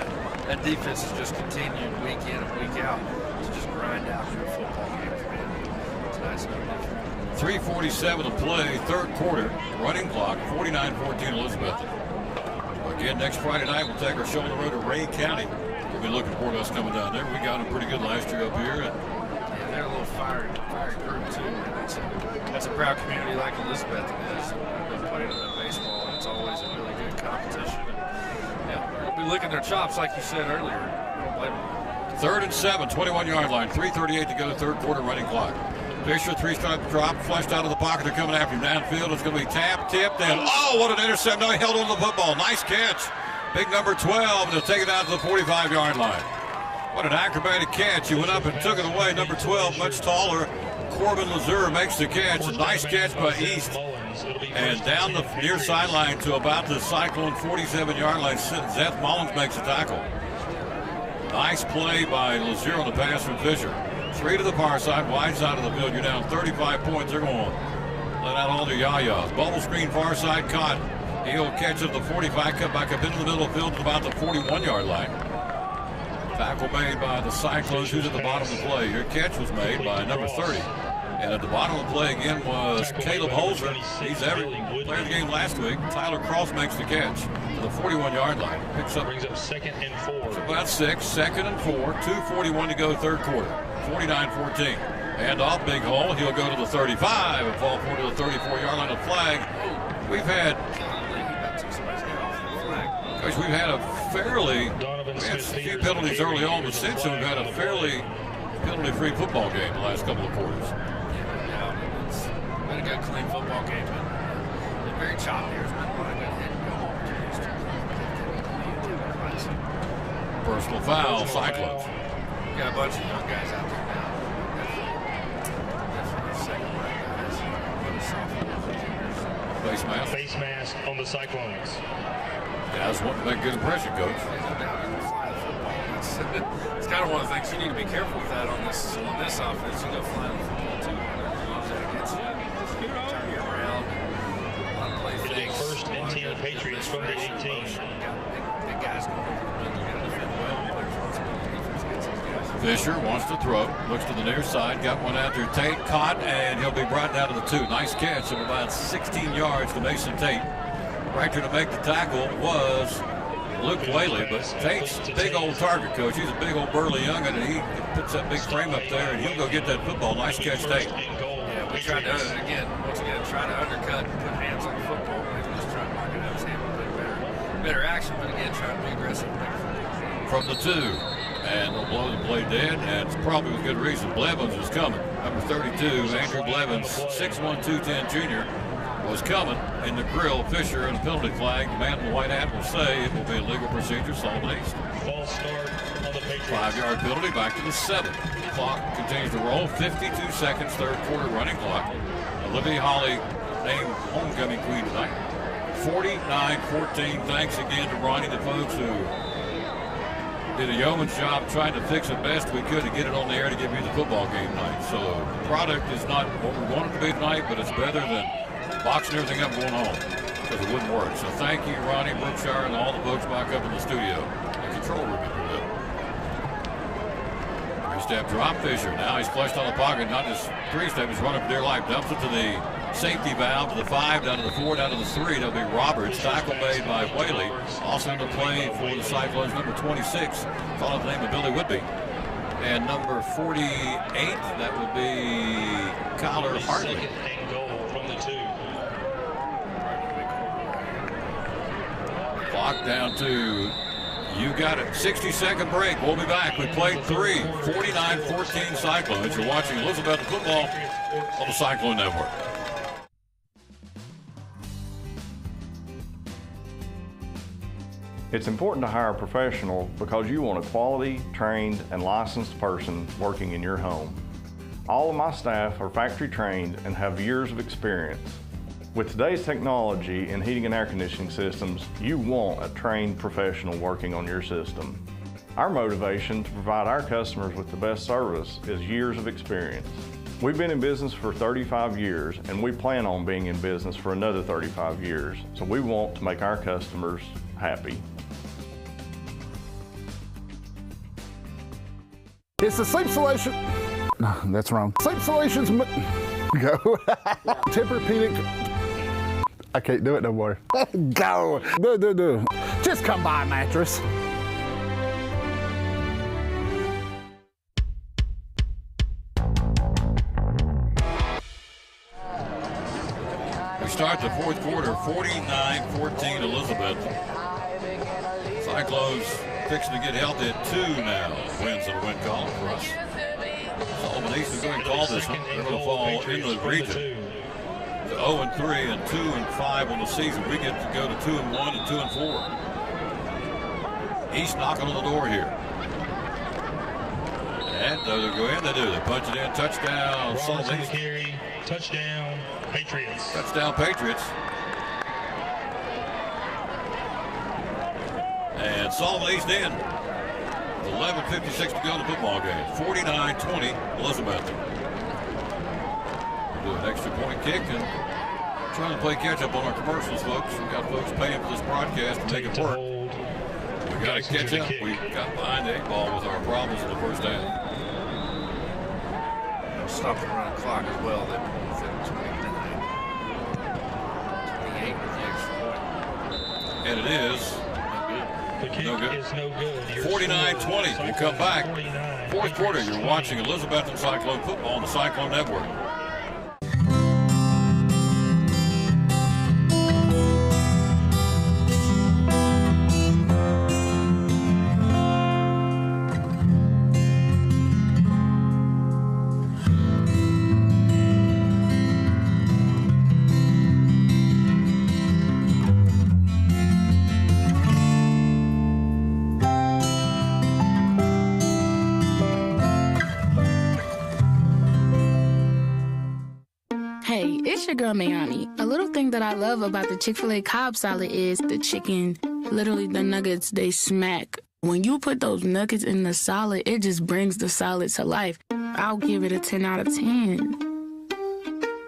B: that defense has just continued week in and week out to just grind out your football game. Tonight's no different.
C: 3:47 to play, third quarter, running clock, 49-14 Elizabeth. Again, next Friday night, we'll take our show on the road to Ray County. We'll be looking forward to us coming down there. We got them pretty good last year up here. And
B: they're a little fiery group too. And that's a proud community like Elizabeth is. We've been playing baseball, and it's always a really good competition. And, yeah, we're gonna be licking their chops like you said earlier. I don't blame them.
C: 3rd and 7, 21-yard line, 3:38 to go, third quarter running clock. Fisher, three-step drop, flushed out of the pocket. They're coming after him downfield. It's going to be tapped, tipped, and oh, what an intercept. No, he held on to the football. Nice catch. Big number 12, and they'll take it out to the 45-yard line. What an acrobatic catch. He went up and took it away. Number 12, much taller. Corbin Lazure makes the catch. A nice catch by East. And down the near sideline to about the Cyclone 47-yard line, Seth Mullins makes a tackle. Nice play by Lazure on the pass from Fisher. 3 to the far side, wide side of the field. You're down 35 points. They're going to let out all their yayas. Bubble screen, far side, caught. He'll catch it at the 45, cut back up into the middle of the field to about the 41-yard line. Tackle made by the Cyclones, who's at the bottom of the play. Your catch was made by number 30. And at the bottom of the play again was Caleb Holzer. He's every player of the game last week. Tyler Cross makes the catch to the 41-yard line. Brings up 2nd and 4. It's about 6, 2nd and 4. 2:41 to go, third quarter. 49-14. And off, big hole. He'll go to the 35 and fall forward to the 34-yard line of flag. We've had a few penalties early on, but since then we've had a fairly penalty-free football game the last couple of quarters.
B: It's been a good, clean football game, but it's very choppy. There's been a lot of good hit and go opportunities.
C: Personal foul, Cyclones.
B: We got a bunch of young guys out there now. Definitely second line guys.
C: Face mask
A: on the Cyclones.
C: Guys want to make a good impression, Coach.
B: It's kind of one of the things you need to be careful with that on this offense. You go flying the football too. Use that against you. Turn you around. A lot of play fakes.
A: First and 10 Patriots from the 18.
B: Big guys going over the middle. You got to defend well. Play responsibility defense against these guys.
C: Fisher wants to throw. Looks to the near side. Got one out there. Tate caught, and he'll be brought down to the 2. Nice catch of about 16 yards to Mason Tate. Right there to make the tackle was Luke Whaley, but Tate's a big old target, Coach. He's a big old burly young'un, and he puts that big frame up there, and he'll go get that football. Nice catch, Tate.
B: Yeah, we tried to, once again, try to undercut and put hands on the football. We just try to knock it out of his hand a bit better action, but again, trying to be aggressive.
C: From the 2, and they'll blow the play dead, and it's probably with good reason. Blevins is coming. Number 32, Andrew Blevins, 6'1", 210 junior. Was coming in the grill. Fisher and a penalty flag. The man in the white hat will say it will be a legal procedure. Sullivan East.
A: False start on the Patriots.
C: 5-yard penalty back to the 7. Clock continues to roll. 52 seconds, third quarter running clock. Olivia Holly named homecoming queen tonight. 49-14. Thanks again to Ronnie, the folks who did a yeoman's job trying to fix it best we could to get it on the air to give you the football game tonight. So the product is not what we want it to be tonight, but it's better than boxing everything up going home because it wouldn't work. So thank you, Ronnie, Brookshire, and all the folks back up in the studio. The control room. Three-step drop, Fisher. Now he's flushed on the pocket. Not just three-step, he's running for dear life. Dumps it to the safety valve, to the 5, down to the 4, down to the 3. That'll be Roberts. Tackle made by Whaley. Also in the play for the Cyclones, number 26. Call it the name of Billy Whitby. And number 48, that would be Kyler Hartley.
A: And goal from the 2.
C: Clock down to, you got it, 60-second break. We'll be back. We played 3, 49-14 Cyclones. You're watching Elizabeth football on the Cyclone Network.
K: It's important to hire a professional because you want a quality, trained, and licensed person working in your home. All of my staff are factory trained and have years of experience. With today's technology in heating and air conditioning systems, you want a trained professional working on your system. Our motivation to provide our customers with the best service is years of experience. We've been in business for 35 years and we plan on being in business for another 35 years. So we want to make our customers happy.
I: It's the sleep solution. No, that's wrong. Sleep solutions. Go. Tempur-Pedic. I can't do it no more. Go. Do. Just come buy a mattress.
C: start the fourth quarter, 49-14 Elizabeth. Cyclones fixing to get healthy at 2 now. Wins in the win column for us. Sullivan East is going to call this one. They're going to fall in the region. 0-3 and 2-5 on the season. We get to go to 2-1 and 2-4. East knocking on the door here. And they go in, they do. They punch it in. Touchdown, Sullivan East.
A: Touchdown, Patriots.
C: Touchdown, Patriots. And Sullivan East in. 11:56 to go in the football game. 49-20, Elizabeth. Do an extra point kick and trying to play catch up on our commercials, folks. We've got folks paying for this broadcast to make it work. We got to catch up. We got behind the 8 ball with our problems in the first half.
B: Stop the run clock as well. Then 29, 28 with the extra point.
C: And it is.
A: The kick is no good.
C: 49-20. We'll come back. Fourth quarter, you're watching Elizabethton Cyclone football on the Cyclone Network.
L: It's your girl Mayani. A little thing that I love about the Chick-fil-A Cobb salad is the chicken, literally the nuggets, they smack. When you put those nuggets in the salad, it just brings the salad to life. I'll give it a 10 out of 10.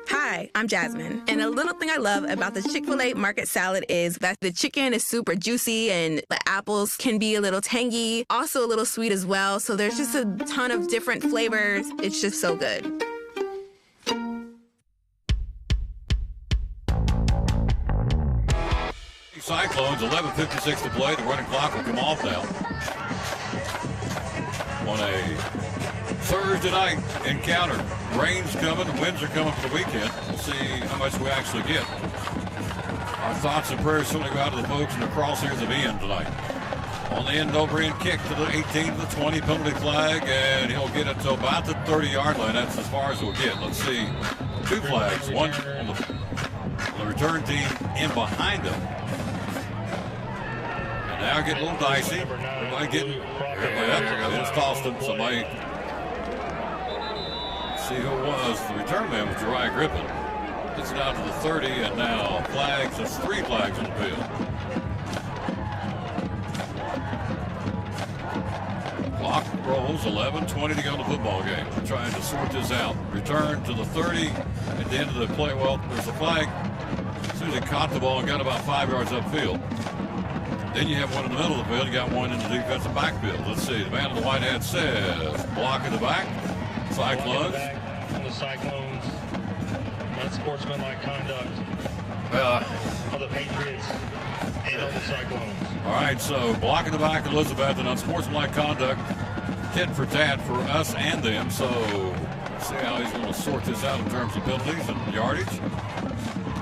M: Hi, I'm Jasmine. And a little thing I love about the Chick-fil-A market salad is that the chicken is super juicy and the apples can be a little tangy, also a little sweet as well. So there's just a ton of different flavors. It's just so good.
C: Cyclones, 11:56 to play. The running clock will come off now. On a Thursday night encounter. Rain's coming, the winds are coming for the weekend. We'll see how much we actually get. Our thoughts and prayers certainly go out to the folks in the crosshairs of Ian tonight. On the end over end kick to the 18 to the 20 penalty flag, and he'll get it to about the 30-yard line. That's as far as we'll get. Let's see. 2 flags, one on the return team in behind them. Now get a little dicey. Everybody getting, it's tossed him. Somebody, see who it was. The return man was Jeriah Griffin. It's down to the 30, and now flags. There's 3 flags on the field. Clock rolls, 11:20 to go in the football game. We're trying to sort this out. Return to the 30 at the end of the play. Well, there's a flag. As soon as he caught the ball and got about 5 yards upfield. Then you have one in the middle of the field. You got one in the defensive backfield. Let's see. The man in the white hat says, block in the back. Cyclones.
A: On the Cyclones. Unsportsmanlike conduct of the Patriots and of the Cyclones.
C: All right, so block in the back, Elizabeth, and unsportsmanlike conduct. Tit for tat for us and them. So see how he's going to sort this out in terms of penalties and yardage.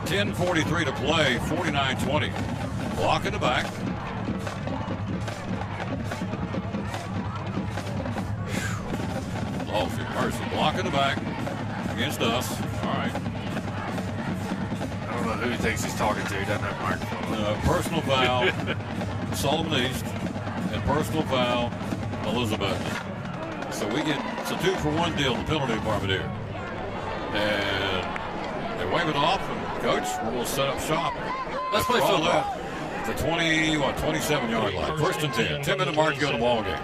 C: 10:43 to play, 49-20. Block in the back. Oh, mercy. Block in the back against us. All right.
B: I don't know who he thinks he's talking to. He doesn't have a microphone.
C: Personal foul, Sullivan East, and personal foul, Elizabeth. So we get, it's a 2-for-1 deal in the penalty department here. And they wave it off, and coach, we're going to set up shop.
B: Let's play football.
C: The 27-yard line. First and 10. 10-minute mark to go to the ball game.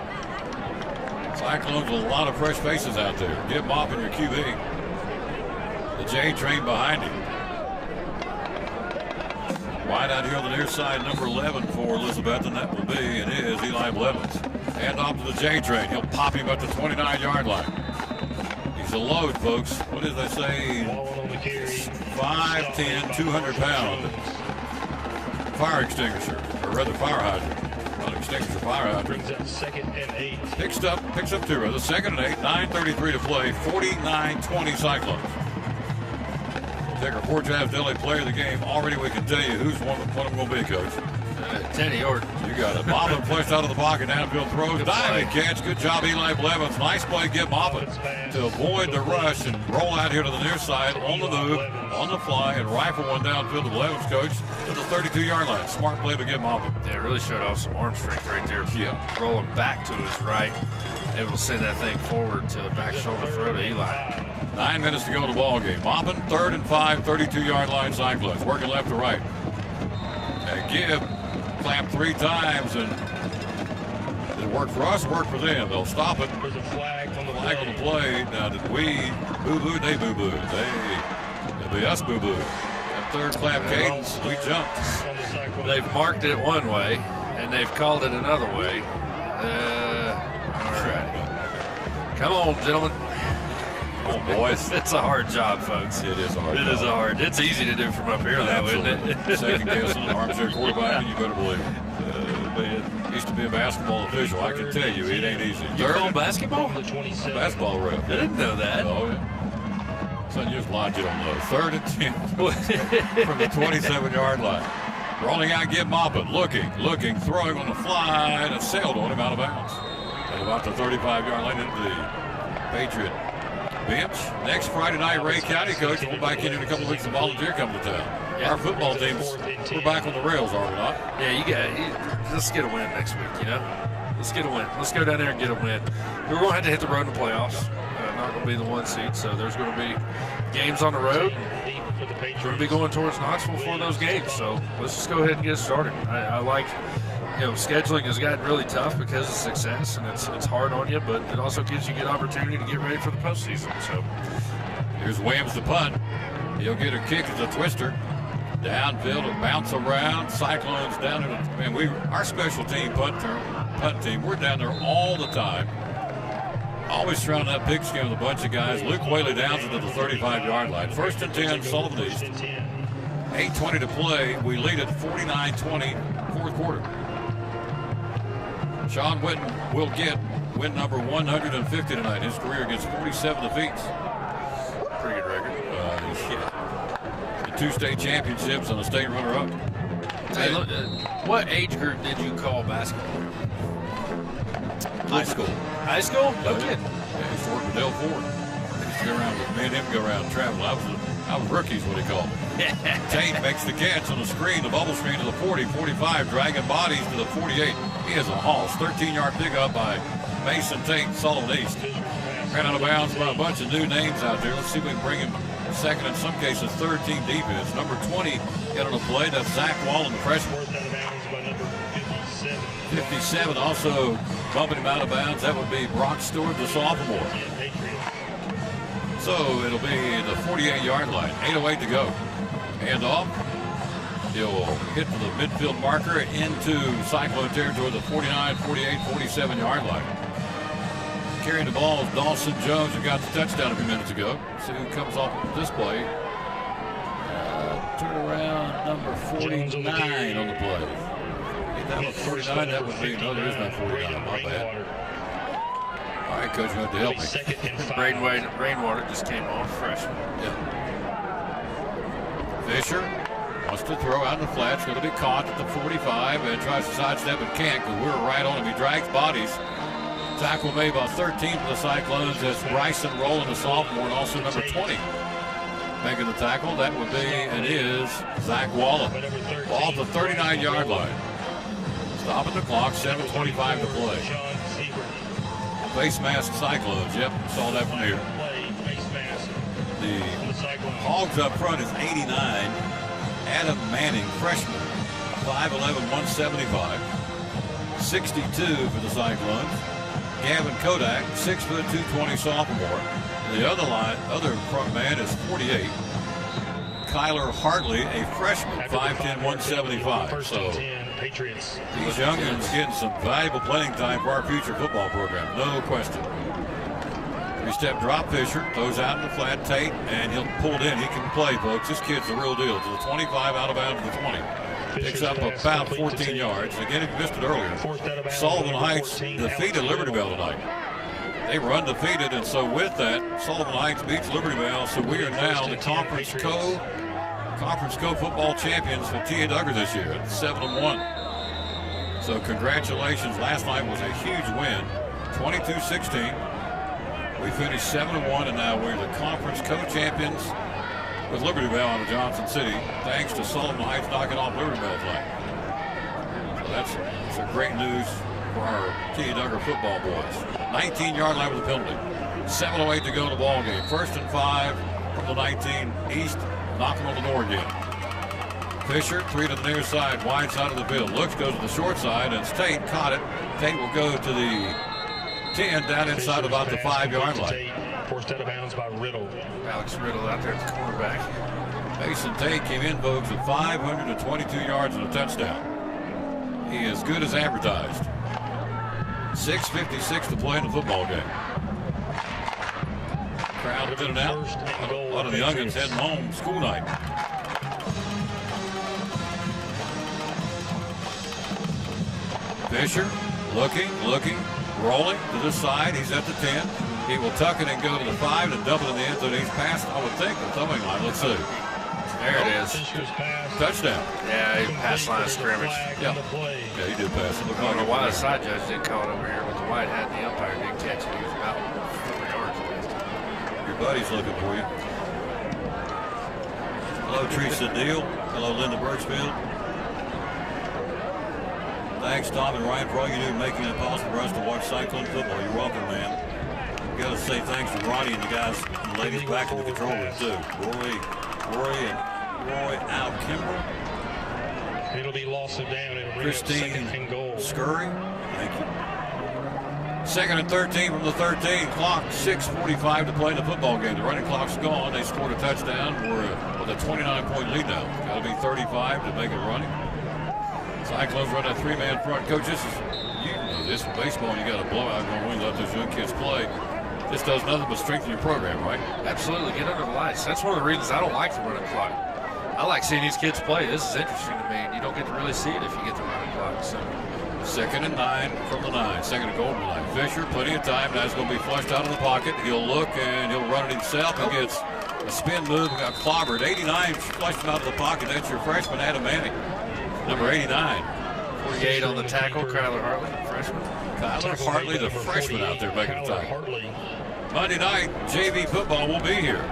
C: Cyclones with a lot of fresh faces out there. Get Mop in your QB. The J train behind him. Wide out here on the near side, number 11 for Elizabeth, and that will be, it is, Eli Blevins. Hand off to the J train. He'll pop him at the 29-yard line. He's a load, folks. What did they say? 5'10", 200-pound fire extinguisher, or rather fire hydrant. Not extinguisher, fire hydrant.
A: Brings up 2nd and 8.
C: Picks up 2, rather. 2nd and 8, 9:33 to play, 49-20 Cyclones. Take our 4 times daily player of the game. Already we can tell you who's one of them going to be, Coach.
B: Teddy Orton.
C: You got it. Moffett flushed out of the pocket, downfield throws, diving catch. Good job, Eli Blevins. Nice play, get Moffett to avoid the rush and roll out here to the near side, on the move, on the fly, and rifle one downfield to Blevins, Coach, to the 32-yard line. Smart play to get Moffett.
B: Yeah, really showed off some arm strength right there.
C: Yeah.
B: Rolling back to his right, able to send that thing forward to the back shoulder throw to Eli.
C: 9 minutes to go in the ball game. Moffett, 3rd and 5, 32-yard line Cyclones. Working left to right. And Gibb clamped 3 times, and it worked for us, worked for them. They'll stop it.
A: There's a flag on the
C: play. Now, did we boo-boo? They boo-boo. It'll be us boo-boo. That 3rd clamp cadence, we jumped.
B: They've marked it one way, and they've called it another way. All right. Come on, gentlemen.
C: Come on, boys.
B: It's a hard job, folks.
C: It is a hard job.
B: It is a hard. It's easy to do from up here, though, isn't it?
C: Second guessing an armchair quarterback, you better believe it. Used to be a basketball official. I can tell you, it ain't easy.
B: You call basketball?
C: Basketball ref.
B: I didn't know that.
C: Oh, yeah. Son, you're blind, you don't know. 3rd and 10 from the 27-yard line. Rolling out, get Moffett. Looking, throwing on the fly, and it sailed on him out of bounds. At about the 35-yard line into the Patriot bench. Next Friday night, Ray County, Coach. We'll back in a couple of weeks. The Volunteer come to town. Yeah. Our football teams, we're back on the rails, are we not?
B: Yeah, let's get a win next week, you know? Let's get a win. Let's go down there and get a win. We're going to have to hit the road in the playoffs. Not going to be the 1 seed, so there's going to be games on the road. We're going to be going towards Knoxville for those games, so let's just go ahead and get started. I like, scheduling has gotten really tough because of success, and it's hard on you, but it also gives you a good opportunity to get ready for the postseason. So
C: here's Williams to punt. He'll get a kick as a twister. Downfield and bounce around. Cyclones down in our special team punt team, we're down there all the time. Always surrounding that pigskin with a bunch of guys. Luke Whaley downs it to the 35-yard line. 1st and 10, Sullivan East. 8:20 to play. We lead at 49-20, 4th quarter. Sean Witten will get win number 150 tonight. His career gets 47 defeats.
B: Pretty good record.
C: Yeah. 2 state championships and a state runner-up.
B: Hey, look, what age group did you call basketball?
C: High school.
B: High school? No kid.
C: Yeah, he used to work with Del Ford. Used to go around with me and him go around traveling. I was rookies, what he called me. Tate makes the catch on the screen, the bubble screen to the 40, 45, dragging bodies to the 48. He has a haul. 13-yard pickup by Mason Tate, Sullivan East. Ran out of bounds by a bunch of new names out there. Let's see if we can bring him second, in some cases, 3rd team defense. Number 20 got on the play. That's Zach Wallen, the freshman. 57 also bumping him out of bounds. That would be Brock Stewart, the sophomore. So it'll be the 48-yard line. 8:08 to go. Hand off. He'll hit to the midfield marker into Cyclone territory, the 49, 48, 47-yard line. Carrying the ball is Dawson Jones, who got the touchdown a few minutes ago. See who comes off with this play. Turn around, number 49 on the play. That was 49, that would be, no, there is not 49, my bad. All right, Coach, you have to help me.
B: Rainwater just came off, freshman.
C: Yeah. Fisher wants to throw out in the flats, going to be caught at the 45 and tries to sidestep and can't because we're right on him. He drags bodies. Tackle made by 13 for the Cyclones as Bryson Rowland, the sophomore, and also number 20. Making the tackle, that would be and is Zach Wallen. Ball at the 39-yard line. Stopping the clock, 7:25 to play. Face mask Cyclones, yep, saw that from here. The Hogs up front is 89. Adam Manning, freshman, 5'11", 175. 62 for the Cyclones. Gavin Kodak, 6', 220 sophomore. The other front man is 48. Kyler Hartley, a freshman, 5'10", 175. So these youngins getting some valuable playing time for our future football program, no question. 3-step drop. Fisher throws out in the flat. Tate, and he'll pull it in. He can play, folks. This kid's the real deal. To the 25, out of bounds to the 20. Picks up about 14 yards. Again, he missed it earlier. Sullivan Heights defeated Libertyville tonight. They were undefeated, and so with that, Sullivan Heights beats Liberty Bell. So we are now the Conference Co football champions for T.A. Duggar this year at 7-1. So congratulations. Last night was a huge win, 22-16. We finished 7-1, and now we're the Conference Co-champions with Liberty Bell out of Johnson City, thanks to Sullivan Heights knocking off Liberty Bell tonight. So that's some great news for our T.A. Duggar football boys. 19-yard line with a penalty. 7:08 to go in the ball game. 1st and 5 from the 19 east. Knocking on the door again. Fisher, 3 to the near side, wide side of the field. Looks, goes to the short side, and Tate caught it. Tate will go to the 10 down inside about the 5-yard line.
A: Forced out of bounds by Riddle.
B: Alex Riddle out there at the cornerback.
C: Mason Tate came in, folks, with 522 yards and a touchdown. He is good as advertised. 6:56 to play in the football game. Crowd thinning out. A lot of the youngins heading home school night. Fisher looking, rolling to the side. He's at the 10. He will tuck it and go to the 5 and double in the end zone. He's past, I would think, the throwing line. Let's see.
B: There it is.
C: Touchdown.
B: Yeah, he passed line of scrimmage.
C: Yeah, he did pass it.
B: I don't know why the side judge didn't call it over here with the white hat. The umpire didn't catch it. He was about 4 yards past it.
C: Your buddy's looking for you. Hello, Teresa Deal. Hello, Linda Birchfield. Thanks, Tom and Ryan, for all you do making it possible for us to watch Cyclone football. You're welcome, man. You got to say thanks to Ronnie and the guys and the ladies back in the control room, too. Roy Al Kimber.
A: It'll be loss of down. It'll bring
C: Christine
A: up 2nd and goal.
C: Scurry. Thank you. 2nd and 13 from the 13. Clock 6:45 to play in the football game. The running clock's gone. They scored a touchdown. We're with a 29-point lead now. Got to be 35 to make it running. Cyclones run a 3-man front. Coach, this is baseball. You got to blow out going wins out those young kids play. This does nothing but strengthen your program, right?
B: Absolutely. Get under the lights. That's one of the reasons I don't like the running clock. I like seeing these kids play. This is interesting to me, and you don't get to really see it if you get the running clock. So
C: 2nd and 9 from the 9. 2nd and goal from the 9. Fisher, plenty of time. That's going to be flushed out of the pocket. He'll look, and he'll run it himself. He gets a spin move and got clobbered. 89 flushed him out of the pocket. That's your freshman, Adam Manning. Number 89.
B: 48 on the tackle, Kyler Hartley, freshman.
C: Kyler Hartley, the freshman out there making the tackle. Monday night, JV football will be here.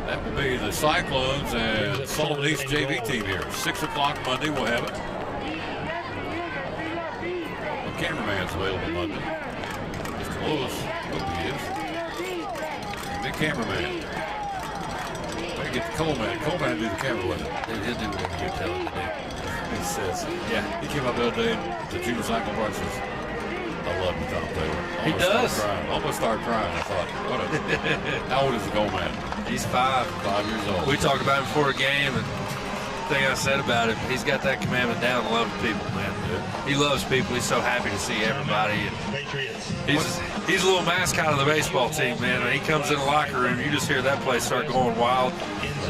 C: That will be the Cyclones and Sullivan East JV team here. 6 o'clock Monday, we'll have it. The cameraman's available Monday. Mr. Lewis, hope he is. The cameraman. Better get the Coleman. Coleman do the camera with it.
B: He'll do whatever you tell him to do.
C: He says, yeah, he came up the other day at the junior cycle park says, I love you, Tom Taylor.
B: He does.
C: Almost started crying. I thought, how old is the goal man?
B: He's 5
C: years old.
B: We talked about him before a game, and the thing I said about him, he's got that commandment down to love people, man. Yeah. He loves people. He's so happy to see everybody. And he's a little mascot of the baseball team, man. When he comes in the locker room, you just hear that place start going wild.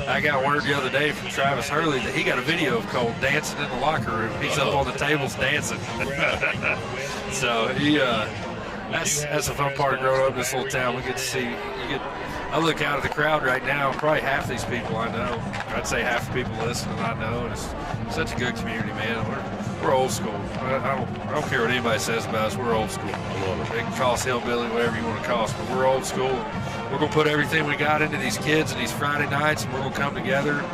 B: I got word the other day from Travis Hurley that he got a video of Cole dancing in the locker room. He's up on the tables dancing. So that's a fun part of growing up in this little town. We get to see. I look out at the crowd right now. Probably half these people I know. I'd say half the people listening I know. And it's such a good community, man. We're old school. I don't care what anybody says about us. We're old school. I love it. They can call us hillbilly, whatever you want to call us, but we're old school. We're going to put everything we got into these kids and these Friday nights, and we're going to come together.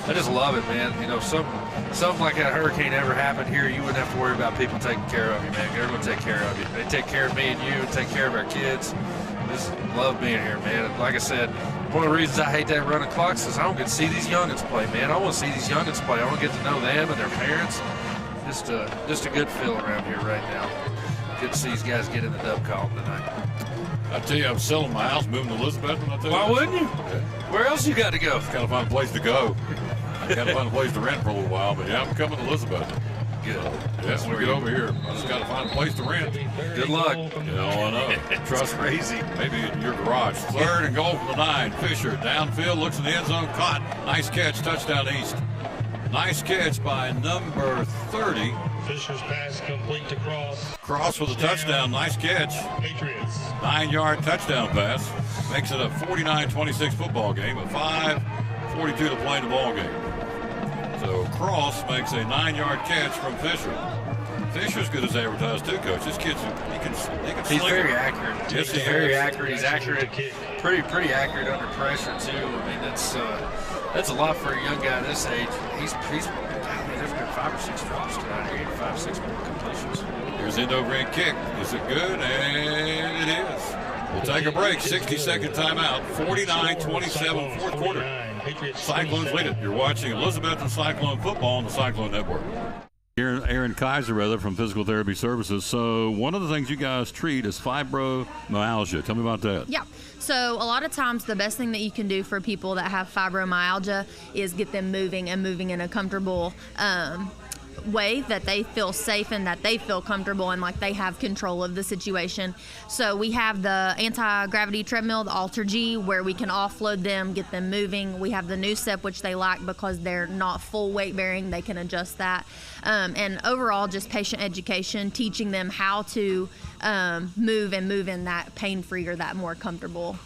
B: I just love it, man. You know, something like that hurricane ever happened here, you wouldn't have to worry about people taking care of you, man. They're going to take care of you. They take care of me and you and take care of our kids. I just love being here, man. Like I said, one of the reasons I hate that running clock is I don't get to see these youngins play, man. I want to see these youngins play. I want to get to know them and their parents. Just a good feel around here right now. Good to see these guys get in the dub column tonight.
C: I tell you, I'm selling my house, moving to Elizabeth.
B: Why wouldn't you? Yeah. Where else you got to go?
C: Got to find a place to go. Got to find a place to rent for a little while, but yeah, I'm coming to Elizabeth.
B: Good.
C: Yes, we get over here. I just got to find a place to rent.
B: Good luck.
C: You know, I know. Trust
B: crazy.
C: Maybe in your garage. 3rd and goal from the 9. Fisher downfield, looks in the end zone, caught. Nice catch, touchdown East. Nice catch by number 30.
A: Fisher's pass complete to Cross.
C: Cross with a touchdown. Nice catch.
A: Patriots.
C: 9-yard touchdown pass. Makes it a 49-26 football game. A 5:42 to play in the ball game. So Cross makes a 9-yard catch from Fisher. Fisher's good as advertised too, Coach. This kid's he can
B: He's
C: sling
B: very
C: it.
B: accurate.
C: Yes,
B: He's
C: he
B: very
C: is.
B: accurate. He's accurate. Pretty accurate under pressure too. I mean, that's a lot for a young guy this age. He's there's been 5 or 6 drops tonight here. 5 6 more completions.
C: Here's Indo Green kick. Is it good? And it is. We'll take a break. 60-second timeout. 49-27 fourth quarter. Cyclones lead it. You're watching Elizabeth and Cyclone football on the Cyclone Network. Aaron Kaiser, from Physical Therapy Services. So one of the things you guys treat is fibromyalgia. Tell me about that.
G: Yeah. So a lot of times the best thing that you can do for people that have fibromyalgia is get them moving in a comfortable way that they feel safe and that they feel comfortable and like they have control of the situation. So we have the anti-gravity treadmill, the Alter G, where we can offload them, get them moving. We have the new step, which they like because they're not full weight bearing. They can adjust that. And overall, just patient education, teaching them how to move in that pain-free or that more comfortable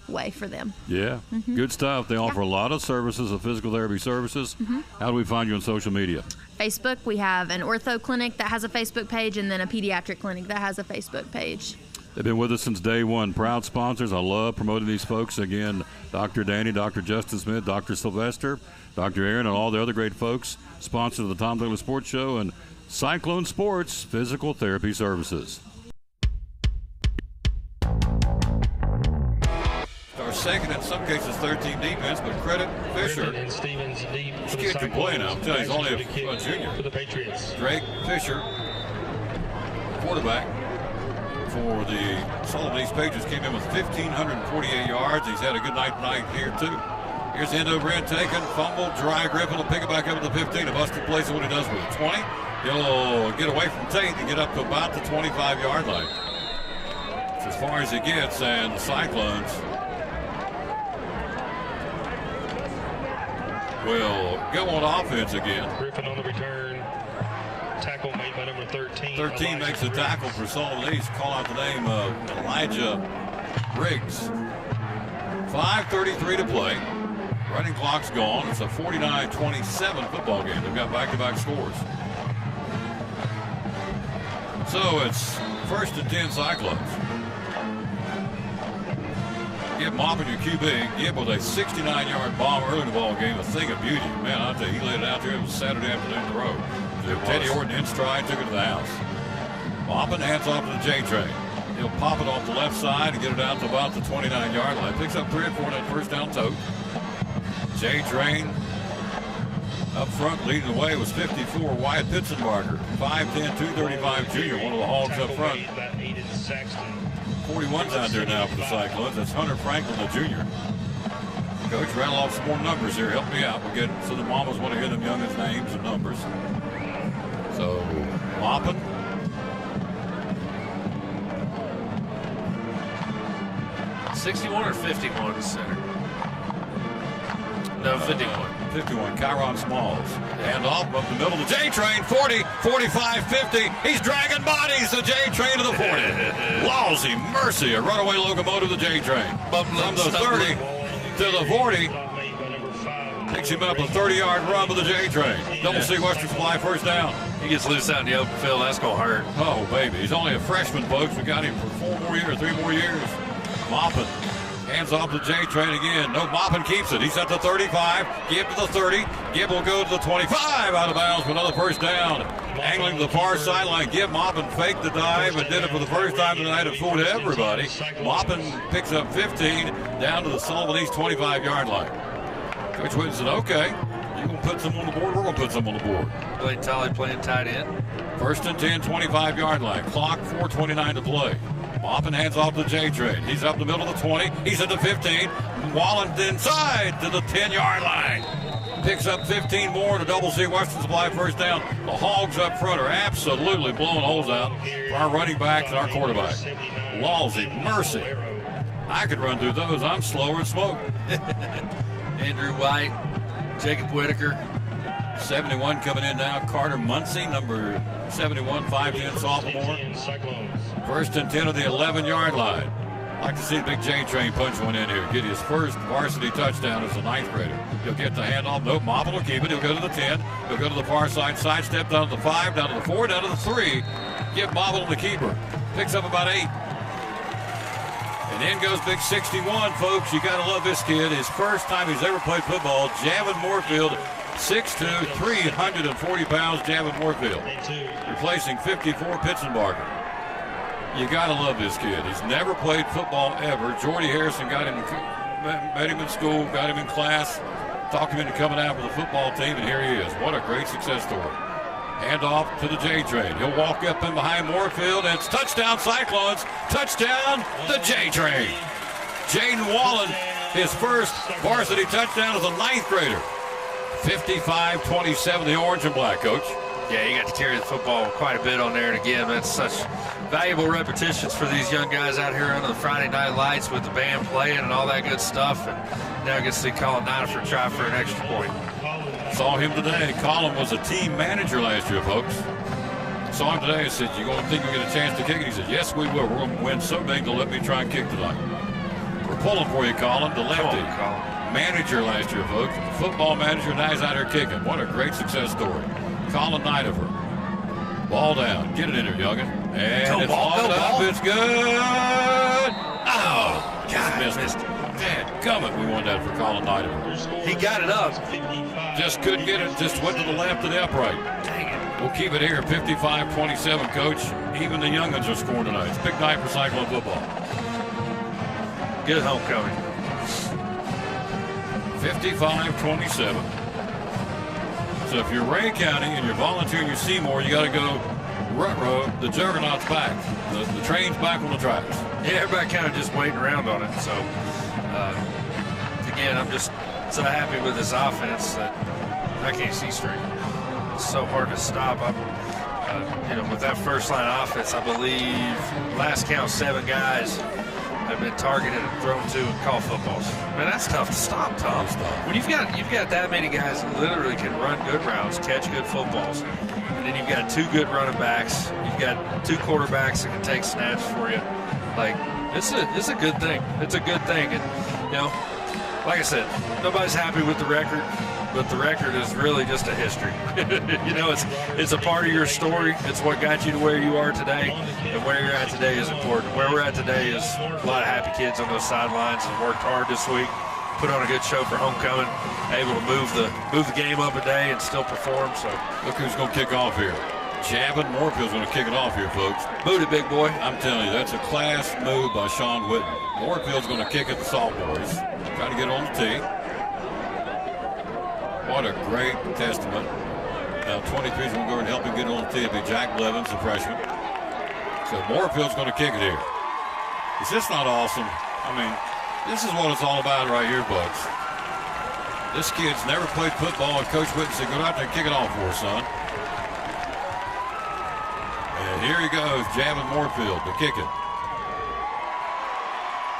G: way for them.
C: Yeah, good stuff. They offer a lot of services of physical therapy services. How do we find you on social media?
G: Facebook, we have an ortho clinic that has a Facebook page and then a pediatric clinic that has a Facebook page.
C: They've been with us since day one. Proud sponsors. I love promoting these folks. Again, Dr. Danny, Dr. Justin Smith, Dr. Sylvester, Dr. Aaron, and all the other great folks. Sponsors of the Tom Douglas Sports Show and Cyclone Sports Physical Therapy Services. Our second, in some cases, 13 defense, but credit Fisher.
A: And Stevens deep.
C: This kid can play now. I'm telling you, he's only a junior.
A: For the Patriots.
C: Drake Fisher, quarterback for the Sullivan East Patriots, came in with 1,548 yards. He's had a good night tonight here, too. Here's the end over end taken, fumble, dry grip, and he'll pick it back up to the 15. A busted play is what he does with it. 20. He'll get away from Tate and get up to about the 25-yard line. It's as far as he gets, and the Cyclones will go on offense again.
A: Griffin on the return. Tackle made by number 13.
C: 13 makes the tackle for Sullivan East. Call out the name of Elijah Briggs. 5:33 to play. Running clock's gone. It's a 49-27 football game. They've got back-to-back scores. So it's 1st and 10 Cyclones. Gibb mopping your QB. Gibb with a 69-yard bomb early in the ball game. A thing of beauty. Man, I'll tell you, he laid it out there. It was Saturday afternoon throw. Teddy Horton in stride, took it to the house. Mopping, hands off to the J-Train. He'll pop it off the left side and get it out to about the 29-yard line. Picks up 3 or 4 on that first down tote. J-Train up front leading the way was 54, Wyatt Pitzenbarger. 5'10", 235 junior, one of the Hogs up front. 41's out there now for the Cyclones. That's Hunter Franklin, the junior. Coach, rattle off some more numbers here. Help me out. We'll get so the mamas want to hear them youngest names and numbers. So, Moppin.
B: $61 or $51 center? No, 51.
C: 51, Kyron Smalls. And off up the middle of the J-Train, 40, 45, 50. He's dragging bodies, the J-Train to the 40. Lousy mercy, a runaway locomotive, the J-Train. From the 30 to the 40. Picks him up a 30-yard run with the J-Train. Double C Western Supply first down.
B: He gets loose out in the open field, that's going to hurt.
C: Oh, baby. He's only a freshman, folks. We got him for 4 more years, 3 more years. Moppin. Hands off to J-Train again. No, Moppin keeps it. He's at the 35. Gibb to the 30. Gibb will go to the 25 out of bounds for another first down. Angling to the far sideline. Gibb, Moppin faked the dive and did it for the first time tonight and fooled everybody. Moppin picks up 15 down to the Sullivan East 25-yard line. Coach Whitten said, okay, you're going to put some on the board, we're going to put some on the board.
B: Blake Tolley playing tight end.
C: 1st and 10, 25-yard line. Clock, 4:29 to play. Moppin hands off to J-Train. He's up the middle of the 20. He's at the 15. Wallen inside to the 10-yard line. Picks up 15 more to Double C Western Supply first down. The Hogs up front are absolutely blowing holes out for our running backs and our quarterback. Lousy mercy. I could run through those. I'm slower and smoke.
B: Andrew White, Jacob Whitaker,
C: 71 coming in now. Carter Muncie, number 71, 5'10" sophomore. First and 10 of the 11-yard line. Like to see the big J Train punch one in here. Get his first varsity touchdown as a 9th grader. He'll get the handoff. Nope, Mopple will keep it. He'll go to the 10. He'll go to the far side. Sidestep down to the 5, down to the 4, down to the 3. Give Mopple the keeper. Picks up about 8. And in goes big 61, folks. You got to love this kid. His first time he's ever played football. Javin Moorfield, 6'2", 340 pounds. Javin Moorfield, replacing 54 Pitzenbarger. You got to love this kid. He's never played football ever. Jordy Harrison got him, met him in school, got him in class, talked him into coming out for the football team, and here he is. What a great success story. Hand off to the J Train. He'll walk up in behind Moorfield, and it's touchdown Cyclones. Touchdown the J Train. Jaden Wallen, his first varsity touchdown as a 9th grader. 55-27, the orange and black, Coach.
B: Yeah, you got to carry the football quite a bit on there, and again, that's such valuable repetitions for these young guys out here under the Friday night lights with the band playing and all that good stuff. And now I get to see Colin Nifer try for an extra point.
C: Saw him today. Colin was a team manager last year, folks. Saw him today and said, "You going to think we'll get a chance to kick it?" He said, "Yes, we will. We're going to win so big they'll let me try and kick tonight." We're pulling for you, Colin. The lefty. Manager last year, folks. Football manager, now he's out here kicking. What a great success story. Colin Nifer. Ball down. Get it in there, youngin'. And it's long up. It's good. Oh, God, missed it. Dadgummit, we won that for Colin Nifer.
B: He got it up.
C: Just couldn't get it. Just went to the left of the upright.
B: Dang it.
C: We'll keep it here. 55-27, Coach. Even the youngins are scoring tonight. It's a big night for Cyclone football.
B: Good homecoming.
C: 55-27. So if you're Ray County and you're volunteering your Seymour, you got to go Rut-Row. The juggernaut's back. The train's back on the tracks.
B: Yeah, everybody kind of just waiting around on it. So, again, I'm just so happy with this offense that I can't see straight. It's so hard to stop. With that first line offense, I believe last count 7 guys have been targeted and thrown to and called footballs. Man, that's tough to stop, Tom. When you've got that many guys that literally can run good routes, catch good footballs, and then you've got 2 good running backs, you've got 2 quarterbacks that can take snaps for you. Like, it's a good thing. It's a good thing. And like I said, nobody's happy with the record, but the record is really just a history. It's a part of your story. It's what got you to where you are today, and where you're at today is important. Where we're at today is a lot of happy kids on those sidelines and worked hard this week, put on a good show for homecoming, able to move the game up a day and still perform. So
C: look who's going to kick off here. Javin Moorfield's going to kick it off here, folks.
B: Boot it, big boy.
C: I'm telling you, that's a class move by Sean Whitten. Moorfield's going to kick at the sophomores. Trying to get on the tee. What a great testament. Now 23's going to go and help him get on the tee. It'll be Jack Blevins, the freshman. So Moorfield's going to kick it here. Is this not awesome? I mean, this is what it's all about right here, folks. This kid's never played football, and Coach Whitten said, "Go out there and kick it off for us, son." And here he goes, Javin Moorfield to kick it.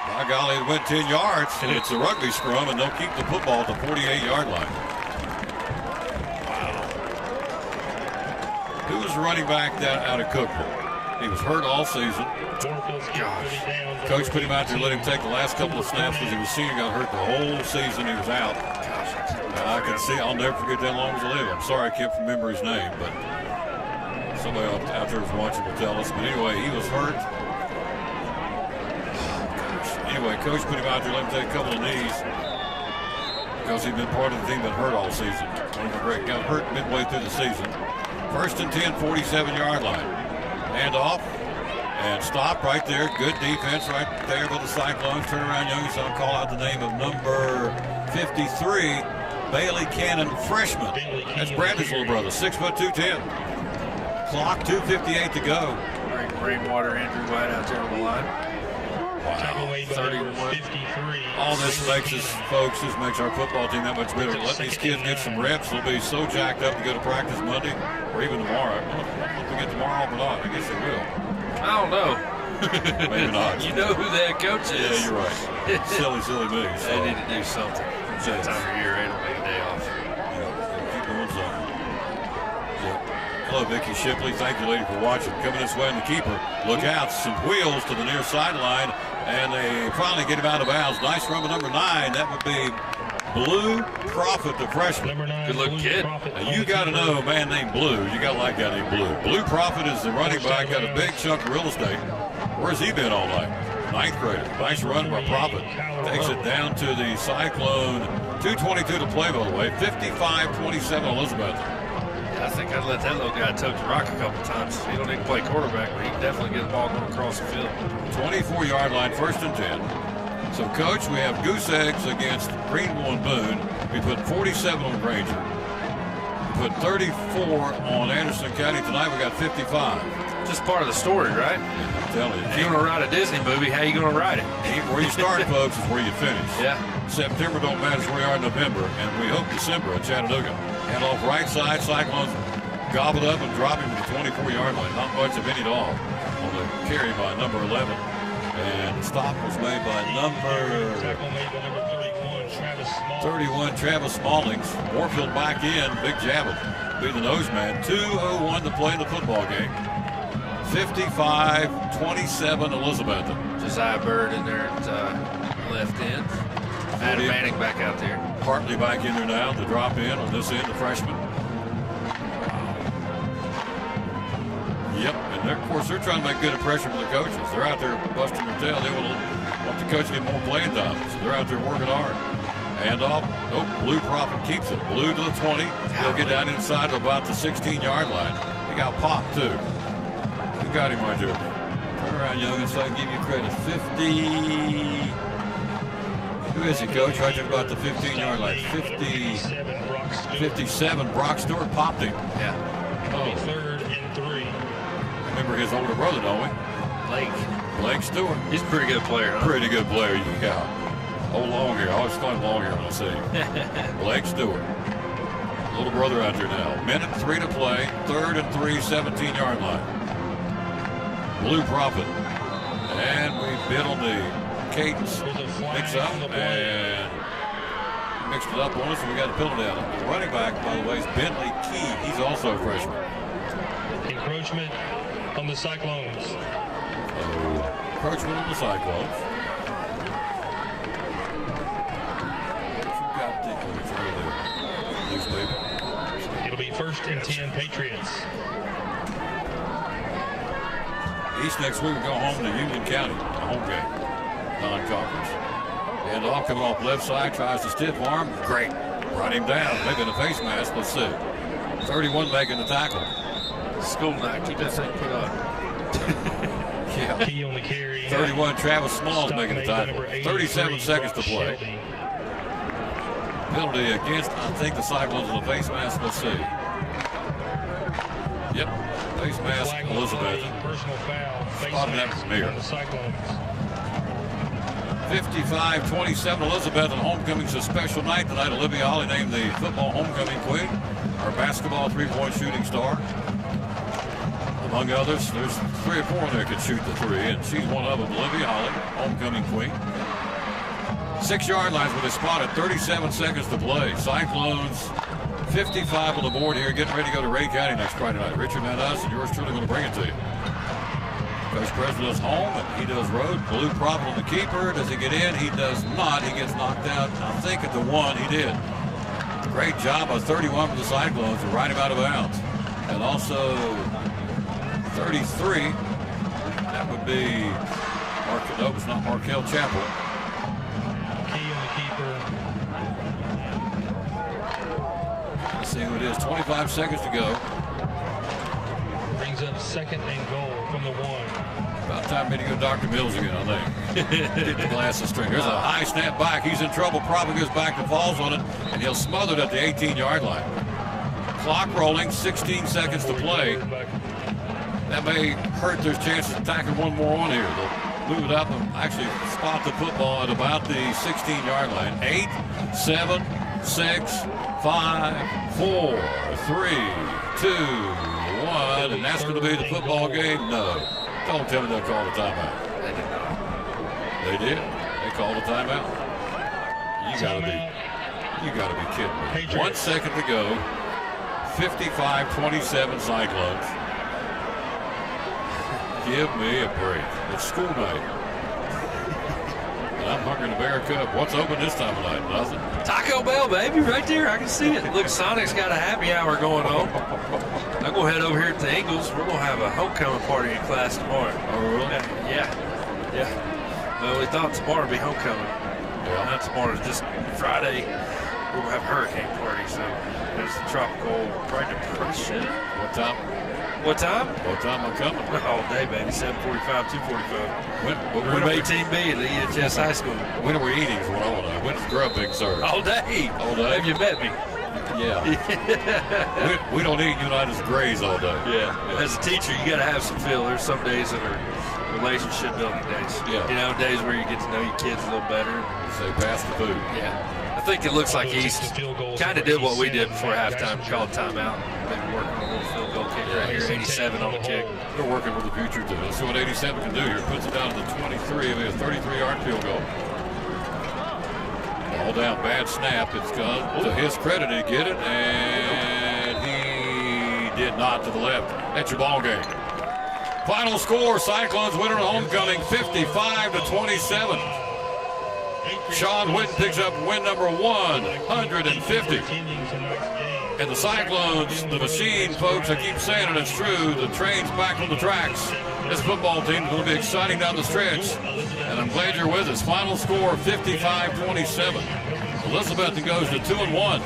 C: By golly, it went 10 yards, and it's a rugby scrum, and they'll keep the football at the 48-yard line. Wow. Who was running back out of Cookville? He was hurt all season. Gosh. Coach put him out there, let him take the last couple of snaps because he was senior, got hurt the whole season. He was out. Gosh, I can see, I'll never forget that long as I live. I'm sorry I can't remember his name, but somebody out there was watching will tell us. But anyway, he was hurt. Anyway, Coach put him out there, let him take a couple of knees because he'd been part of the team that hurt all season. Got hurt midway through the season. First and 10, 47-yard line. Hand off and stop right there. Good defense right there by the Cyclones. Turn around, Youngstown, call out the name of number 53, Bailey Cannon, freshman. That's Bradley's little brother, 6'2", 210. Clock, 2:58 to go.
B: Rainwater, Andrew White out there on the line.
C: Wow, 31. All this makes us, folks, this makes our football team that much better. Let these kids get some reps. They'll be so jacked up to go to practice Monday or even tomorrow. If we get tomorrow off or not, I guess they will.
B: I don't know.
C: Maybe not.
B: You know who that coach is.
C: Yeah, you're right. silly me. So.
B: They need to do something. It's that time of year, they don't need a day off.
C: Yeah, keep doing own zone. Yep. Hello, Vicky Shipley. Thank you, lady, for watching. Coming this way, and the keeper. Look out. Some wheels to the near sideline, and they finally get him out of bounds. Nice run by number 9. That would be Blue Prophet, the freshman.
B: Good looking kid.
C: Now, you got to know a man named Blue. You got to like that named Blue. Blue Prophet is the running back. Got a big chunk of real estate. Where's he been all night? 9th grader. Nice run by Prophet. Takes it down to the Cyclone. 2:22 to play, by the way. 55-27 Elizabeth.
B: I think I'd let that little guy touch the rock a couple times. He don't need to play quarterback, but he can definitely get the ball going across the field.
C: 24-yard line, 1st and 10. So, Coach, we have goose eggs against Greenville and Boone. We put 47 on Granger. We put 34 on Anderson County. Tonight we got 55.
B: Just part of the story, right?
C: I'm telling you.
B: If you're going to write a Disney movie, how you going to write it?
C: Where you start, folks, is where you finish.
B: Yeah.
C: September don't matter where you are in November, and we hope December at Chattanooga. Hand off right side, Cyclones gobbled up and drop him to the 24-yard line. Not much of any at all on the carry by number 11. And the stop was made by number 31, Travis Smallings. Warfield back in, big jab be the nose man. 2:01 to play in the football game. 55-27 Elizabeth.
B: Josiah Bird in there at left end. Adam Manning back out there.
C: Partly back in there now. The drop in on this end, the freshman. Yep, and of course they're trying to make good impression for the coaches. They're out there busting their tail. They want the coach to get more playing time, so they're out there working hard. Hand off. Nope, Blue Prophet keeps it. Blue to the 20. He'll get down inside to about the 16-yard line. He got popped too. Who got him right there? Turn around, youngin, so I can give you credit. 50. Who is he, Coach? Right there about the 15-yard line. 57. Brock Stewart popped him.
B: Yeah.
C: Oh.
A: 3rd and 3.
C: Remember his older brother, don't we? Blake Stewart.
B: He's a pretty good player, huh?
C: Pretty good player, yeah. Oh, long hair. I always call him long hair when I see him. Blake Stewart. Little brother out there now. 1:03 to play. 3rd and 3, 17-yard line. Blue Prophet. And we bid on the cadence mix up and mixed it up on us, and we got a penalty out. The running back, by the way, is Bentley Key. He's also a freshman.
A: Encroachment on the Cyclones.
C: Encroachment on the Cyclones. What you got the newspaper?
A: It'll be 1st and 10 Patriots.
C: East next week will go home to Union County, a home game, non-conference. And off coming off left side, tries to stiff arm. Great. Brought him down, making a face mask. Let's see. 31 making the tackle.
B: School night. Keep that thing put up.
C: Yeah.
A: Key on the carry.
C: 31 Travis Smalls making the tackle. 37 seconds to play. Penalty against, I think, the Cyclones on the face mask. Let's see. Yep. Face mask, Elizabeth.
A: Personal foul.
C: Spotted that from here.
A: On the Cyclones.
C: 55-27 Elizabeth, and homecoming's a special night tonight. Olivia Holly named the football homecoming queen. Our basketball three-point shooting star. Among others, there's 3 or 4 there could shoot the 3, and she's one of them. Olivia Holly, homecoming queen. 6-yard lines with a spot at 37 seconds to play. Cyclones 55 on the board here, getting ready to go to Ray County next Friday night. Richard and us and yours truly going to bring it to you. Coach President does home, and he does road. Blue Prophet on the keeper. Does he get in? He does not. He gets knocked out. I think at the 1 he did. Great job of 31 for the Cyclones to ride him out of bounds. And also 33, that would be, no, it's not Markel Chapel.
A: Key on the keeper.
C: Let's see who it is. 25 seconds to go.
A: Brings up 2nd and goal from the 1.
C: About time for me to go to Dr. Mills again, I think. Get the glasses string. There's a high snap back. He's in trouble. Probably goes back and falls on it, and he'll smother it at the 18-yard line. Clock rolling, 16 seconds to play. That may hurt their chances of tacking one more on here. They'll move it up and actually spot the football at about the 16-yard line. 8, 7, 6, 5, 4, 3, 2, 1, and that's going to be the football game. No, don't tell me they'll call the timeout.
B: They did not.
C: They did. They called a timeout. You gotta be kidding me. 1 second to go. 55-27 Cyclones. Give me a break. It's school night. And I'm hungry to bear a cup. What's open this time of night? Nothing.
B: Taco Bell, baby, right there. I can see it. Look, Sonic's got a happy hour going on. I'm going to head over here to Ingles. We're going to have a homecoming party in class tomorrow.
C: Oh, really?
B: Yeah. Well, we thought tomorrow would be homecoming. Yeah. Not tomorrow, just Friday. We're going to have a hurricane party, so there's the tropical depression.
C: What time?
B: What time?
C: What time I'm coming?
B: All day, baby. 7:45, 2:45.
C: When
B: We're Team B at the EHS High School.
C: When are we eating is what I want to know. When's grub being served?
B: All day.
C: All day?
B: Have you met me?
C: Yeah. we don't eat Unitas Grays all day.
B: Yeah. As a teacher, you got to have some feel. There's some days that are relationship building days.
C: Yeah.
B: You know, days where you get to know your kids a little better.
C: Say pass the food.
B: Yeah. I think it looks like East kind of did what we did before halftime, called timeout. Maybe working on a little field goal kick right here, 87 on the kick.
C: They're working with the future too. Let's see what 87 can do here. Puts it down to the 23 of a 33-yard field goal. Ball down, bad snap. It's gone to his credit to get it, and he did not to the left. That's your ball game. Final score: Cyclones win at homecoming, 55-27. Sean Witten picks up win number 150. And the Cyclones, the machine, folks, I keep saying it, it's true. The train's back on the tracks. This football team is going to be exciting down the stretch. And I'm glad you're with us. Final score, 55-27. Elizabethton goes to 2-1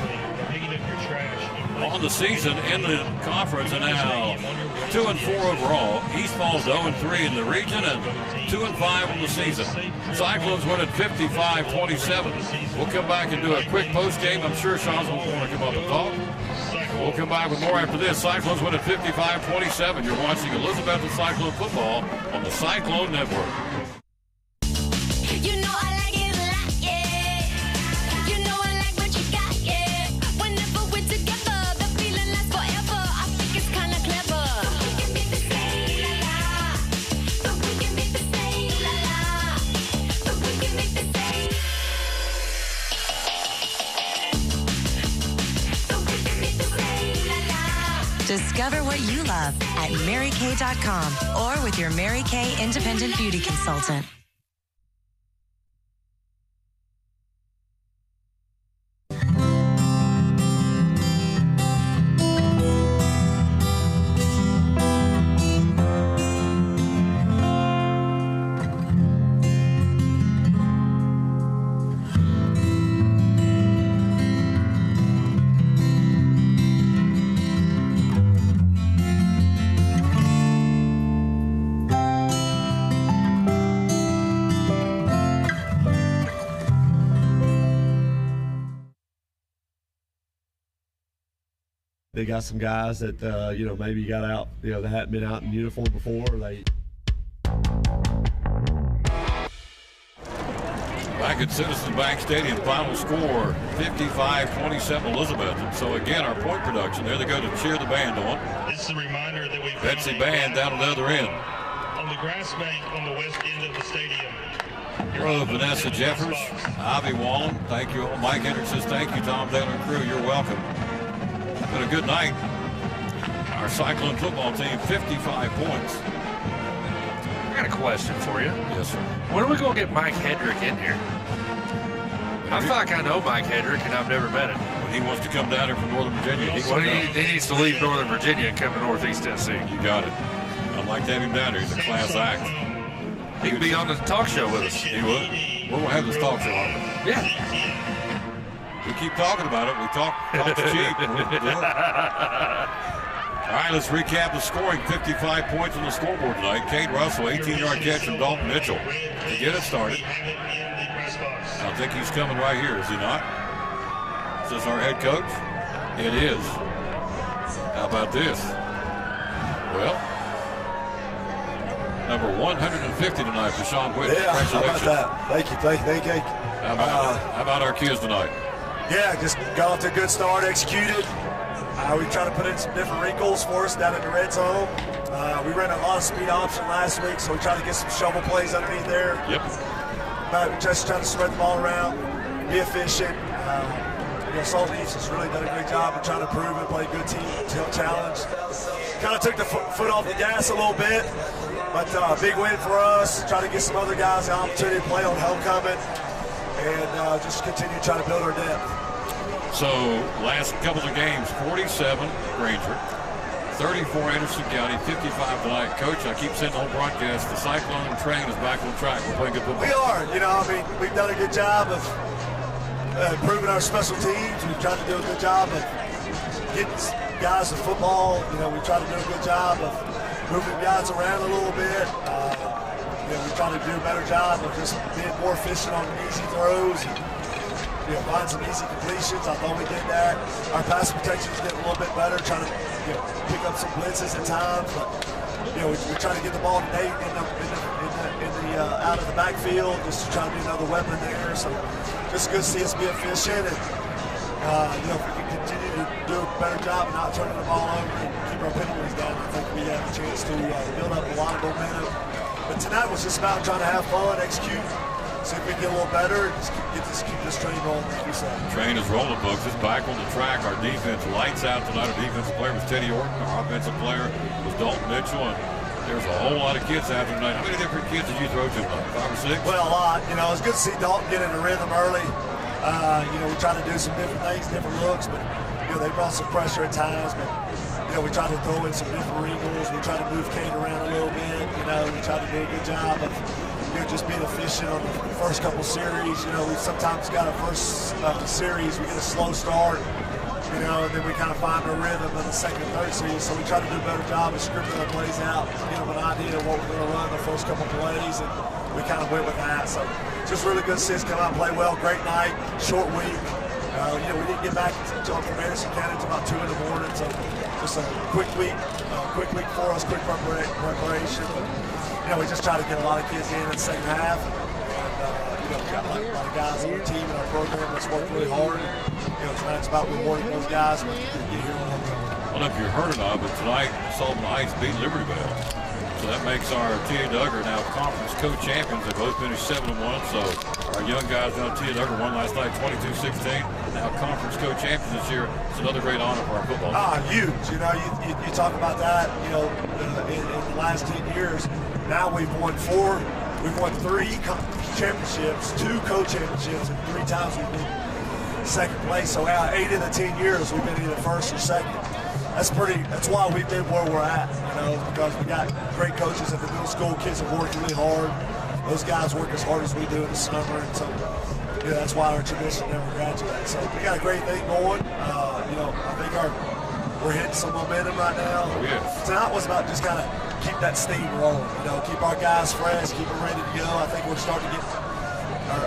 C: on the season in the conference, and now 2-4 overall. East falls 0-3 in the region and 2-5 on the season. Cyclones win at 55-27. We'll come back and do a quick post game. I'm sure Sean's going to want to come up and talk. We'll come back with more after this. Cyclones win at 55-27. You're watching Elizabethton Cyclone football on the Cyclone Network.
T: You know I like it a lot, yeah. You know I like what you got, yeah. Whenever we're together, the feeling lasts forever. I think it's kind of clever. We can be the same, la la. But we can be the same, la la. But we can be the same. But we can be the same, la la.
U: Discover what you love at MaryKay.com or with your Mary Kay Independent Beauty Consultant.
H: They got some guys that, maybe got out, they hadn't been out in uniform before.
C: Back at Citizens Bank Stadium, final score 55-27 Elizabeth. So again, our point production, there they go to cheer the band on.
A: This is a reminder that we've
C: Betsy Band down at the other end.
A: on the grass bank on the west end of the stadium.
C: Hello, Vanessa Jeffers, Ivy Wallen, thank you. Mike Hendricks says thank you, Tom Taylor and crew, you're welcome. Been a good night. Our Cyclone football team, 55 points.
B: I got a question for you.
C: Yes, sir.
B: When are we going to get Mike Hedrick in here? I feel like I know Mike Hedrick, and I've never met him.
C: When he wants to come down here from Northern Virginia,
B: he needs to leave Northern Virginia and come to Northeast Tennessee.
C: You got it. I'd like to have him down here. He's a class act.
B: He could be on the talk show with us.
C: He would. We're going to have this talk show on.
B: Yeah.
C: We keep talking about it. We talk's cheap. All right, let's recap the scoring. 55 points on the scoreboard tonight. Kate Russell, 18-yard catch from Dalton Mitchell to get it started. I think he's coming right here, is he not? Is this our head coach? It is. How about this? Well, number 150 tonight for Sean Whitten.
H: Yeah, how about that? Thank you.
C: How about our kids tonight?
H: Yeah, just got off to a good start, executed. We tried to put in some different wrinkles for us down in the red zone. We ran a lot of speed option last week, so we tried to get some shovel plays underneath there.
C: Yep.
H: But just trying to spread the ball around, be efficient. Sullivan East has really done a great job of trying to prove it, play a good team challenge. Kind of took the foot off the gas a little bit, but big win for us. Try to get some other guys the opportunity to play on homecoming, and just continue trying to build our depth.
C: So last couple of games, 47 Granger, 34 Anderson County, 55 tonight. Coach, I keep saying the whole broadcast, the Cyclone train is back on track. We're playing good football.
H: We are. We've done a good job of improving our special teams. We've tried to do a good job of getting guys to football. We try to do a good job of moving guys around a little bit. We try to do a better job of just being more efficient on easy throws. Find some easy completions. I thought we did that. Our pass protection is getting a little bit better, trying to pick up some blitzes at times. But we're trying to get the ball to Nate out of the backfield, just to try to be another weapon there. So just good to see us be efficient, and if we can continue to do a better job of not turning the ball over and keep our penalties down, I think we have a chance to build up a lot of momentum. But tonight was just about trying to have fun, execute. See if we can get a little better and just keep this train rolling, like you said.
C: Train is rolling, folks. It's back on the track. Our defense lights out tonight. Our defensive player was Teddy Orton. Our offensive player was Dalton Mitchell. And there's a whole lot of kids out there tonight. How many different kids did you throw to tonight? 5 or 6?
H: Well, a lot. It was good to see Dalton get in a rhythm early. We tried to do some different things, different looks, but they brought some pressure at times. But we tried to throw in some different wrinkles. We tried to move Kate around a little bit. We tried to do a good job of just being efficient on the first couple series. We sometimes got a first series, we get a slow start, and then we kind of find our rhythm in the second and third series. So we try to do a better job of scripting our plays out, get them an idea of what we're going to run the first couple plays, and we kind of went with that. So just really good to see us come out and play well. Great night, short week. We didn't get back from Anderson County until about 2 in the morning, so just a quick week for us, quick preparation. But, we just try to get a lot of kids in the second half. And we've got a lot of guys on our team and our program that's worked really hard. And, tonight's about rewarding those guys when you get here on homecoming.
C: I don't know if you heard or not, but tonight Sullivan Heights beat Libertyville. So that makes our T.A. Duggar now conference co-champions. They both finished 7-1. So our young guys down T.A. Duggar won last night 22-16. Now conference co-champions this year. It's another great honor for our football team.
H: Huge. You talk about that, in the last 10 years. Now we've won 4. We've won 3 championships, 2 co-championships, and 3 times we've been second place. So 8 of the 10 years we've been either first or second. That's why we've been where we're at, because we got great coaches at the middle school. Kids have worked really hard. Those guys work as hard as we do in the summer, and so that's why our tradition never graduates. So we got a great thing going. I think we're hitting some momentum right now.
C: Oh, yes.
H: Tonight was about just kind of keep that steam rolling, keep our guys fresh, keep them ready to go. I think we're starting to get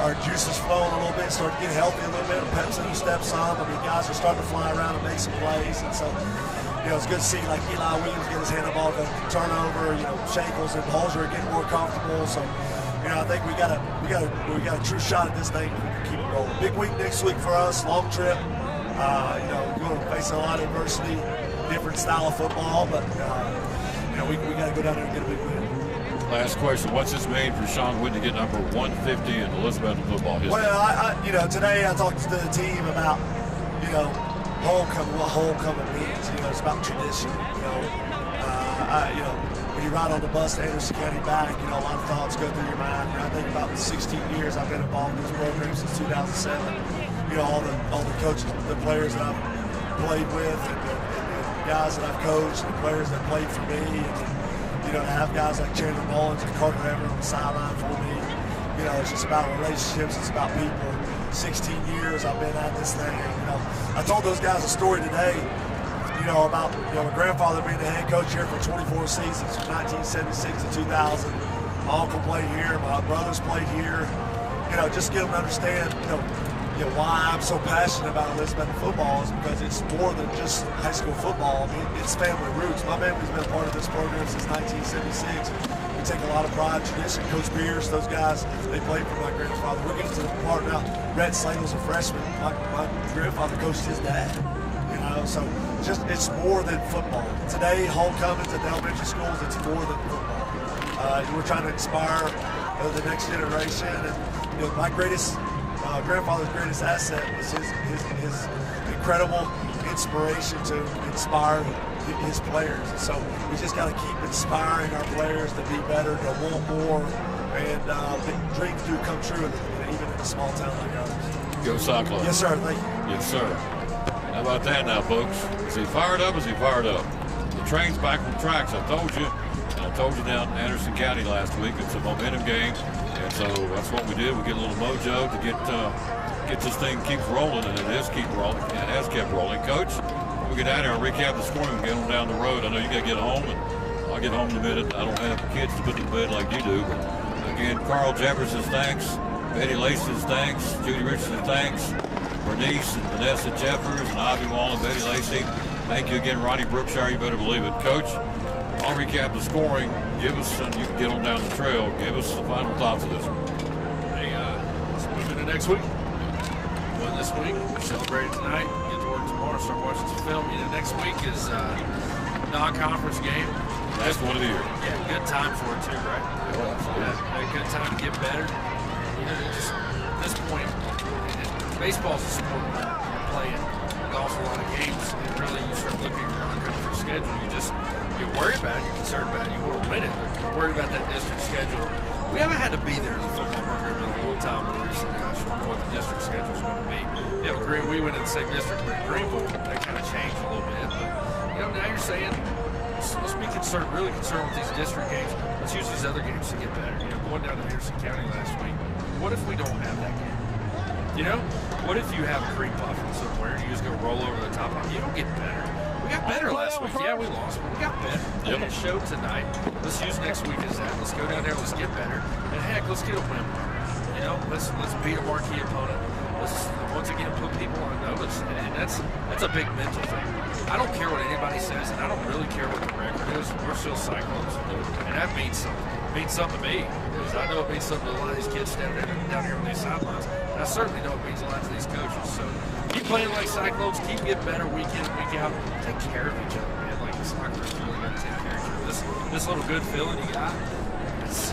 H: our juices flowing a little bit, start to get healthy a little bit. Pep's in the steps on. Guys are starting to fly around and make some plays, and so it's good to see like Eli Williams get his hand on the ball, go turnover. Shankles and Halser are getting more comfortable. So I think we got a true shot at this thing if we can keep it rolling. Big week next week for us, long trip. We're going to face a lot of adversity, different style of football, but we got to go down there and get a big win.
C: Last question: what's this mean for Sean Whitney to get number 150 in Elizabeth football history?
H: Well, today I talked to the team about homecoming, what homecoming means. It's about tradition. When you ride on the bus to Anderson County back, a lot of thoughts go through your mind. I think about the 16 years I've been involved in this program since 2007. All the coaches, the players that I've played with, and the guys that I've coached, and the players that played for me. And, to have guys like Chandler Mullins and Carter Everett on the sideline for me. It's just about relationships. It's about people. 16 years I've been at this thing. I told those guys a story today, about my grandfather being the head coach here for 24 seasons from 1976 to 2000. My uncle played here. My brothers played here. Just get them to understand, why I'm so passionate about Elizabeth football is because it's more than just high school football. It's family roots. My family's been a part of this program since 1976. We take a lot of pride in tradition. Coach Pierce, those guys, they played for my grandfather. We're getting to the part now. Rhett Slagle's a freshman. My grandfather coached his dad. So it's more than football. Today, homecomings at the elementary schools, it's more than football. We're trying to inspire the next generation. And my greatest grandfather's greatest asset was his incredible inspiration to inspire his players. And so we just got to keep inspiring our players to be better, to want more, and the dreams do come true, even in a small town like ours.
C: Go Cyclones.
H: Yes, sir. Thank you.
C: Yes, sir. How about that now, folks? Is he fired up? Is he fired up? The train's back on the tracks. I told you. And I told you down in Anderson County last week. It's a momentum game. And so that's what we did. We get a little mojo to get this thing keeps rolling, and it is keep rolling. It has kept rolling. Coach, when we get out here and recap the scoring and get them down the road. I know you got to get home, and I'll get home in a minute. I don't have kids to put to bed like you do. But again, Carl Jefferson's thanks. Betty Lacey's thanks. Judy Richardson's thanks. Bernice and Vanessa Jeffers and Ivy Wall and Betty Lacey. Thank you again, Ronnie Brookshire. You better believe it. Coach, I'll recap the scoring. Give us, and you can get on down the trail. Give us the final thoughts of this one.
B: Hey, let's move into next week. Won this week. We celebrated tonight. Get to work tomorrow. Start watching some film. Next week is non-conference game.
C: Last one of the year.
B: Yeah, good time for it too, right? Yeah, a good time to get better. You know, just at this point, baseball's a sport. You're playing an awful lot of games, and really you start looking at your non-conference schedule. You worry about it, you're concerned about it, you want to win it, but you're worried about that district schedule. We haven't had to be there in the football program in a long time. We're just like, gosh, I wonder what the district schedule is going to be. Yeah, we went in the same district with Greenville. That kind of changed a little bit, but you know, now you're saying, let's be concerned, really concerned with these district games. Let's use these other games to get better. You know, going down to Anderson County last week, what if we don't have that game? You know, what if you have a cream puffin somewhere and you just go roll over the top? You don't get better. We got better last week. Yeah, we lost, but we got better. Yep. It showed tonight. Let's use next week as that. Let's go down there. Let's get better. And heck, let's get a win. You know, let's beat a marquee opponent. Let's once again put people on notice, and that's a big mental thing. I don't care what anybody says, and I don't really care what the record is. We're still Cyclones, and that means something. It means something to me, because I know it means something to a lot of these kids down here on these sidelines. And I certainly know it means a lot to these coaches. So keep playing like Cyclones, keep getting better week in and week out. Take care of each other, man. Like the soccer is really got to take care of each other. This little good feeling you got, it's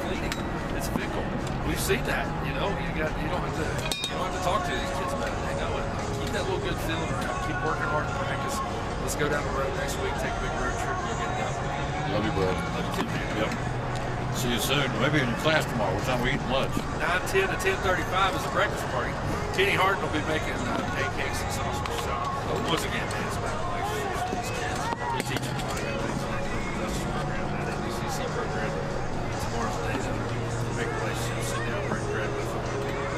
B: fleeting. It's fickle. We've seen that. You know, you don't have to talk to these kids about it. They know it. Keep that little good feeling around. Keep working hard in practice. Let's go down the road next week. Take a big road trip. We'll get it done.
C: Love you, bro.
B: Love you too, man.
C: Yep. See you soon. Maybe in class tomorrow. What time we eating lunch?
B: 9:10 to 10:35 is a breakfast party. Kenny Harden will be making pancakes and sausage. So once again, man, it's about relationships with these kids. We teach them a lot of things in our industrial program, that NBCC program. Tomorrow's the day to make relationships, sit down, break bread with them,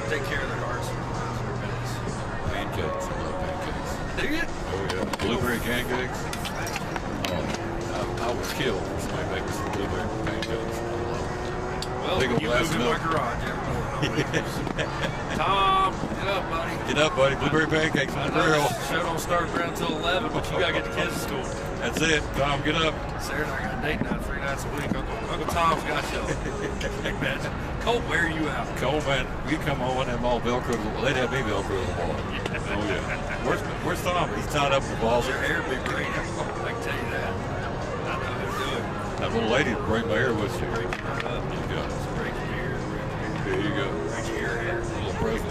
B: take care of their hearts and their bellies.
C: Pancakes. I love pancakes.
B: Do you?
C: Oh yeah. Blueberry pancakes. I was killed for somebody making some blueberry pancakes.
B: Well, you move in my garage every morning. Tom, get up, buddy.
C: Get up, buddy. Blueberry pancakes on the grill.
B: Show don't start around until 11, but you got to get the kids to school.
C: That's it. Tom, get up.
B: Sarah and I got a date night 3 nights a week. Uncle Tom's got you. Imagine. Cole, wear you out.
C: Cole, man, we come home and have all Velcro. They'd have me Velcro the ball. Oh, yeah. Where's Tom? He's tied up in the balls.
B: Your hair would be green. I can tell you that. I know how to do it.
C: That little lady would break my hair with you.
B: Break your hair up.
C: There you go.
B: Break your hair.
C: There you go.
B: Break your hair.
C: A little present.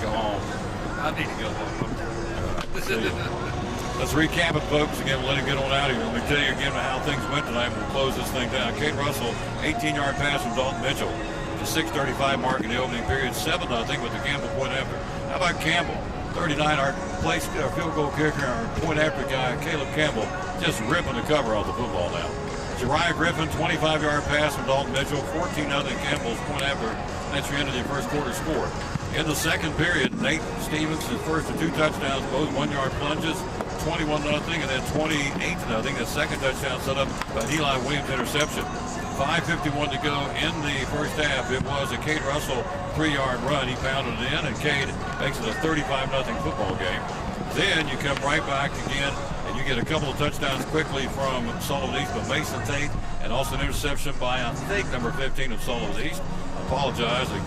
C: Go home.
B: I need to go home.
C: Let's recap it, folks. Again, we'll let him get on out of here. Let me tell you again how things went tonight. We'll close this thing down. Kate Russell, 18-yard pass from Dalton Mitchell. The 6:35 mark in the opening period. 7-0 with the Campbell point after. How about Campbell? 39, our field goal kicker, our point after guy, Caleb Campbell, just ripping the cover off the football now. Jariah Griffin, 25-yard pass from Dalton Mitchell. 14-0 Campbell's point after. That's your end of the first quarter score. In the second period, Nate Stevens, his first of 2 touchdowns, both 1-yard plunges, 21-0, and then 28-0. The second touchdown set up by Eli Williams' interception. 5:51 to go in the first half. It was a Cade Russell 3-yard run. He pounded it in, and Cade makes it a 35-0 football game. Then you come right back again, and you get a couple of touchdowns quickly from Sullivan East, but Mason Tate, and also an interception by, I think, number 15 of Sullivan East. I apologize, I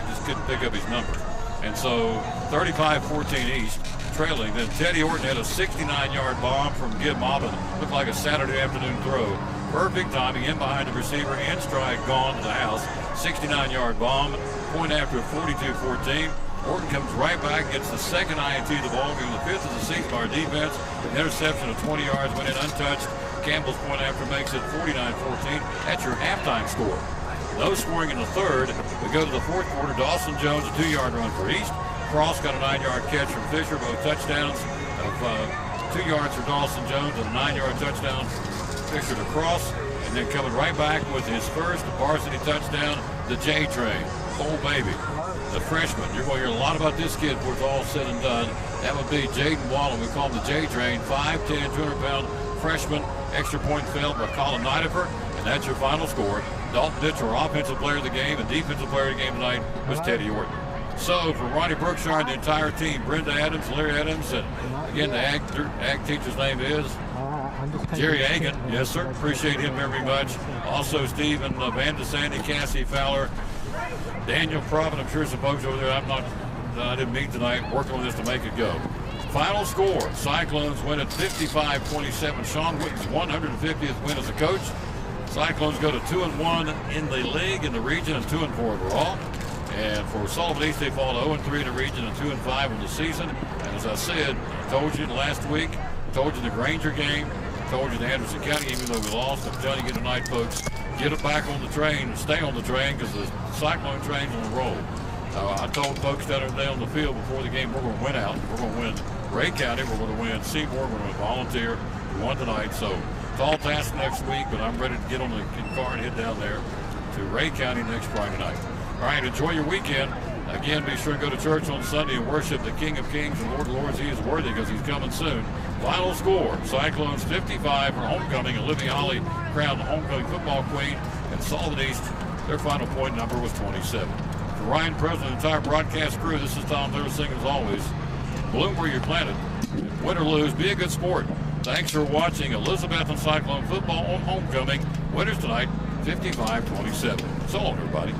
C: just couldn't pick up his number. And so 35-14 East, trailing. Then Teddy Orton had a 69-yard bomb from Gib Maupin. Looked like a Saturday afternoon throw. Perfect timing in behind the receiver, in stride, gone to the house. 69-yard bomb. Point after 42-14. Morton comes right back, gets the second INT of the ball game, the fifth of the season by our defense. An interception of 20 yards went in untouched. Campbell's point after makes it 49-14. That's your halftime score. No scoring in the third. We go to the fourth quarter. Dawson Jones, a 2-yard run for East. Cross got a 9-yard catch from Fisher. Both touchdowns of 2 yards for Dawson Jones and a 9-yard touchdown. Fisher to Cross. And then coming right back with his first varsity touchdown, the J Train. Oh, baby. The freshman. You're going to hear a lot about this kid before it's all said and done. That would be Jaden Wallen. We call him the J Train. 5'10", 200-pound freshman. Extra point failed by Colin Nidifer. And that's your final score. Dalton Ditcher, offensive player of the game, and defensive player of the game tonight was Teddy Orton. So for Ronnie Berkshire and the entire team, Brenda Adams, Larry Adams, and again the ag teacher's name is Jerry Hagan. Yes, sir. Appreciate him very much. Also Stephen Van de Sandy, Cassie Fowler, Daniel Provin. I'm sure some folks over there I didn't meet tonight working on this to make it go. Final score, Cyclones win at 55-27. Sean Witten's 150th win as a coach. Cyclones go to 2-1 in the league, in the region, and 2-4 overall. And for Sullivan East, they fall to 0-3 in the region and 2-5 in the season. And as I said, I told you last week, told you the Granger game, told you the Anderson County, even though we lost. I'm telling you tonight, folks, get it back on the train, stay on the train, because the Cyclone train's on the roll. I told folks that are down on the field before the game, we're going to win out. We're going to win Ray County. We're going to win Seymour. We're going to volunteer. We won tonight. So tall task next week, but I'm ready to get on the car and head down there to Ray County next Friday night. All right, enjoy your weekend. Again, be sure to go to church on Sunday and worship the King of Kings and Lord of Lords. He is worthy because he's coming soon. Final score, Cyclones 55 for homecoming, and Olivia Holly crowned the homecoming football queen. And Sullivan East, their final point number was 27. For Ryan President and the entire broadcast crew, this is Tom Thursing as always. Bloom where you're planted. Win or lose, be a good sport. Thanks for watching Elizabethton Cyclone football on homecoming. Winners tonight, 55-27. So long, everybody.